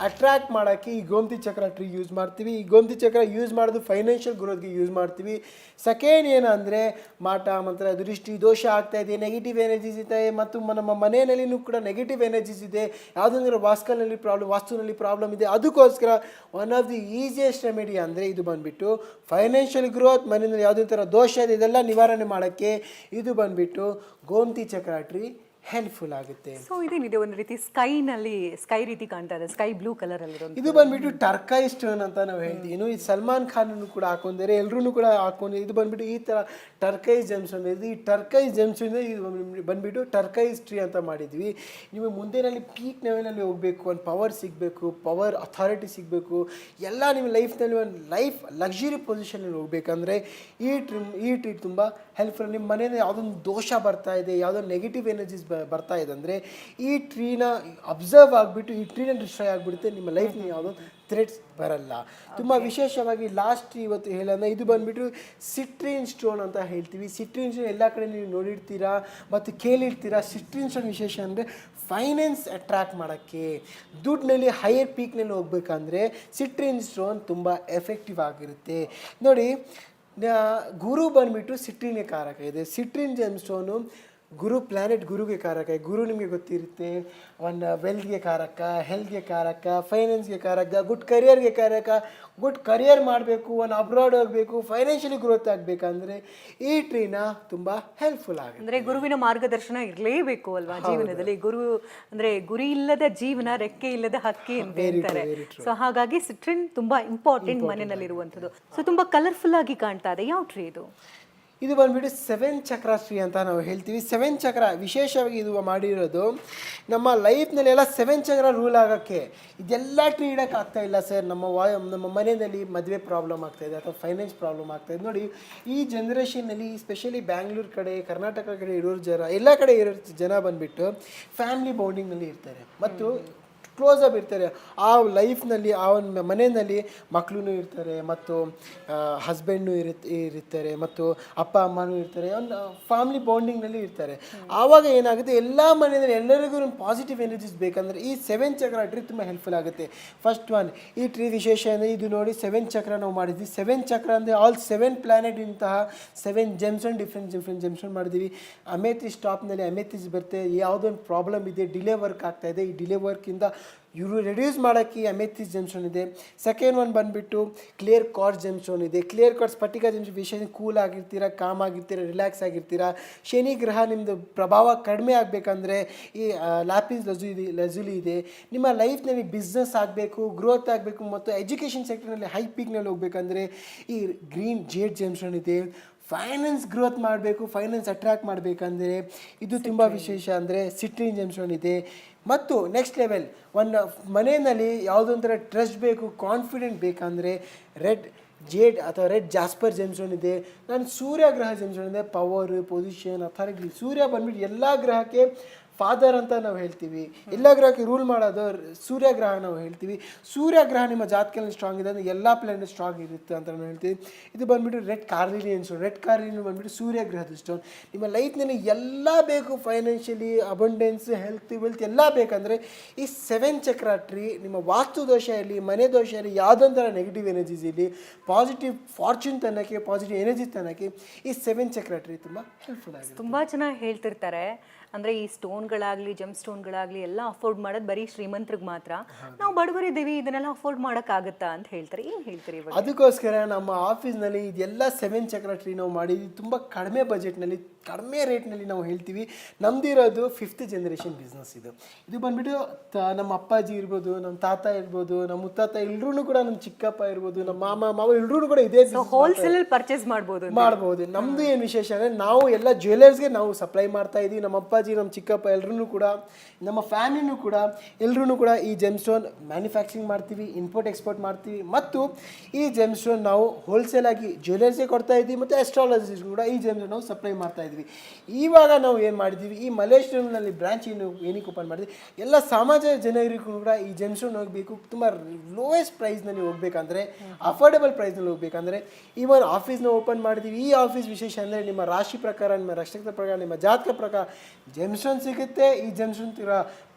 ಅಟ್ರಾಕ್ಟ್ ಮಾಡೋಕ್ಕೆ ಈ ಗೋಮತಿ ಚಕ್ರ ಟ್ರೀ ಯೂಸ್ ಮಾಡ್ತೀವಿ. ಈ ಗೋಮತಿ ಚಕ್ರ ಯೂಸ್ ಮಾಡೋದು ಫೈನಾನ್ಷಿಯಲ್ ಗ್ರೋತ್ಗೆ ಯೂಸ್ ಮಾಡ್ತೀವಿ. ಸೆಕೆಂಡ್ ಏನಂದರೆ ಮಾಟ ಮಂತ್ರ ದೃಷ್ಟಿ ದೋಷ ಆಗ್ತಾ ಇದೆ, ನೆಗೆಟಿವ್ ಎನರ್ಜೀಸ್ ಇದೆ, ಮತ್ತು ನಮ್ಮ ಮನೆಯಲ್ಲಿನೂ ಕೂಡ ನೆಗೆಟಿವ್ ಎನರ್ಜೀಸ್ ಇದೆ, ಯಾವುದಂದ್ರೆ ವಾಸ್ತುನಲ್ಲಿ ಪ್ರಾಬ್ಲಮ್ ಇದೆ, ಅದಕ್ಕೋಸ್ಕರ one of the easiest remedy ಅಂದರೆ ಇದು ಬಂದುಬಿಟ್ಟು ಫೈನಾನ್ಷಿಯಲ್ ಗ್ರೋತ್, ಮನೆಯಲ್ಲಿ ಯಾವುದೇ ಥರ ದೋಷ ಇದೆ ಇದೆಲ್ಲ ನಿವಾರಣೆ ಮಾಡೋಕ್ಕೆ ಇದು ಬಂದುಬಿಟ್ಟು ಗೋಮತಿ ಚಕ್ರ ಟ್ರೀ ಹೆಲ್ಪ್ಫುಲ್ ಆಗುತ್ತೆ. ಸೊ ಇದೇನಿದೆ, ಒಂದು ರೀತಿ ಸ್ಕೈ ರೀತಿ ಕಾಣ್ತಾ ಇದೆ, ಸ್ಕೈ ಬ್ಲೂ ಕಲರ್ ಅಲ್ಲಿ ಇದು ಬಂದ್ಬಿಟ್ಟು ಟರ್ಕೈ ಸ್ಟೋನ್ ಅಂತ ನಾವು ಹೇಳ್ತೀವಿ. ಇನ್ನು ಇದು ಸಲ್ಮಾನ್ ಖಾನ್ ಕೂಡ ಹಾಕೊಂಡಿದ್ದಾರೆ, ಎಲ್ಲರೂ ಕೂಡ ಹಾಕೊಂಡಿದ್ದಾರೆ. ಇದು ಬಂದ್ಬಿಟ್ಟು ಈ ಥರ ಟರ್ಕೈಸ್ ಜೆಮ್ಸ್ಟೋನ್ ಇದೆ. ಈ ಟರ್ಕೈಸ್ ಜೆಮ್ಸ್ಟೋನ್ ಇದು ಬಂದ್ಬಿಟ್ಟು ಟರ್ಕೈಸ್ ಟ್ರೀ ಅಂತ ಮಾಡಿದ್ವಿ. ನೀವು ಮುಂದೆನಲ್ಲಿ ಪೀಕ್ ಲೆವೆಲಲ್ಲಿ ಹೋಗಬೇಕು, ಒಂದು ಪವರ್ ಸಿಗಬೇಕು, ಪವರ್ ಅಥಾರಿಟಿ ಸಿಗಬೇಕು, ಎಲ್ಲ ನಿಮ್ಮ ಲೈಫ್ನಲ್ಲಿ ಒಂದು ಲಕ್ಸುರಿ ಪೊಸಿಷನಲ್ಲಿ ಹೋಗ್ಬೇಕಂದ್ರೆ ಈ ಟ್ರೀ ತುಂಬ ಹೆಲ್ಪ್ಫುಲ್. ನಿಮ್ಮ ಮನೆಯಲ್ಲಿ ಯಾವುದೊಂದು ದೋಷ ಬರ್ತಾ ಇದೆ, ಯಾವುದೋ ನೆಗೆಟಿವ್ ಎನರ್ಜೀಸ್ ಬರ್ತಾ ಇದೆ ಅಂದರೆ ಈ ಟ್ರೀನ ಅಬ್ಸರ್ವ್ ಆಗಿಬಿಟ್ಟು ಈ ಟ್ರೀನ ಡಿಸ್ಟ್ರಾಯ್ ಆಗಿಬಿಡುತ್ತೆ. ನಿಮ್ಮ ಲೈಫ್ನಲ್ಲಿ ಯಾವುದೋ ಥ್ರೆಟ್ಸ್ ಬರಲ್ಲ. ತುಂಬ ವಿಶೇಷವಾಗಿ ಲಾಸ್ಟ್ ಇವತ್ತು ಹೇಳೋಣ, ಇದು ಬಂದುಬಿಟ್ಟು ಸಿಟ್ರಿನ್ ಸ್ಟೋನ್ ಅಂತ ಹೇಳ್ತೀವಿ. ಸಿಟ್ರಿನ್ ಸ್ಟೋನ್ ಎಲ್ಲ ಕಡೆ ನೀವು ನೋಡಿರ್ತೀರಾ ಮತ್ತು ಕೇಳಿರ್ತೀರಾ. ಸಿಟ್ರಿನ್ ಸ್ಟೋನ್ ವಿಶೇಷ ಅಂದರೆ ಫೈನಾನ್ಸ್ ಅಟ್ರಾಕ್ಟ್ ಮಾಡೋಕ್ಕೆ, ದುಡ್ಡಿನಲ್ಲಿ ಹೈಯರ್ ಪೀಕ್ನಲ್ಲಿ ಹೋಗ್ಬೇಕಂದ್ರೆ ಸಿಟ್ರಿನ್ ಸ್ಟೋನ್ ತುಂಬ ಎಫೆಕ್ಟಿವ್ ಆಗಿರುತ್ತೆ. ನೋಡಿ, ಗುರು ಬಂದುಬಿಟ್ಟು ಸಿಟ್ರಿನ್ಗೆ ಕಾರಕ ಇದೆ. ಸಿಟ್ರಿನ್ ಜೆಮ್ಸ್ಟೋನು ಗುರು ಪ್ಲ್ಯಾನೆಟ್ ಗುರುಗೆ ಕಾರಕ. ಗುರು ನಿಮಗೆ ಗೊತ್ತಿರುತ್ತೆ, ಒಂದು ವೆಲ್ತ್ಗೆ ಕಾರಕ, ಹೆಲ್ತ್ಗೆ ಕಾರಕ, ಫೈನಾನ್ಸ್ಗೆ ಕಾರಕ, ಗುಡ್ ಕರಿಯರ್ಗೆ ಕಾರಕ. ಗುಡ್ ಕರಿಯರ್ ಮಾಡಬೇಕು, ಒಂದು ಅಬ್ರಾಡ್ ಹೋಗಬೇಕು, ಫೈನಾನ್ಷಿಯಲಿ ಗ್ರೋತ್ ಆಗಬೇಕಂದ್ರೆ ಈ ಟ್ರೀನ ತುಂಬ ಹೆಲ್ಪ್ಫುಲ್ ಆಗುತ್ತೆ. ಅಂದರೆ ಗುರುವಿನ ಮಾರ್ಗದರ್ಶನ ಇರಲೇಬೇಕು ಅಲ್ವಾ ಜೀವನದಲ್ಲಿ. ಗುರು ಅಂದರೆ ಗುರಿ ಇಲ್ಲದ ಜೀವನ ರೆಕ್ಕೆ ಇಲ್ಲದ ಹಕ್ಕಿ ಅಂತ ಹೇಳ್ತಾರೆ. ಸೊ ಹಾಗಾಗಿ ಸಿಟ್ರಿನ್ ತುಂಬ ಇಂಪಾರ್ಟೆಂಟ್ ಮನೆಯಲ್ಲಿರುವಂಥದ್ದು. ಸೊ ತುಂಬ ಕಲರ್ಫುಲ್ ಆಗಿ ಕಾಣ್ತಾ ಇದೆ. ಯಾವ ಟ್ರೀ ಇದು? ಇದು ಬಂದುಬಿಟ್ಟು 7 ಚಕ್ರ ಟ್ರೀ ಅಂತ ನಾವು ಹೇಳ್ತೀವಿ. 7 ಚಕ್ರ ವಿಶೇಷವಾಗಿ ಇದು ಮಾಡಿರೋದು ನಮ್ಮ ಲೈಫ್ನಲ್ಲಿ ಎಲ್ಲ 7 ಚಕ್ರ ರೂಲ್ ಆಗೋಕ್ಕೆ. ಇದೆಲ್ಲ ಟ್ರೀ ಇಡೋಕ್ಕೆ ಆಗ್ತಾ ಇಲ್ಲ ಸರ್, ನಮ್ಮ ಮನೆಯಲ್ಲಿ ಮದುವೆ ಪ್ರಾಬ್ಲಮ್ ಆಗ್ತಾಯಿದೆ ಅಥವಾ ಫೈನಾನ್ಸ್ ಪ್ರಾಬ್ಲಮ್ ಆಗ್ತಾಯಿದೆ. ನೋಡಿ, ಈ ಜನ್ರೇಷನ್ನಲ್ಲಿ ಸ್ಪೆಷಲಿ ಬ್ಯಾಂಗ್ಳೂರು ಕಡೆ, ಕರ್ನಾಟಕ ಕಡೆ ಇರೋರು ಎಲ್ಲ ಕಡೆ ಇರೋ ಜನ ಬಂದುಬಿಟ್ಟು ಫ್ಯಾಮಿಲಿ ಬೌಂಡಿಂಗ್ನಲ್ಲಿ ಇರ್ತಾರೆ ಮತ್ತು ಕ್ಲೋಸ್ ಅಪ್ ಇರ್ತಾರೆ. ಆ ಲೈಫ್ನಲ್ಲಿ ಆ ಒಂದು ಮನೆಯಲ್ಲಿ ಮಕ್ಕಳು ಇರ್ತಾರೆ ಮತ್ತು ಹಸ್ಬೆಂಡು ಇರ್ತಾರೆ ಮತ್ತು ಅಪ್ಪ ಅಮ್ಮನೂ ಇರ್ತಾರೆ, ಒಂದು ಫ್ಯಾಮಿಲಿ ಬಾಂಡಿಂಗ್ನಲ್ಲಿ ಇರ್ತಾರೆ. ಆವಾಗ ಏನಾಗುತ್ತೆ, ಎಲ್ಲ ಮನೆಯಲ್ಲಿ ಎಲ್ಲರಿಗೂ ಒಂದು ಪಾಸಿಟಿವ್ ಎನರ್ಜೀಸ್ ಬೇಕಂದರೆ ಈ 7 ಚಕ್ರ ಟ್ರೀ ತುಂಬ ಹೆಲ್ಪ್ಫುಲ್ ಆಗುತ್ತೆ. ಫಸ್ಟ್ ಒನ್, ಈ ಟ್ರೀ ವಿಶೇಷ ಅಂದರೆ ಇದು ನೋಡಿ 7 ಚಕ್ರ ನಾವು ಮಾಡಿದ್ವಿ. 7 ಚಕ್ರ ಅಂದರೆ ಆಲ್ 7 ಪ್ಲ್ಯಾನೆಟ್ ಇಂತಹ 7 ಜೆಮ್ಸ್ಟೋನ್ ಡಿಫ್ರೆಂಟ್ ಜೆಮ್ಸ್ಟೋನ್ ಮಾಡಿದ್ದೀವಿ. ಅಮೆಥಿಸ್ಟ್ ಟಾಪ್ನಲ್ಲಿ ಅಮೆಥಿಸ್ಟ್ ಬರುತ್ತೆ. ಯಾವುದೋ ಒಂದು ಪ್ರಾಬ್ಲಮ್ ಇದೆ, ಡಿಲೇ ವರ್ಕ್ ಆಗ್ತಾಯಿದೆ, ಈ ಡಿಲೇ ವರ್ಕಿಂದ ಇವರು ರೆಡ್ಯೂಸ್ ಮಾಡೋಕ್ಕೆ ಅಮೆಥಿಸ್ಟ್ ಜೆಮ್ಸ್ಟೋನ್ ಇದೆ. ಸೆಕೆಂಡ್ ಒನ್ ಬಂದುಬಿಟ್ಟು ಕ್ಲಿಯರ್ ಕಾರ್ಡ್ಸ್ ಜೆಮ್ಸ್ಟೋನ್ ಇದೆ. ಕ್ಲಿಯರ್ ಕಾರ್ಡ್ಸ್ ಸ್ಫಟಿಕ ಜೆಮ್ಸ್ಟೋನ್ ವಿಶೇಷ ಕೂಲ್ ಆಗಿರ್ತೀರಾ, ಕಾಮ್ ಆಗಿರ್ತೀರಾ, ರಿಲ್ಯಾಕ್ಸ್ ಆಗಿರ್ತೀರಾ. ಶನಿ ಗ್ರಹ ನಿಮ್ಮದು ಪ್ರಭಾವ ಕಡಿಮೆ ಆಗಬೇಕಂದ್ರೆ ಈ ಲ್ಯಾಪಿಸ್ ಲಜುಲಿ ಇದೆ. ನಿಮ್ಮ ಲೈಫ್ನಲ್ಲಿ ಬಿಸ್ನೆಸ್ ಆಗಬೇಕು, ಗ್ರೋತ್ ಆಗಬೇಕು ಮತ್ತು ಎಜುಕೇಷನ್ ಸೆಕ್ಟರ್ನಲ್ಲಿ ಹೈ ಪೀಕ್ನಲ್ಲಿ ಹೋಗ್ಬೇಕಂದ್ರೆ ಈ ಗ್ರೀನ್ ಜೇಡ್ ಜೆಮ್ಸ್ಟೋನ್ ಇದೆ. ಫೈನಾನ್ಸ್ ಗ್ರೋತ್ ಮಾಡಬೇಕು, ಫೈನಾನ್ಸ್ ಅಟ್ರಾಕ್ಟ್ ಮಾಡಬೇಕಂದ್ರೆ ಇದು ತುಂಬ ವಿಶೇಷ ಅಂದರೆ ಸಿಟ್ರಿನ್ ಜೆಮ್ಸ್ಟೋನ್ ಇದೆ. ಮತ್ತು ನೆಕ್ಸ್ಟ್ ಲೆವೆಲ್ ಒಂದು ಮನೆಯಲ್ಲಿ ಯಾವುದೊಂಥರ ಟ್ರಸ್ಟ್ ಬೇಕು, ಕಾನ್ಫಿಡೆಂಟ್ ಬೇಕಂದರೆ ರೆಡ್ ಜೇಡ್ ಅಥವಾ ರೆಡ್ ಜಾಸ್ಪರ್ ಜೆಮ್ಸ್ಟೋನ್ ಇದೆ. ನಾನು ಸೂರ್ಯ ಗ್ರಹ ಜೆಮ್ಸ್ಟೋನ್ ಇದೆ. Power, position, authority. ಸೂರ್ಯ ಬಂದ್ಬಿಟ್ಟು ಎಲ್ಲ ಗ್ರಹಕ್ಕೆ ಫಾದರ್ ಅಂತ ನಾವು ಹೇಳ್ತೀವಿ. ಎಲ್ಲ ಗ್ರಹಕ್ಕೆ ರೂಲ್ ಮಾಡೋದು ಸೂರ್ಯ ಗ್ರಹ ನಾವು ಹೇಳ್ತೀವಿ. ಸೂರ್ಯ ಗ್ರಹ ನಿಮ್ಮ ಜಾತಕದಲ್ಲಿ ಸ್ಟ್ರಾಂಗ್ ಇದೆ ಅಂದರೆ ಎಲ್ಲ ಪ್ಲಾನೆಟ್ ಸ್ಟ್ರಾಂಗ್ ಇರುತ್ತೆ ಅಂತ ನಾವು ಹೇಳ್ತೀವಿ. ಇದು ಬಂದುಬಿಟ್ಟು ರೆಡ್ ಕಾರ್ಲಿನಿಯನ್ ಸ್ಟೋನ್. ರೆಡ್ ಕಾರ್ಲಿನಿಯನ್ ಬಂದುಬಿಟ್ಟು ಸೂರ್ಯ ಗ್ರಹದ ಸ್ಟೋನ್. ನಿಮ್ಮ ಲೈಫ್ನಲ್ಲಿ ಎಲ್ಲ ಬೇಕು, ಫೈನಾನ್ಷಿಯಲಿ, ಅಬಂಡೆನ್ಸ್, ಹೆಲ್ತ್, ವೆಲ್ತ್ ಎಲ್ಲ ಬೇಕಂದರೆ ಈ 7 ಚಕ್ರ ಟ್ರೀ ನಿಮ್ಮ ವಾಸ್ತು ದೋಷ ಇರಲಿ, ಮನೆ ದೋಷ ಇರಲಿ, ಯಾವುದೊಂಥರ ನೆಗೆಟಿವ್ ಎನರ್ಜೀಸ್ ಇರಲಿ, ಪಾಸಿಟಿವ್ ಫಾರ್ಚೂನ್ ತನ್ನಕ್ಕೆ, ಪಾಸಿಟಿವ್ ಎನರ್ಜಿ ತನ್ನಕ್ಕೆ ಈ 7 ಚಕ್ರ ಟ್ರೀ ತುಂಬ ಹೆಲ್ಪ್ಫುಲ್ ಆಗಿದೆ. ತುಂಬ ಚೆನ್ನಾಗಿ ಹೇಳ್ತಿರ್ತಾರೆ. ಅಂದ್ರೆ ಈ ಸ್ಟೋನ್ಗಳಾಗ್ಲಿ ಜಮ್ ಸ್ಟೋನ್ಗಳಾಗ್ಲಿ ಎಲ್ಲ ಅಫೋರ್ಡ್ ಮಾಡೋದು ಬರೀ ಶ್ರೀಮಂತರಿಗೆ ಮಾತ್ರ. ನಾವು ಬಡವರಿದ್ದೀವಿ, ಇದನ್ನೆಲ್ಲ ಅಫೋರ್ಡ್ ಮಾಡೋಕ್ಕಾಗತ್ತಾ ಅಂತ ಹೇಳ್ತಾರೆ. ಏನು ಹೇಳ್ತೀರಿ ಇವಾಗ? ಅದಕ್ಕೋಸ್ಕರ ನಮ್ಮ ಆಫೀಸ್ನಲ್ಲಿ ಇದೆಲ್ಲ 7 ಚಕ್ರ ಟ್ರೀ ನಾವು ಮಾಡಿದ್ವಿ. ತುಂಬ ಕಡಿಮೆ ಬಜೆಟ್ನಲ್ಲಿ, ಕಡಿಮೆ ರೇಟ್ನಲ್ಲಿ ನಾವು ಹೇಳ್ತೀವಿ. ನಮ್ದಿರೋದು 5th ಜನರೇಷನ್ ಬಿಸ್ನೆಸ್ ಇದು. ಇದು ಬಂದ್ಬಿಟ್ಟು ನಮ್ಮ ಅಪ್ಪಾಜಿ ಇರ್ಬೋದು, ನಮ್ಮ ತಾತ ಇರ್ಬೋದು, ನಮ್ಮ ಮುತ್ತಾತ ಎಲ್ಲರೂ ಕೂಡ, ನಮ್ಮ ಚಿಕ್ಕಪ್ಪ ಇರ್ಬೋದು, ನಮ್ಮ ಮಾವ ಎಲ್ಲರೂ ಕೂಡ ಇದೇ ಹೋಲ್ಸೇಲ್ ಪರ್ಚೇಸ್ ಮಾಡ್ಬೋದು. ನಮ್ದು ಏನು ವಿಶೇಷ ಅಂದರೆ ನಾವು ಎಲ್ಲ ಜ್ಯುವೆಲರ್ಸ್ಗೆ ನಾವು ಸಪ್ಲೈ ಮಾಡ್ತಾ ಇದೀವಿ. ನಮ್ಮ ಅಪ್ಪಾಜಿ, ನಮ್ಮ ಚಿಕ್ಕಪ್ಪ ಎಲ್ಲರೂ ಕೂಡ, ನಮ್ಮ ಫ್ಯಾಮಿಲಿನೂ ಕೂಡ ಎಲ್ಲರೂ ಕೂಡ ಈ ಜೆಮ್ ಸ್ಟೋನ್ ಮ್ಯಾನುಫ್ಯಾಕ್ಚರಿಂಗ್ ಮಾಡ್ತೀವಿ, ಇಂಪೋರ್ಟ್ ಎಕ್ಸ್ಪೋರ್ಟ್ ಮಾಡ್ತೀವಿ. ಮತ್ತು ಈ ಜೆಮ್ ಸ್ಟೋನ್ ನಾವು ಹೋಲ್ಸೇಲ್ ಆಗಿ ಜ್ಯುವೆಲರ್ಸ್ಗೆ ಕೊಡ್ತಾ ಇದ್ದೀವಿ, ಮತ್ತು ಅಸ್ಟ್ರಾಲಜಿಸ್ಟ್ ಕೂಡ ಈ ಜೆಮ್ ಸ್ಟೋನ್ ನಾವು ಸಪ್ಲೈ ಮಾಡ್ತಾ ಇದ್ವಿ. ಇವಾಗ ನಾವು ಏನು ಮಾಡಿದ್ದೀವಿ, ಈ ಮಲೇಶ್ವರಂನಲ್ಲಿ ಬ್ರಾಂಚ್ ಏನಕ್ಕೆ ಓಪನ್ ಮಾಡಿದ್ವಿ, ಎಲ್ಲ ಸಮಾಜ ಜನರಿಗೂ ಕೂಡ ಈ ಜೆಮ್ ಸ್ಟೋನ್ ಹೋಗಬೇಕು, ತುಂಬ ಲೋಯೆಸ್ಟ್ ಪ್ರೈಸ್ನಲ್ಲಿ ಹೋಗ್ಬೇಕಂದ್ರೆ, ಅಫೋರ್ಡೆಬಲ್ ಪ್ರೈಸ್ನಲ್ಲಿ ಹೋಗ್ಬೇಕಂದ್ರೆ ಇವನ್ ಆಫೀಸ್ನ ಓಪನ್ ಮಾಡಿದ್ದೀವಿ. ಈ ಆಫೀಸ್ ವಿಶೇಷ ಅಂದರೆ ನಿಮ್ಮ ರಾಶಿ ಪ್ರಕಾರ, ನಿಮ್ಮ ನಕ್ಷತ್ರ ಪ್ರಕಾರ, ನಿಮ್ಮ ಜಾತಕ ಪ್ರಕಾರ ಜೆಮ್ ಸ್ಟೋನ್ ಸಿಗುತ್ತೆ. ಈ ಜೆಮ್ ಸ್ಟೋನ್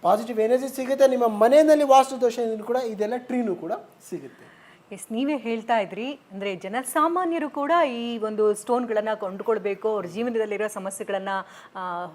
ಪಾಸಿಟಿವ್ ಎನರ್ಜಿ ಸಿಗುತ್ತೆ. ನಿಮ್ಮ ಮನೆಯಲ್ಲಿ ವಾಸ್ತು ದೋಷದಿಂದ ಕೂಡ ಇದೆಲ್ಲ ಟ್ರೀನೂ ಕೂಡ ಸಿಗುತ್ತೆ. ಎಸ್, ನೀವೇ ಹೇಳ್ತಾ ಇದ್ರಿ, ಅಂದರೆ ಜನಸಾಮಾನ್ಯರು ಕೂಡ ಈ ಒಂದು ಸ್ಟೋನ್ಗಳನ್ನು ಕೊಂಡುಕೊಳ್ಬೇಕು, ಅವ್ರ ಜೀವನದಲ್ಲಿರೋ ಸಮಸ್ಯೆಗಳನ್ನು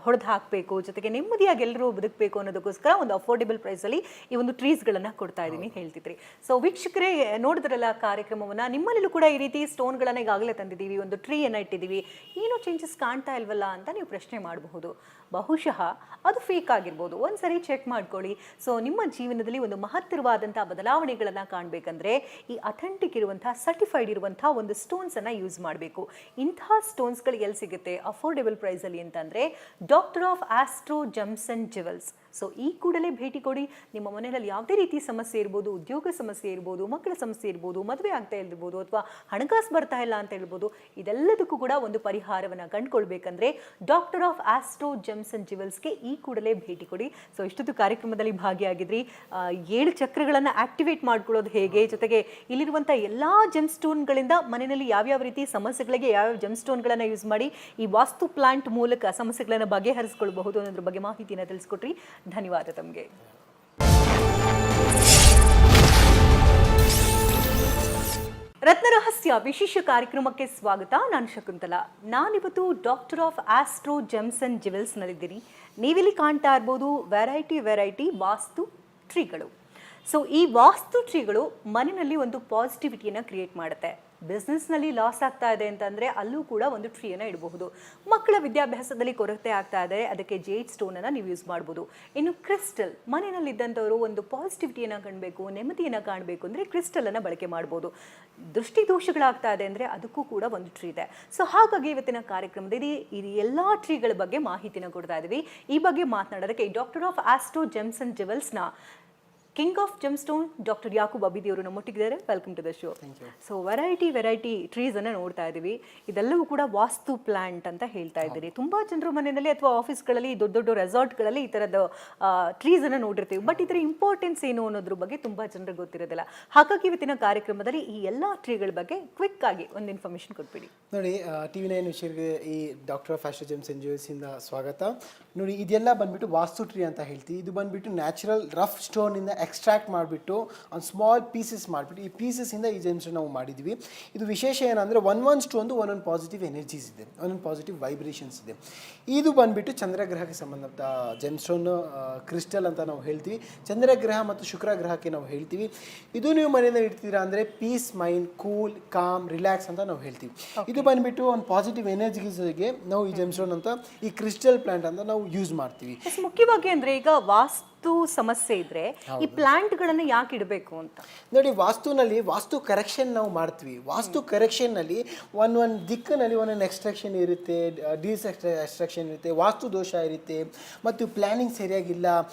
ಹೊಡೆದು ಹಾಕಬೇಕು, ಜೊತೆಗೆ ನೆಮ್ಮದಿಯಾಗಿ ಎಲ್ಲರೂ ಬದುಕಬೇಕು ಅನ್ನೋದಕ್ಕೋಸ್ಕರ ಒಂದು ಅಫೋರ್ಡೆಬಲ್ ಪ್ರೈಸಲ್ಲಿ ಈ ಒಂದು ಟ್ರೀಸ್ಗಳನ್ನು ಕೊಡ್ತಾ ಇದ್ದೀನಿ ಹೇಳ್ತಿದ್ರಿ. ಸೊ ವೀಕ್ಷಕರೇ, ನೋಡಿದ್ರಲ್ಲ ಕಾರ್ಯಕ್ರಮವನ್ನು. ನಿಮ್ಮಲ್ಲೂ ಕೂಡ ಈ ರೀತಿ ಸ್ಟೋನ್ಗಳನ್ನು ಈಗಾಗಲೇ ತಂದಿದ್ದೀವಿ, ಒಂದು ಟ್ರೀಯನ್ನು ಇಟ್ಟಿದ್ದೀವಿ, ಏನೂ ಚೇಂಜಸ್ ಕಾಣ್ತಾ ಇಲ್ವಲ್ಲ ಅಂತ ನೀವು ಪ್ರಶ್ನೆ ಮಾಡಬಹುದು. ಬಹುಶಃ ಅದು ಫೇಕ್ ಆಗಿರ್ಬೋದು. ಒಂದ್ಸರಿ ಚೆಕ್ ಮಾಡ್ಕೊಳ್ಳಿ. ಸೊ ನಿಮ್ಮ ಜೀವನದಲ್ಲಿ ಒಂದು ಮಹತ್ತರವಾದಂಥ ಬದಲಾವಣೆಗಳನ್ನು ಕಾಣಬೇಕಂದ್ರೆ ಈ ಅಥೆಂಟಿಕ್ ಇರುವಂತಹ, ಸರ್ಟಿಫೈಡ್ ಇರುವಂತಹ ಒಂದು ಸ್ಟೋನ್ಸನ್ನು ಯೂಸ್ ಮಾಡಬೇಕು. ಇಂತಹ ಸ್ಟೋನ್ಸ್ಗಳು ಎಲ್ಲಿ ಸಿಗುತ್ತೆ ಅಫೋರ್ಡೆಬಲ್ ಪ್ರೈಸಲ್ಲಿ ಅಂತಂದರೆ doctor of astro gems and jewels. So ಈ ಕೂಡಲೇ ಭೇಟಿ ಕೊಡಿ. ನಿಮ್ಮ ಮನೆಯಲ್ಲಿ ಯಾವುದೇ ರೀತಿ ಸಮಸ್ಯೆ ಇರ್ಬೋದು, ಉದ್ಯೋಗ ಸಮಸ್ಯೆ ಇರ್ಬೋದು, ಮಕ್ಕಳ ಸಮಸ್ಯೆ ಇರ್ಬೋದು, ಮದುವೆ ಆಗ್ತಾ ಇರ್ಬೋದು, ಅಥವಾ ಹಣಕಾಸು ಬರ್ತಾ ಇಲ್ಲ ಅಂತ ಹೇಳ್ಬೋದು, ಇದೆಲ್ಲದಕ್ಕೂ ಕೂಡ ಒಂದು ಪರಿಹಾರವನ್ನು ಕಂಡುಕೊಳ್ಬೇಕಂದ್ರೆ doctor of astro gems and ಜ್ಯುವೆಲ್ಸ್ಗೆ ಈ ಕೂಡಲೇ ಭೇಟಿ ಕೊಡಿ. ಸೊ ಇಷ್ಟೊತ್ತು ಕಾರ್ಯಕ್ರಮದಲ್ಲಿ ಭಾಗಿಯಾಗಿದ್ರಿ. 7 ಚಕ್ರಗಳನ್ನು ಆಕ್ಟಿವೇಟ್ ಮಾಡ್ಕೊಳ್ಳೋದು ಹೇಗೆ, ಜೊತೆಗೆ ಇಲ್ಲಿರುವಂಥ ಎಲ್ಲ ಜೆಮ್ ಸ್ಟೋನ್ಗಳಿಂದ ಮನೆಯಲ್ಲಿ ಯಾವ್ಯಾವ ರೀತಿ ಸಮಸ್ಯೆಗಳಿಗೆ ಯಾವ್ಯಾವ ಜೆಮ್ ಸ್ಟೋನ್ಗಳನ್ನು ಯೂಸ್ ಮಾಡಿ ಈ ವಾಸ್ತು ಪ್ಲಾಂಟ್ ಮೂಲಕ ಸಮಸ್ಯೆಗಳನ್ನು ಬಗೆಹರಿಸಿಕೊಳ್ಳಬಹುದು ಅನ್ನೋದ್ರ ಬಗ್ಗೆ ಮಾಹಿತಿಯನ್ನು ತಿಳಿಸ್ಕೊಟ್ರಿ. ಧನ್ಯವಾದ ತಮಗೆ. ರತ್ನರಹಸ್ಯ ವಿಶೇಷ ಕಾರ್ಯಕ್ರಮಕ್ಕೆ ಸ್ವಾಗತ. ನಾನು ಶಕುಂತಲಾ. ನಾನಿವತ್ತು doctor of astro gems and ಜ್ಯುವೆಲ್ಸ್ನಲ್ಲಿದ್ದೀನಿ. ನೀವಿಲ್ಲಿ ಕಾಣ್ತಾ ಇರ್ಬೋದು ವೆರೈಟಿ ವಾಸ್ತು ಟ್ರೀಗಳು. ಸೊ ಈ ವಾಸ್ತು ಟ್ರೀಗಳು ಮನೆಯಲ್ಲಿ ಒಂದು ಪಾಸಿಟಿವಿಟಿಯನ್ನು ಕ್ರಿಯೇಟ್ ಮಾಡುತ್ತೆ. ಬಿಸ್ನೆಸ್ನಲ್ಲಿ ಲಾಸ್ ಆಗ್ತಾ ಇದೆ ಅಂತಂದರೆ ಅಲ್ಲೂ ಕೂಡ ಒಂದು ಟ್ರೀಯನ್ನು ಇಡಬಹುದು. ಮಕ್ಕಳ ವಿದ್ಯಾಭ್ಯಾಸದಲ್ಲಿ ಕೊರತೆ ಆಗ್ತಾ ಇದೆ, ಅದಕ್ಕೆ ಜೇಡ್ ಸ್ಟೋನನ್ನು ನೀವು ಯೂಸ್ ಮಾಡ್ಬೋದು. ಇನ್ನು ಕ್ರಿಸ್ಟಲ್, ಮನೆಯಲ್ಲಿದ್ದಂಥವರು ಒಂದು ಪಾಸಿಟಿವಿಟಿಯನ್ನು ಕಾಣಬೇಕು, ನೆಮ್ಮದಿಯನ್ನು ಕಾಣಬೇಕು ಅಂದರೆ ಕ್ರಿಸ್ಟಲನ್ನು ಬಳಕೆ ಮಾಡ್ಬೋದು. ದೃಷ್ಟಿ ದೋಷಗಳಾಗ್ತಾ ಇದೆ ಅಂದರೆ ಅದಕ್ಕೂ ಕೂಡ ಒಂದು ಟ್ರೀ ಇದೆ. ಸೊ ಹಾಗಾಗಿ ಇವತ್ತಿನ ಕಾರ್ಯಕ್ರಮದಲ್ಲಿ ಈ ಎಲ್ಲ ಟ್ರೀಗಳ ಬಗ್ಗೆ ಮಾಹಿತಿನ ಕೊಡ್ತಾ ಇದ್ದೀವಿ. ಈ ಬಗ್ಗೆ ಮಾತನಾಡೋದಕ್ಕೆ doctor of astro gems and ಜ್ಯುವೆಲ್ಸ್ನ king of gemstone doctor Yakub Abidi ಅವರು ನಮ್ಮೊಟ್ಟಿಗಿದ್ದಾರೆ. Welcome to the show. So variety ಟ್ರೀಸನ್ನು ನೋಡ್ತಾ ಇದ್ದೀವಿ. ಇದೆಲ್ಲವೂ ಕೂಡ ವಾಸ್ತು ಪ್ಲಾಂಟ್ ಅಂತ ಹೇಳ್ತಾ ಇದ್ದೀರಿ. ತುಂಬ ಜನರು ಮನೆಯಲ್ಲಿ ಅಥವಾ ಆಫೀಸ್ಗಳಲ್ಲಿ, ದೊಡ್ಡ ರೆಸಾರ್ಟ್ಗಳಲ್ಲಿ ಈ ಥರದ ಟ್ರೀಸನ್ನು ನೋಡಿರ್ತೀವಿ. ಬಟ್ ಇದರ ಇಂಪಾರ್ಟೆನ್ಸ್ ಏನು ಅನ್ನೋದ್ರ ಬಗ್ಗೆ ತುಂಬ ಜನರಿಗೆ ಗೊತ್ತಿರೋದಿಲ್ಲ. ಹಾಗಾಗಿ ಇವತ್ತಿನ ಕಾರ್ಯಕ್ರಮದಲ್ಲಿ ಈ ಎಲ್ಲ ಟ್ರೀಗಳ ಬಗ್ಗೆ ಕ್ವಿಕ್ ಆಗಿ ಒಂದು ಇನ್ಫಾರ್ಮೇಷನ್ ಕೊಟ್ಬಿಡಿ. ನೋಡಿ, TV9 ವಿಷಯಕ್ಕೆ ಈ doctor of astro gems and ಜ್ಯುವೆಲ್ಸಿಂದ ಸ್ವಾಗತ. ನೋಡಿ, ಇದೆಲ್ಲ ಬಂದ್ಬಿಟ್ಟು ವಾಸ್ತು ಟ್ರೀ ಅಂತ ಹೇಳ್ತೀವಿ. ಇದು ಬಂದ್ಬಿಟ್ಟು ನ್ಯಾಚುರಲ್ ರಫ್ ಸ್ಟೋನಿಂದ ಎಕ್ಸ್ಟ್ರಾಕ್ಟ್ ಮಾಡಿಬಿಟ್ಟು ಒಂದು ಸ್ಮಾಲ್ ಪೀಸಸ್ ಮಾಡಿಬಿಟ್ಟು ಈ ಪೀಸಸ್ಸಿಂದ ಈ ಜೆಮ್ ಸ್ಟೋನ್ ನಾವು ಮಾಡಿದ್ವಿ. ಇದು ವಿಶೇಷ ಏನಂದರೆ ಒಂದೊಂದು ಸ್ಟೋನ್ದು ಒಂದೊಂದು ಪಾಸಿಟಿವ್ ಎನರ್ಜೀಸ್ ಇದೆ, ಒಂದೊಂದು ಪಾಸಿಟಿವ್ ವೈಬ್ರೇಷನ್ಸ್ ಇದೆ. ಇದು ಬಂದ್ಬಿಟ್ಟು ಚಂದ್ರಗ್ರಹಕ್ಕೆ ಸಂಬಂಧಪಟ್ಟ ಜೆಮ್ ಸ್ಟೋನ್ ಕ್ರಿಸ್ಟಲ್ ಅಂತ ನಾವು ಹೇಳ್ತೀವಿ. ಚಂದ್ರಗ್ರಹ ಮತ್ತು ಶುಕ್ರ ಗ್ರಹಕ್ಕೆ ನಾವು ಹೇಳ್ತೀವಿ. ಇದು ನೀವು ಮನೆಯಲ್ಲಿ ಇಡ್ತೀರಾ ಅಂದರೆ peace mind, cool, calm, relax ಅಂತ ನಾವು ಹೇಳ್ತೀವಿ. ಇದು ಬಂದ್ಬಿಟ್ಟು ಒಂದು ಪಾಸಿಟಿವ್ ಎನರ್ಜಿಗೆ ನಾವು ಈ ಜೆಮ್ ಸ್ಟೋನ್ ಅಂತ, ಈ ಕ್ರಿಸ್ಟಲ್ ಪ್ಲಾಂಟ್ ಅಂತ ನಾವು ಯೂಸ್ ಮಾಡ್ತೀವಿ. ಮುಖ್ಯವಾಗಿ ಅಂದರೆ ಈಗ ವಾಸ್ತು ಸಮಸ್ಯೆ ಇದ್ರೆ ಈ ಪ್ಲಾಂಟ್ಗಳನ್ನು ಯಾಕೆ ಇಡಬೇಕು ಅಂತ ನೋಡಿ, ವಾಸ್ತುನಲ್ಲಿ ವಾಸ್ತು ಕರೆಕ್ಷನ್ ನಾವು ಮಾಡ್ತೀವಿ. ವಾಸ್ತು ಕರೆಕ್ಷನ್ನಲ್ಲಿ ಒಂದೊಂದು ದಿಕ್ಕಿನಲ್ಲಿ ಒಂದೊಂದು ಎಕ್ಸ್ಟ್ರಾಕ್ಷನ್ ಇರುತ್ತೆ, ಎಕ್ಸ್ಟ್ರಾಕ್ಷನ್ ಇರುತ್ತೆ, ವಾಸ್ತು ದೋಷ ಇರುತ್ತೆ, ಮತ್ತು ಪ್ಲ್ಯಾನಿಂಗ್ ಸರಿಯಾಗಿಲ್ಲ,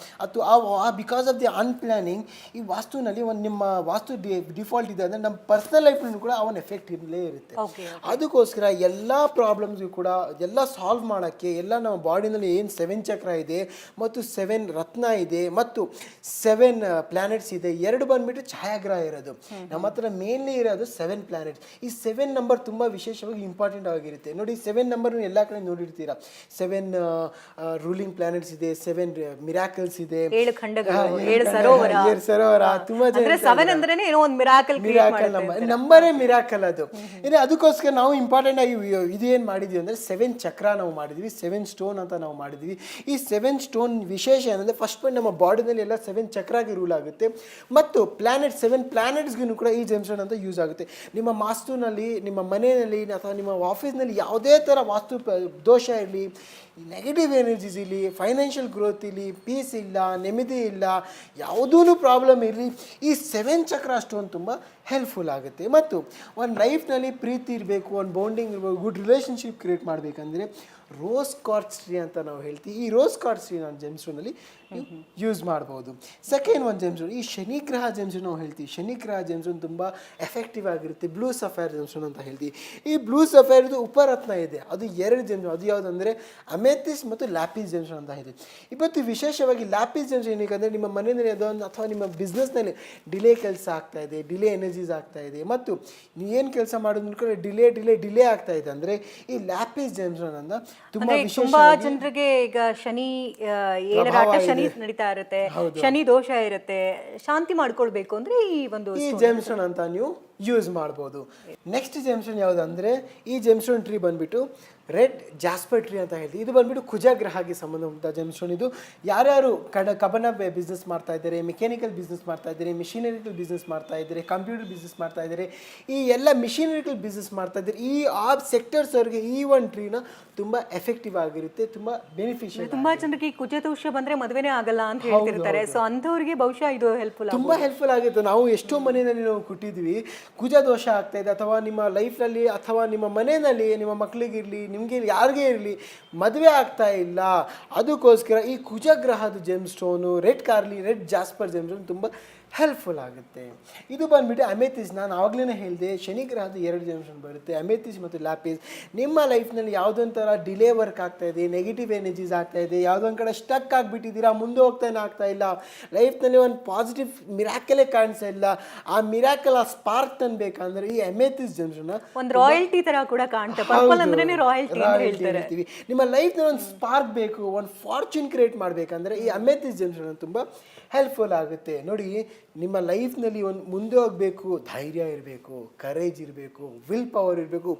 ಅಥವಾ ಬಿಕಾಸ್ ಆಫ್ ದಿ ಅನ್ಪ್ಲಾನಿಂಗ್ ಈ ವಾಸ್ತುನಲ್ಲಿ ಒಂದು ನಿಮ್ಮ ವಾಸ್ತು ಡಿಫಾಲ್ಟ್ ಇದೆ ಅಂದರೆ ನಮ್ಮ ಪರ್ಸನಲ್ ಲೈಫ್ನೂ ಕೂಡ ಅವನ ಎಫೆಕ್ಟ್ ಇರಲೇ ಇರುತ್ತೆ. ಅದಕ್ಕೋಸ್ಕರ ಎಲ್ಲ ಪ್ರಾಬ್ಲಮ್ಸ್ಗೂ ಕೂಡ ಎಲ್ಲ ಸಾಲ್ವ್ ಮಾಡೋಕ್ಕೆ, ಎಲ್ಲ ನಮ್ಮ ಬಾಡಿನಲ್ಲಿ ಏನು 7 ಚಕ್ರ ಇದೆ ಮತ್ತು 7 ರತ್ನ ಇದೆ ಮತ್ತು 7 ಪ್ಲಾನೆಟ್ಸ್ ಇದೆ. 2 ಬಂದ್ಬಿಟ್ಟು ಛಾಯಾಗ್ರಹ ಇರೋದು. ನಮ್ಮ ಹತ್ರ ಮೇನ್ಲಿ ಇರೋದು 7 ಪ್ಲಾನೆಟ್ಸ್. ಈ 7 ನಂಬರ್ ತುಂಬ ವಿಶೇಷವಾಗಿ ಇಂಪಾರ್ಟೆಂಟ್ ಆಗಿರುತ್ತೆ. ನೋಡಿ 7 ನಂಬರ್ ಎಲ್ಲ ಕಡೆ ನೋಡಿರ್ತೀರಾ. 7 ರೂಲಿಂಗ್ ಪ್ಲಾನೆಟ್ಸ್ ಇದೆ, 7 ಮಿರಾಕಲ್ಸ್ ಇದೆ, 7 ಖಂಡಗಳು, 7 ಸರೋವರ. ತುಂಬಾ ಅಂದ್ರೆ 7 ಅಂದ್ರೇನೆ ಏನೋ ಒಂದು ಮಿರಾಕಲ್ ನಂಬರೇ ಮಿರಾಕಲ್ ಅದು. ಅದಕ್ಕೋಸ್ಕರ ನಾವು ಇಂಪಾರ್ಟೆಂಟ್ ಆಗಿ ಇದೇನು ಮಾಡಿದ್ವಿ ಅಂದರೆ 7 ಚಕ್ರ ನಾವು ಮಾಡಿದ್ವಿ, 7 ಸ್ಟೋನ್ ಅಂತ ನಾವು ಮಾಡಿದ್ವಿ. ಈ 7 ಸ್ಟೋನ್ ವಿಶೇಷ ಏನಂದರೆ ಫಸ್ಟ್ ಪಾಯಿಂಟ್ ನಮ್ಮ ಬಾಡಿನಲ್ಲಿ ಎಲ್ಲ 7 ಚಕ್ರಾಗಿ ರೂಲ್ ಆಗುತ್ತೆ. ಮತ್ತು 7 ಪ್ಲಾನೆಟ್ಸ್ಗೂ ಕೂಡ ಈ ಜೆಮ್ಸ್ಟೋನ್ ಅಂತ ಯೂಸ್ ಆಗುತ್ತೆ. ನಿಮ್ಮ ಮಾಸ್ತುನಲ್ಲಿ, ನಿಮ್ಮ ಮನೆಯಲ್ಲಿ ಅಥವಾ ನಿಮ್ಮ ಆಫೀಸ್ನಲ್ಲಿ ಯಾವುದೇ ಥರ ವಾಸ್ತು ದೋಷ ಇರಲಿ, ನೆಗೆಟಿವ್ ಎನರ್ಜೀಸ್ ಇರಲಿ, ಫೈನಾನ್ಷಿಯಲ್ ಗ್ರೋತ್ ಇರಲಿ, ಪೀಸ್ ಇಲ್ಲ, ನೆಮ್ಮದಿ ಇಲ್ಲ, ಯಾವುದೂ ಪ್ರಾಬ್ಲಮ್ ಇರಲಿ, ಈ 7 ಚಕ್ರ ಸ್ಟೋನ್ ತುಂಬ ಹೆಲ್ಪ್ಫುಲ್ ಆಗುತ್ತೆ. ಮತ್ತು ಒಂದು ಲೈಫ್ನಲ್ಲಿ ಪ್ರೀತಿ ಇರಬೇಕು, ಒಂದು ಬಾಂಡಿಂಗ್ ಇರಬೇಕು, ಗುಡ್ ರಿಲೇಷನ್ಶಿಪ್ ಕ್ರಿಯೇಟ್ ಮಾಡಬೇಕಂದ್ರೆ ರೋಸ್ ಕ್ವಾರ್ಟ್ಸ್ ಟ್ರೀ ಅಂತ ನಾವು ಹೇಳ್ತೀವಿ. ಈ ರೋಸ್ ಕ್ವಾರ್ಟ್ಸ್ ಟ್ರೀ ನಾನು ಜೆಮ್ಸ್ಟೋನಲ್ಲಿ ಯೂಸ್ ಮಾಡ್ಬೋದು. ಸೆಕೆಂಡ್ ಒಂದು ಜೆಮ್ಸ್ಟೋನ್, ಈ ಶನಿ ಗ್ರಹ ಜೆಮ್ಸ್ಟೋನ್ ನಾವು ಹೇಳ್ತೀವಿ. ಶನಿ ಗ್ರಹ ಜೆಮ್ಸ್ಟೋನ್ ತುಂಬ ಎಫೆಕ್ಟಿವ್ ಆಗಿರುತ್ತೆ. ಬ್ಲೂ ಸಫೈರ್ ಜೆಮ್ಸ್ಟೋನ್ ಅಂತ ಹೇಳ್ತೀವಿ. ಈ ಬ್ಲೂ ಸಫೈರ್ದು ಉಪರತ್ನ ಇದೆ, ಅದು 2 ಜೆಮ್ಸ್ಟೋನ್. ಅದು ಯಾವುದಂದರೆ ಅಮೆಥಿಸ್ ಮತ್ತು ಲ್ಯಾಪಿಸ್ ಜೆಮ್ಸ್ಟೋನ್ ಅಂತ ಇದೆ. ಇವತ್ತು ವಿಶೇಷವಾಗಿ ಲ್ಯಾಪಿಸ್ ಜೆಮ್ಸ್ಟೋನ್ ಏನಕ್ಕೆ ನಿಮ್ಮ ಮನೆಯಲ್ಲಿ ಅದೊಂದು ಅಥವಾ ನಿಮ್ಮ ಬಿಸ್ನೆಸ್ನಲ್ಲಿ ಡಿಲೇ ಕೆಲಸ ಆಗ್ತಾ ಇದೆ, ಡಿಲೇ ಎನರ್ಜೀಸ್ ಆಗ್ತಾ ಇದೆ, ಮತ್ತು ನೀವೇನು ಕೆಲಸ ಮಾಡೋದು ಕೂಡ ಡಿಲೇ ಆಗ್ತಾ ಇದೆ ಅಂದರೆ ಈ ಲ್ಯಾಪಿಸ್ ಜೆಮ್ಸ್ಟೋನ್ ಅಂತ ತುಂಬಾ ಜನರಿಗೆ ಈಗ ಶನಿ 7 ಶನಿ ನಡೀತಾ ಇರುತ್ತೆ, ಶನಿ ದೋಷ ಇರುತ್ತೆ, ಶಾಂತಿ ಮಾಡ್ಕೊಳ್ಬೇಕು ಅಂದ್ರೆ ಈ ಜೆಮ್ಸ್ಟೋನ್ ಅಂತ ನೀವು ಯೂಸ್ ಮಾಡ್ಬೋದು. ನೆಕ್ಸ್ಟ್ ಜೆಮ್ಸ್ಟೋನ್ ಯಾವುದಂದ್ರೆ ಈ ಜೆಮ್ಸ್ಟೋನ್ ಟ್ರೀ ಬಂದ್ಬಿಟ್ಟು ರೆಡ್ ಜಾಸ್ಪರ್ ಟ್ರೀ ಅಂತ ಹೇಳ್ತೀವಿ. ಇದು ಬಂದ್ಬಿಟ್ಟು ಕುಜಗ್ರಹಕ್ಕೆ ಸಂಬಂಧಪಟ್ಟ ಜೆಮ್ಸ್ಟೋನ್. ಇದು ಯಾರ್ಯಾರು ಕಬ್ಬನ ಬಿಸ್ನೆಸ್ ಮಾಡ್ತಾ ಇದ್ದಾರೆ, ಮೆಕ್ಯಾನಿಕಲ್ ಬಿಸ್ನೆಸ್ ಮಾಡ್ತಾ ಇದ್ದಾರೆ, ಮಿಷಿನರಿಕಲ್ ಬಿಸ್ನೆಸ್ ಮಾಡ್ತಾ ಇದ್ದಾರೆ, ಕಂಪ್ಯೂಟರ್ ಬಿಸ್ನೆಸ್ ಮಾಡ್ತಾ ಇದ್ದಾರೆ, ಈ ಎಲ್ಲ ಮಿಷಿನರಿಕಲ್ ಬಿಸ್ನೆಸ್ ಮಾಡ್ತಾ ಇದ್ದಾರೆ, ಆ ಸೆಕ್ಟರ್ಸ್ ಅವರಿಗೆ ಈ ಒಂದು ಟ್ರೀನ ತುಂಬಾ ಎಫೆಕ್ಟಿವ್ ಆಗಿರುತ್ತೆ, ತುಂಬಾ ಬೆನಿಫಿಷಿಯಲ್. ತುಂಬಾ ಜನರಿಗೆ ಕುಜ ದೋಷ ಬಂದ್ರೆ ಮದುವೆನೇ ಆಗಲ್ಲ ಅಂತ ಹೇಳ್ತಿರ್ತಾರೆ. ಸೊ ಅಂಥವ್ರಿಗೆ ಬಹುಶಃ ಇದು ತುಂಬಾ ಹೆಲ್ಪ್ಫುಲ್ ಆಗುತ್ತೆ. ನಾವು ಎಷ್ಟೋ ಮನೆಯಲ್ಲಿ ನಾವು ಕೊಟ್ಟಿದ್ವಿ, ಕುಜ ದೋಷ ಆಗ್ತಾ ಇದೆ ಅಥವಾ ನಿಮ್ಮ ಲೈಫ್ನಲ್ಲಿ ಅಥವಾ ನಿಮ್ಮ ಮನೆಯಲ್ಲಿ ನಿಮ್ಮ ಮಕ್ಕಳಿಗಿರಲಿ, ನಿಮಗೆ ಯಾರಿಗೇ ಇರಲಿ ಮದುವೆ ಆಗ್ತಾ ಇಲ್ಲ, ಅದಕ್ಕೋಸ್ಕರ ಈ ಕುಜಗ್ರಹದ ಜೆಮ್ಸ್ಟೋನು ರೆಡ್ ಜಾಸ್ಪರ್ ಜೆಮ್ಸ್ಟೋನ್ ತುಂಬ ಹೆಲ್ಪ್ಫುಲ್ ಆಗುತ್ತೆ. ಇದು ಬಂದ್ಬಿಟ್ಟು ಅಮೆಥಿಸ್. ನಾನು ಆವಾಗಲೇ ಹೇಳಿದೆ ಶನಿ ಗ್ರಹದ 2 ಜೆಮ್ಸ್ಟೋನ್ ಬರುತ್ತೆ, ಅಮೆಥಿಸ್ ಮತ್ತು ಲ್ಯಾಪಿಸ್. ನಿಮ್ಮ ಲೈಫ್ನಲ್ಲಿ ಯಾವುದೊಂಥರ ಡಿಲೇ ವರ್ಕ್ ಆಗ್ತಾ ಇದೆ, ನೆಗೆಟಿವ್ ಎನರ್ಜೀಸ್ ಆಗ್ತಾ ಇದೆ, ಯಾವುದೊಂದು ಕಡೆ ಸ್ಟಕ್ ಆಗಿಬಿಟ್ಟಿದ್ದೀರಾ, ಮುಂದೆ ಹೋಗ್ತಾನೆ ಆಗ್ತಾ ಇಲ್ಲ, ಲೈಫ್ನಲ್ಲಿ ಒಂದು ಪಾಸಿಟಿವ್ ಮಿರಾಕಲೇ ಕಾಣಿಸ್ತಾ ಇಲ್ಲ, ಆ ಮಿರಾಕಲ್ ಆ ಸ್ಪಾರ್ಕ್ ತನ್ಬೇಕಂದ್ರೆ ಈ ಅಮೆಥಿಸ್ ಜೆಮ್ಸ್ಟೋನ್ ಒಂದು ರಾಯಲ್ಟಿ ತರ ಕೂಡ ಕಾಣುತ್ತೆ. ಪರ್ಪಲ್ ಅಂದ್ರೇನೆ ರಾಯಲ್ಟಿ ಅಂತ ಹೇಳ್ತಾರೆ. ನಿಮ್ಮ ಲೈಫ್ನಲ್ಲಿ ಒಂದು ಸ್ಪಾರ್ಕ್ ಬೇಕು, ಒಂದು ಫಾರ್ಚೂನ್ ಕ್ರಿಯೇಟ್ ಮಾಡಬೇಕಂದ್ರೆ ಈ ಅಮೆಥಿಸ್ ಜೆಮ್ಸ್ಟೋನ್ ತುಂಬ ಹೆಲ್ಪ್ಫುಲ್ ಆಗುತ್ತೆ. ನೋಡಿ, ನಿಮ್ಮ ಲೈಫ್ನಲ್ಲಿ ಒಂದು ಮುಂದೆ ಹೋಗಬೇಕು, ಧೈರ್ಯ ಇರಬೇಕು, ಕರೇಜ್ ಇರಬೇಕು, ವಿಲ್ ಪವರ್ ಇರಬೇಕು,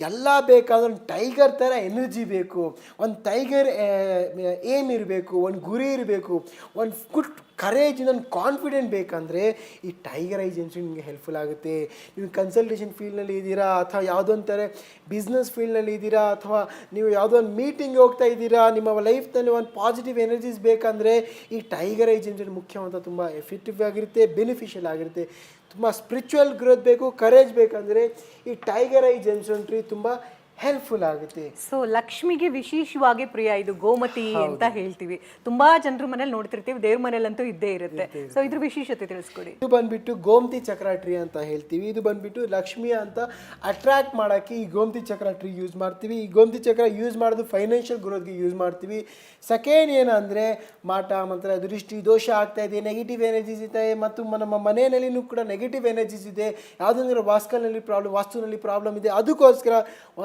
ಎಲ್ಲ ಬೇಕಾದ್ರೆ ಒಂದು ಟೈಗರ್ ಥರ ಎನರ್ಜಿ ಬೇಕು, ಒಂದು ಟೈಗರ್ ಏಮ್ ಇರಬೇಕು, ಒಂದು ಗುರಿ ಇರಬೇಕು, ಒಂದು ಗುಡ್ ಕರೇಜ್, ಒಂದು ಕಾನ್ಫಿಡೆಂಟ್ ಬೇಕಂದರೆ ಈ ಟೈಗರ್ ಐ ಜೆಮ್ಸ್ಟೋನ್ ನಿಮಗೆ ಹೆಲ್ಪ್ಫುಲ್ ಆಗುತ್ತೆ. ನೀವು ಕನ್ಸಲ್ಟೇಷನ್ ಫೀಲ್ಡ್ನಲ್ಲಿ ಇದ್ದೀರಾ ಅಥವಾ ಯಾವುದೋ ಒಂಥರ ಬಿಸ್ನೆಸ್ ಫೀಲ್ಡ್ನಲ್ಲಿ ಇದ್ದೀರಾ ಅಥವಾ ನೀವು ಯಾವುದೋ ಒಂದು ಮೀಟಿಂಗ್ ಹೋಗ್ತಾ ಇದ್ದೀರಾ, ನಿಮ್ಮ ಲೈಫ್ನಲ್ಲಿ ಒಂದು ಪಾಸಿಟಿವ್ ಎನರ್ಜೀಸ್ ಬೇಕಂದರೆ ಈ ಟೈಗರ್ ಐ ಜೆಮ್ಸ್ಟೋನ್ ಮುಖ್ಯವಂತ ತುಂಬ ಎಫೆಕ್ಟಿವ್ ಆಗಿರುತ್ತೆ, ಬೆನಿಫಿಷಿಯಲ್ ಆಗಿರುತ್ತೆ. ತುಂಬ ಸ್ಪಿರಿಚುವಲ್ ಗ್ರೋತ್ ಬೇಕು, ಕರೇಜ್ ಬೇಕಂದರೆ ಈ ಟೈಗರ್ ಐ ಜೆಮ್ಸ್ಟೋನ್ ಟ್ರೀ ತುಂಬ ಹೆಲ್ಪ್ಫುಲ್ ಆಗುತ್ತೆ. ಸೊ ಲಕ್ಷ್ಮಿಗೆ ವಿಶೇಷವಾಗಿ ಪ್ರಿಯ ಇದು ಗೋಮತಿ ಅಂತ ಹೇಳ್ತೀವಿ. ತುಂಬಾ ಜನರ ಮನೇಲಿ ನೋಡ್ತಿರ್ತೀವಿ, ದೇವ್ರ ಮನೇಲಂತೂ ಇದ್ದೇ ಇರುತ್ತೆ. ಸೊ ಇದ್ರ ವಿಶೇಷತೆ ತಿಳಿಸ್ಕೊಡಿ. ಇದು ಬಂದ್ಬಿಟ್ಟು ಗೋಮತಿ ಚಕ್ರ ಟ್ರೀ ಅಂತ ಹೇಳ್ತೀವಿ. ಇದು ಬಂದ್ಬಿಟ್ಟು ಲಕ್ಷ್ಮಿ ಅಂತ ಅಟ್ರಾಕ್ಟ್ ಮಾಡೋಕ್ಕೆ ಈ ಗೋಮತಿ ಚಕ್ರ ಟ್ರೀ ಯೂಸ್ ಮಾಡ್ತೀವಿ. ಈ ಗೋಮತಿ ಚಕ್ರ ಯೂಸ್ ಮಾಡೋದು ಫೈನಾನ್ಷಿಯಲ್ ಗ್ರೋತ್ಗೆ ಯೂಸ್ ಮಾಡ್ತೀವಿ. ಸೆಕೆಂಡ್ ಏನಂದರೆ ಮಾಟ ಮಂತ್ರ ದೃಷ್ಟಿ ದೋಷ ಆಗ್ತಾ ಇದೆ, ನೆಗೆಟಿವ್ ಎನರ್ಜೀಸ್ ಇದೆ, ಮತ್ತು ನಮ್ಮ ಮನೆಯಲ್ಲಿನೂ ಕೂಡ ನೆಗೆಟಿವ್ ಎನರ್ಜೀಸ್ ಇದೆ, ಯಾವುದಂದ್ರೆ ವಾಸ್ತುನಲ್ಲಿ ಪ್ರಾಬ್ಲಮ್ ಇದೆ, ಅದಕ್ಕೋಸ್ಕರ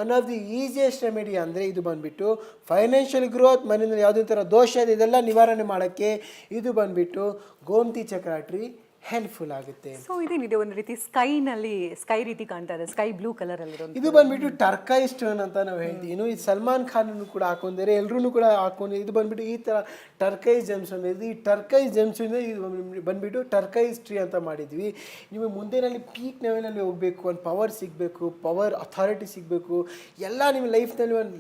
one of the easiest remedy ಅಂದರೆ ಇದು ಬಂದ್ಬಿಟ್ಟು ಫೈನಾನ್ಷಿಯಲ್ ಗ್ರೋತ್, ಮನೆಯಲ್ಲಿ ಯಾವುದೇ ಥರ ದೋಷ ಇದೆ ಇದೆಲ್ಲ ನಿವಾರಣೆ ಮಾಡೋಕ್ಕೆ ಇದು ಬಂದ್ಬಿಟ್ಟು ಗೋಮತಿ ಚಕ್ರ ಟ್ರೀ ಹೆಲ್ಪ್ಫುಲ್ ಆಗುತ್ತೆ. ಸೊ ಇದೇನಿದೆ ಒಂದು ರೀತಿ ಸ್ಕೈ ರೀತಿ ಕಾಣ್ತಾ ಇದೆ, ಸ್ಕೈ ಬ್ಲೂ ಕಲರ್ ಅಲ್ಲಿ. ಇದು ಬಂದ್ಬಿಟ್ಟು ಟರ್ಕೈ ಸ್ಟೋನ್ ಅಂತ ನಾವು ಹೇಳ್ತೀವಿ. ಇನ್ನು ಈ ಸಲ್ಮಾನ್ ಖಾನ್ ಕೂಡ ಹಾಕೊಂಡಿದ್ದಾರೆ, ಎಲ್ಲರೂ ಕೂಡ ಹಾಕೊಂಡು. ಇದು ಬಂದ್ಬಿಟ್ಟು ಈ ತರ ಟರ್ಕೈ ಜೆಮ್ಸ್ಟೋನ್ ಇದೆ. ಈ ಟರ್ಕೈ ಜೆಮ್ಸ್ಟೋನ್ ಇದು ಬಂದ್ಬಿಟ್ಟು ಟರ್ಕೈಸ್ ಟ್ರೀ ಅಂತ ಮಾಡಿದ್ವಿ. ನೀವು ಮುಂದೆನಲ್ಲಿ ಪೀಕ್ ಲೆವೆಲಲ್ಲಿ ಹೋಗಬೇಕು, ಒಂದು ಪವರ್ ಸಿಗಬೇಕು, ಪವರ್ ಅಥಾರಿಟಿ ಸಿಗಬೇಕು, ಎಲ್ಲ ನಿಮ್ಮ ಲೈಫ್ನಲ್ಲಿ ಒಂದು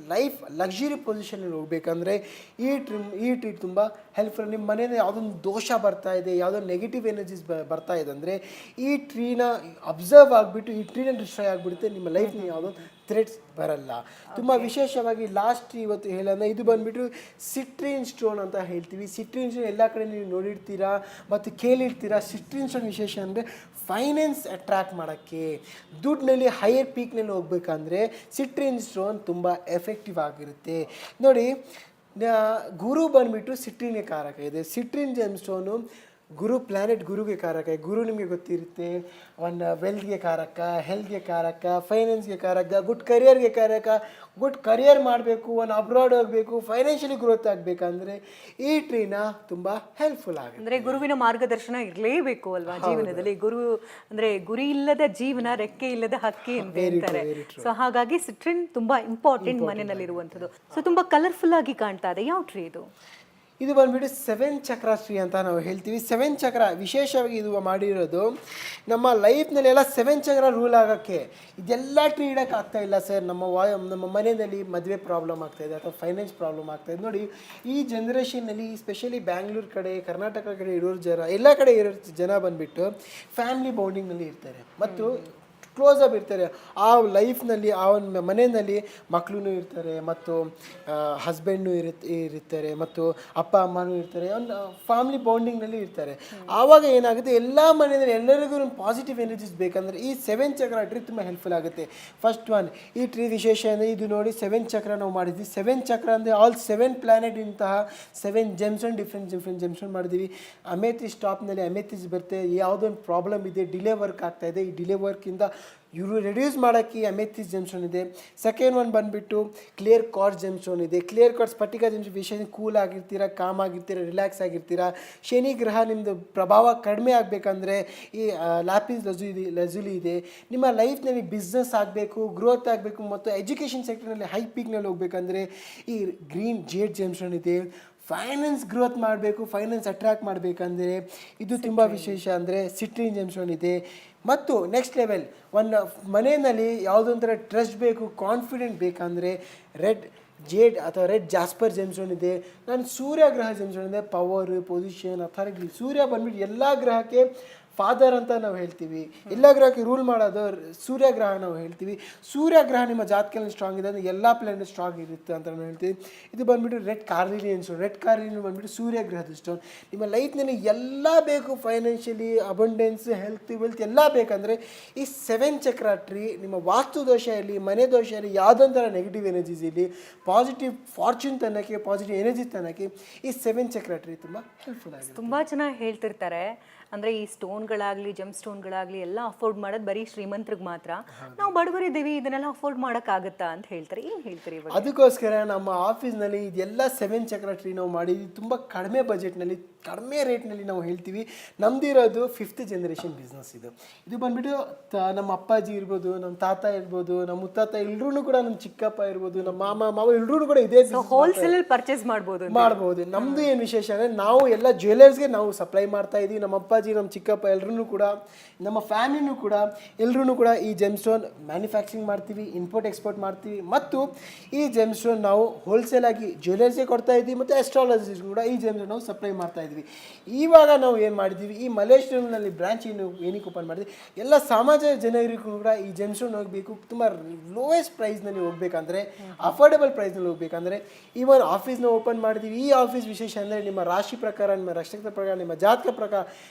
ಲಕ್ಸುರಿ ಪೊಸಿಷನಲ್ಲಿ ಹೋಗ್ಬೇಕಂದ್ರೆ ಈ ಟ್ರೀ ತುಂಬ ಹೆಲ್ಪ್ಫುಲ್. ನಿಮ್ಮ ಮನೆಯಲ್ಲಿ ಯಾವುದೊಂದು ದೋಷ ಬರ್ತಾ ಇದೆ, ಯಾವುದೋ ನೆಗೆಟಿವ್ ಎನರ್ಜೀಸ್ ಬರ್ತಾ ಇದೆ ಅಂದರೆ ಈ ಟ್ರೀನ ಅಬ್ಸರ್ವ್ ಆಗಿಬಿಟ್ಟು ಈ ಟ್ರೀನ ಡಿಸ್ಟ್ರಾಯ್ ಆಗಿಬಿಡುತ್ತೆ, ನಿಮ್ಮ ಲೈಫ್ನ ಯಾವುದೋ ಥ್ರೆಟ್ಸ್ ಬರಲ್ಲ. ತುಂಬ ವಿಶೇಷವಾಗಿ ಲಾಸ್ಟ್ ಇವತ್ತು ಹೇಳೋಣ, ಇದು ಬಂದುಬಿಟ್ಟು ಸಿಟ್ರಿನ್ ಸ್ಟೋನ್ ಅಂತ ಹೇಳ್ತೀವಿ. ಸಿಟ್ರಿನ್ ಸ್ಟೋನ್ ಎಲ್ಲ ಕಡೆ ನೀವು ನೋಡಿರ್ತೀರಾ ಮತ್ತು ಕೇಳಿರ್ತೀರಾ. ಸಿಟ್ರಿನ್ ಸ್ಟೋನ್ ವಿಶೇಷ ಅಂದರೆ ಫೈನಾನ್ಸ್ ಅಟ್ರಾಕ್ಟ್ ಮಾಡೋಕ್ಕೆ, ದುಡ್ಡಿನಲ್ಲಿ ಹೈಯರ್ ಪೀಕ್ನಲ್ಲಿ ಹೋಗ್ಬೇಕಂದ್ರೆ ಸಿಟ್ರಿನ್ ಸ್ಟೋನ್ ತುಂಬ ಎಫೆಕ್ಟಿವ್ ಆಗಿರುತ್ತೆ. ನೋಡಿ, ಗುರು ಬಂದ್ಬಿಟ್ಟು ಸಿಟ್ರಿನ್ಗೆ ಕಾರಕ ಇದೆ. ಸಿಟ್ರಿನ್ ಜೆಮ್ ಸ್ಟೋನು ಗುರು ಪ್ಲಾನೆಟ್ ಗುರುಗೆ ಕಾರಕ. ಗುರು ನಿಮಗೆ ಗೊತ್ತಿರುತ್ತೆ, ಒಂದು ವೆಲ್ತ್ಗೆ ಕಾರಕ, ಹೆಲ್ತ್ಗೆ ಕಾರಕ, ಫೈನಾನ್ಸ್ಗೆ ಕಾರಕ, ಗುಡ್ ಕರಿಯರ್ಗೆ ಕಾರಕ. ಗುಡ್ ಕರಿಯರ್ ಮಾಡಬೇಕು, ಒಂದು ಅಬ್ರಾಡ್ ಹೋಗಬೇಕು, ಫೈನಾನ್ಷಿಯಲಿ ಗ್ರೋತ್ ಆಗಬೇಕಂದ್ರೆ ಈ ಟ್ರೀನ ತುಂಬ ಹೆಲ್ಪ್ಫುಲ್ ಆಗುತ್ತೆ. ಅಂದ್ರೆ ಗುರುವಿನ ಮಾರ್ಗದರ್ಶನ ಇರಲೇಬೇಕು ಅಲ್ವಾ ಜೀವನದಲ್ಲಿ. ಗುರು ಅಂದ್ರೆ ಗುರಿ ಇಲ್ಲದ ಜೀವನ ರೆಕ್ಕೆ ಇಲ್ಲದ ಹಕ್ಕಿ ಅಂತ ಹೇಳ್ತಾರೆ. ಸೊ ಹಾಗಾಗಿ ಸಿಟ್ರಿನ್ ತುಂಬಾ ಇಂಪಾರ್ಟೆಂಟ್ ಮನೆಯಲ್ಲಿರುವಂಥದ್ದು. ಸೊ ತುಂಬಾ ಕಲರ್ಫುಲ್ ಆಗಿ ಕಾಣ್ತಾ ಇದೆ. ಯಾವ ಟ್ರೀ ಇದು? ಇದು ಬಂದ್ಬಿಟ್ಟು 7 ಚಕ್ರ ಟ್ರೀ ಅಂತ ನಾವು ಹೇಳ್ತೀವಿ. 7 ಚಕ್ರ ವಿಶೇಷವಾಗಿ ಇದು ಮಾಡಿರೋದು ನಮ್ಮ ಲೈಫ್ನಲ್ಲೆಲ್ಲ 7 ಚಕ್ರ ರೂಲ್ ಆಗೋಕ್ಕೆ. ಇದೆಲ್ಲ ಟ್ರೀ ಇಡೋಕ್ಕೆ ಆಗ್ತಾ ಇಲ್ಲ ಸರ್, ನಮ್ಮ ಮನೆಯಲ್ಲಿ ಮದುವೆ ಪ್ರಾಬ್ಲಮ್ ಆಗ್ತಾಯಿದೆ ಅಥವಾ ಫೈನಾನ್ಸ್ ಪ್ರಾಬ್ಲಮ್ ಆಗ್ತಾಯಿದೆ. ನೋಡಿ, ಈ ಜನ್ರೇಷನ್ನಲ್ಲಿ ಸ್ಪೆಷಲಿ ಬ್ಯಾಂಗ್ಳೂರು ಕಡೆ, ಕರ್ನಾಟಕ ಕಡೆ ಇರೋರು ಜನ, ಎಲ್ಲ ಕಡೆ ಇರೋ ಜನ ಬಂದುಬಿಟ್ಟು ಫ್ಯಾಮಿಲಿ ಬೌಂಡಿಂಗ್ನಲ್ಲಿ ಇರ್ತಾರೆ ಮತ್ತು ಕ್ಲೋಸ್ ಅಪ್ ಇರ್ತಾರೆ. ಆ ಲೈಫ್ನಲ್ಲಿ ಆ ಒಂದು ಮನೆಯಲ್ಲಿ ಮಕ್ಕಳು ಇರ್ತಾರೆ ಮತ್ತು ಹಸ್ಬೆಂಡು ಇರ್ತಾರೆ ಮತ್ತು ಅಪ್ಪ ಅಮ್ಮನೂ ಇರ್ತಾರೆ, ಒಂದು ಫ್ಯಾಮಿಲಿ ಬೌಂಡಿಂಗ್ನಲ್ಲಿ ಇರ್ತಾರೆ. ಆವಾಗ ಏನಾಗುತ್ತೆ, ಎಲ್ಲ ಮನೆಯಲ್ಲಿ ಎಲ್ಲರಿಗೂ ಒಂದು ಪಾಸಿಟಿವ್ ಎನರ್ಜೀಸ್ ಬೇಕಂದರೆ ಈ 7 ಚಕ್ರ ಟ್ರೀ ತುಂಬ ಹೆಲ್ಪ್ಫುಲ್ ಆಗುತ್ತೆ. ಫಸ್ಟ್ ಒನ್, ಈ ಟ್ರೀ ವಿಶೇಷ ಅಂದರೆ ಇದು ನೋಡಿ 7 ಚಕ್ರ ನಾವು ಮಾಡಿದ್ವಿ. 7 ಚಕ್ರ ಅಂದರೆ ಆಲ್ 7 ಪ್ಲಾನೆಟ್ ಇಂತಹ 7 ಜೆಮ್ಸನ್ ಡಿಫ್ರೆಂಟ್ ಜೆಮ್ಸನ್ ಮಾಡಿದ್ದೀವಿ. ಅಮೆಥಿಸ್ಟ್ ಟಾಪ್ನಲ್ಲಿ ಅಮೆಥಿಸ್ಟ್ ಬರುತ್ತೆ. ಯಾವುದೋ ಒಂದು ಪ್ರಾಬ್ಲಮ್ ಇದೆ, ಡಿಲೇ ವರ್ಕ್ ಆಗ್ತಾಯಿದೆ, ಈ ಡಿಲೇ ವರ್ಕಿಂದ ಇವರು ರೆಡ್ಯೂಸ್ ಮಾಡೋಕ್ಕೆ ಅಮೆಥಿಸ್ಟ್ ಜೆಮ್ಸ್ಟೋನ್ ಇದೆ. ಸೆಕೆಂಡ್ ಒನ್ ಬಂದುಬಿಟ್ಟು ಕ್ಲಿಯರ್ ಕಾರ್ಡ್ಸ್ ಜೆಮ್ಸ್ಟೋನ್ ಇದೆ. ಕ್ಲಿಯರ್ ಕಾರ್ಡ್ಸ್ ಸ್ಫಟಿಕ ಜೆಮ್ಸ್ಟೋನ್ ವಿಷಯ ಕೂಲ್ ಆಗಿರ್ತೀರ, ಕಾಮ್ ಆಗಿರ್ತೀರ, ರಿಲ್ಯಾಕ್ಸ್ ಆಗಿರ್ತೀರ. ಶನಿ ಗ್ರಹ ನಿಮ್ಮದು ಪ್ರಭಾವ ಕಡಿಮೆ ಆಗಬೇಕಂದ್ರೆ ಈ ಲ್ಯಾಪಿಸ್ ಲಜುಲಿ ಇದೆ. ನಿಮ್ಮ ಲೈಫ್ನಲ್ಲಿ ಬಿಸ್ನೆಸ್ ಆಗಬೇಕು, ಗ್ರೋತ್ ಆಗಬೇಕು ಮತ್ತು ಎಜುಕೇಷನ್ ಸೆಕ್ಟರ್ನಲ್ಲಿ ಹೈ ಪೀಕ್ನಲ್ಲಿ ಹೋಗ್ಬೇಕಂದ್ರೆ ಈ ಗ್ರೀನ್ ಜೇಡ್ ಜೆಮ್ಸ್ಟೋನ್ ಇದೆ. ಫೈನಾನ್ಸ್ ಗ್ರೋತ್ ಮಾಡಬೇಕು, ಫೈನಾನ್ಸ್ ಅಟ್ರ್ಯಾಕ್ಟ್ ಮಾಡಬೇಕಂದ್ರೆ ಇದು ತುಂಬ ವಿಶೇಷ ಅಂದರೆ ಸಿಟ್ರಿನ್ ಜೆಮ್ಸ್ಟೋನ್ ಇದೆ. ಮತ್ತು ನೆಕ್ಸ್ಟ್ ಲೆವೆಲ್ ಒಂದು ಮನೆಯಲ್ಲಿ ಯಾವುದೊಂಥರ ಟ್ರಸ್ಟ್ ಬೇಕು, ಕಾನ್ಫಿಡೆಂಟ್ ಬೇಕಂದರೆ ರೆಡ್ ಜೇಡ್ ಅಥವಾ ರೆಡ್ ಜಾಸ್ಪರ್ ಜೆಮ್ಸ್ಟೋನ್ ಇದೆ. ನಾನು ಸೂರ್ಯ ಗ್ರಹ ಜೆಮ್ಸ್ಟೋನ್ ಇದೆ. Power, position, authority. ಸೂರ್ಯ ಬಂದ್ಬಿಟ್ಟು ಎಲ್ಲ ಗ್ರಹಕ್ಕೆ ಫಾದರ್ ಅಂತ ನಾವು ಹೇಳ್ತೀವಿ. ಎಲ್ಲ ಗ್ರಹಕ್ಕೆ ರೂಲ್ ಮಾಡೋದು ಸೂರ್ಯ ಗ್ರಹ ನಾವು ಹೇಳ್ತೀವಿ. ಸೂರ್ಯ ಗ್ರಹ ನಿಮ್ಮ ಜಾತಕದಲ್ಲಿ ಸ್ಟ್ರಾಂಗ್ ಇದೆ ಅಂದರೆ ಎಲ್ಲ ಪ್ಲಾನೆಟ್ ಸ್ಟ್ರಾಂಗ್ ಇರುತ್ತೆ ಅಂತ ನಾವು ಹೇಳ್ತೀವಿ. ಇದು ಬಂದ್ಬಿಟ್ಟು ರೆಡ್ ಕಾರ್ಲಿನಿಯನ್ ಸ್ಟೋನ್. ರೆಡ್ ಕಾರ್ಲಿನಿಯನ್ ಬಂದ್ಬಿಟ್ಟು ಸೂರ್ಯ ಗ್ರಹದ ಸ್ಟೋನ್. ನಿಮ್ಮ ಲೈಫ್ನಲ್ಲಿ ಎಲ್ಲ ಬೇಕು, ಫೈನಾನ್ಷಿಯಲಿ, ಅಬಂಡೆನ್ಸ್, ಹೆಲ್ತ್, ವೆಲ್ತ್ ಎಲ್ಲ ಬೇಕಂದರೆ ಈ 7 ಚಕ್ರ ಟ್ರೀ ನಿಮ್ಮ ವಾಸ್ತು ದೋಷ ಇರಲಿ, ಮನೆ ದೋಷ ಇರಲಿ, ಯಾವುದೊಂಥರ ನೆಗೆಟಿವ್ ಎನರ್ಜೀಸ್ ಇರಲಿ, ಪಾಸಿಟಿವ್ ಫಾರ್ಚೂನ್ ತನ್ನಕ್ಕೆ, ಪಾಸಿಟಿವ್ ಎನರ್ಜಿ ತನ್ನಕ್ಕೆ ಈ 7 ಚಕ್ರ ಟ್ರೀ ತುಂಬ ಹೆಲ್ಪ್ಫುಲ್ ಆಗಿದೆ. ತುಂಬ ಚೆನ್ನಾಗಿ ಹೇಳ್ತಿರ್ತಾರೆ. ಅಂದರೆ ಈ ಸ್ಟೋನ್ಗಳಾಗಲಿ, ಜಮ್ ಸ್ಟೋನ್ಗಳಾಗಲಿ ಎಲ್ಲ ಅಫೋರ್ಡ್ ಮಾಡೋದು ಬರೀ ಶ್ರೀಮಂತರಿಗೆ ಮಾತ್ರ. ನಾವು ಬಡವರಿದ್ದೀವಿ, ಇದನ್ನೆಲ್ಲ ಅಫೋರ್ಡ್ ಮಾಡೋಕ್ಕಾಗತ್ತಾ ಅಂತ ಹೇಳ್ತಾರೆ. ಏನು ಹೇಳ್ತೀರಿ ಇವಾಗ? ಅದಕ್ಕೋಸ್ಕರ ನಮ್ಮ ಆಫೀಸ್ನಲ್ಲಿ ಇದೆಲ್ಲ 7 ಚಕ್ರ ಟ್ರೀ ನಾವು ಮಾಡಿದ್ವಿ. ತುಂಬ ಕಡಿಮೆ ಬಜೆಟ್ನಲ್ಲಿ, ಕಡಿಮೆ ರೇಟ್ನಲ್ಲಿ ನಾವು ಹೇಳ್ತೀವಿ. ನಮ್ಮದಿರೋದು 5th ಜನರೇಷನ್ ಬಿಸ್ನೆಸ್ ಇದು. ಇದು ಬಂದುಬಿಟ್ಟು ನಮ್ಮ ಅಪ್ಪಾಜಿ ಇರ್ಬೋದು, ನಮ್ಮ ತಾತ ಇರ್ಬೋದು, ನಮ್ಮ ಮುತ್ತಾತ ಎಲ್ಲರೂ ಕೂಡ, ನಮ್ಮ ಚಿಕ್ಕಪ್ಪ ಇರ್ಬೋದು, ನಮ್ಮ ಮಾವ ಎಲ್ಲರೂ ಕೂಡ ಇದೇ ಹೋಲ್ಸೇಲ್ ಪರ್ಚೇಸ್ ಮಾಡ್ಬೋದು. ನಮ್ಮದು ಏನು ವಿಶೇಷ ಅಂದರೆ ನಾವು ಎಲ್ಲ ಜ್ಯುವೆಲರ್ಸ್ಗೆ ನಾವು ಸಪ್ಲೈ ಮಾಡ್ತಾ ಇದ್ದೀವಿ. ನಮ್ಮ ಅಪ್ಪಾಜಿ, ನಮ್ಮ ಚಿಕ್ಕಪ್ಪ ಎಲ್ಲರೂ ಕೂಡ, ನಮ್ಮ ಫ್ಯಾಮಿಲಿನೂ ಕೂಡ ಎಲ್ಲರೂ ಕೂಡ ಈ ಜೆಮ್ಸ್ಟೋನ್ ಮ್ಯಾನುಫ್ಯಾಕ್ಚರಿಂಗ್ ಮಾಡ್ತೀವಿ, ಇಂಪೋರ್ಟ್ ಎಕ್ಸ್ಪೋರ್ಟ್ ಮಾಡ್ತೀವಿ. ಮತ್ತು ಈ ಜೆಮ್ಸ್ಟೋನ್ ನಾವು ಹೋಲ್ಸೇಲ್ ಆಗಿ ಜ್ಯುವೆಲರ್ಸ್ಗೆ ಕೊಡ್ತಾ ಇದ್ದೀವಿ ಮತ್ತು ಅಸ್ಟ್ರಾಲಜಿಸ್ ಕೂಡ ಈ ಜೆಮ್ಸ್ಟೋನ್ ನಾವು ಸಪ್ಲೈ ಮಾಡ್ತಾ ಇದ್ದೀವಿ. ಇವಾಗ ನಾವು ಏನು ಮಾಡಿದ್ದೀವಿ, ಈ ಮಲೇಶ್ವರಂನಲ್ಲಿ ಬ್ರಾಂಚ್ ಏನಕ್ಕೆ ಓಪನ್ ಮಾಡಿದ್ವಿ, ಎಲ್ಲ ಸಮಾಜ ಜನರಿಗೂ ಕೂಡ ಈ ಜೆಮ್ಸ್ಟೋನ್ ಹೋಗಬೇಕು, ತುಂಬ ಲೋಯೆಸ್ಟ್ ಪ್ರೈಸ್ನಲ್ಲಿ ಹೋಗ್ಬೇಕಂದ್ರೆ, ಅಫೋರ್ಡೆಬಲ್ ಪ್ರೈಸ್ನಲ್ಲಿ ಹೋಗ್ಬೇಕಂದ್ರೆ ಈ ಒಂದು ಆಫೀಸ್ನ ಓಪನ್ ಮಾಡಿದ್ದೀವಿ. ಈ ಆಫೀಸ್ ವಿಶೇಷ ಅಂದರೆ ನಿಮ್ಮ ರಾಶಿ ಪ್ರಕಾರ, ನಿಮ್ಮ ನಕ್ಷತ್ರ ಪ್ರಕಾರ, ನಿಮ್ಮ ಜಾತಕ ಪ್ರಕಾರ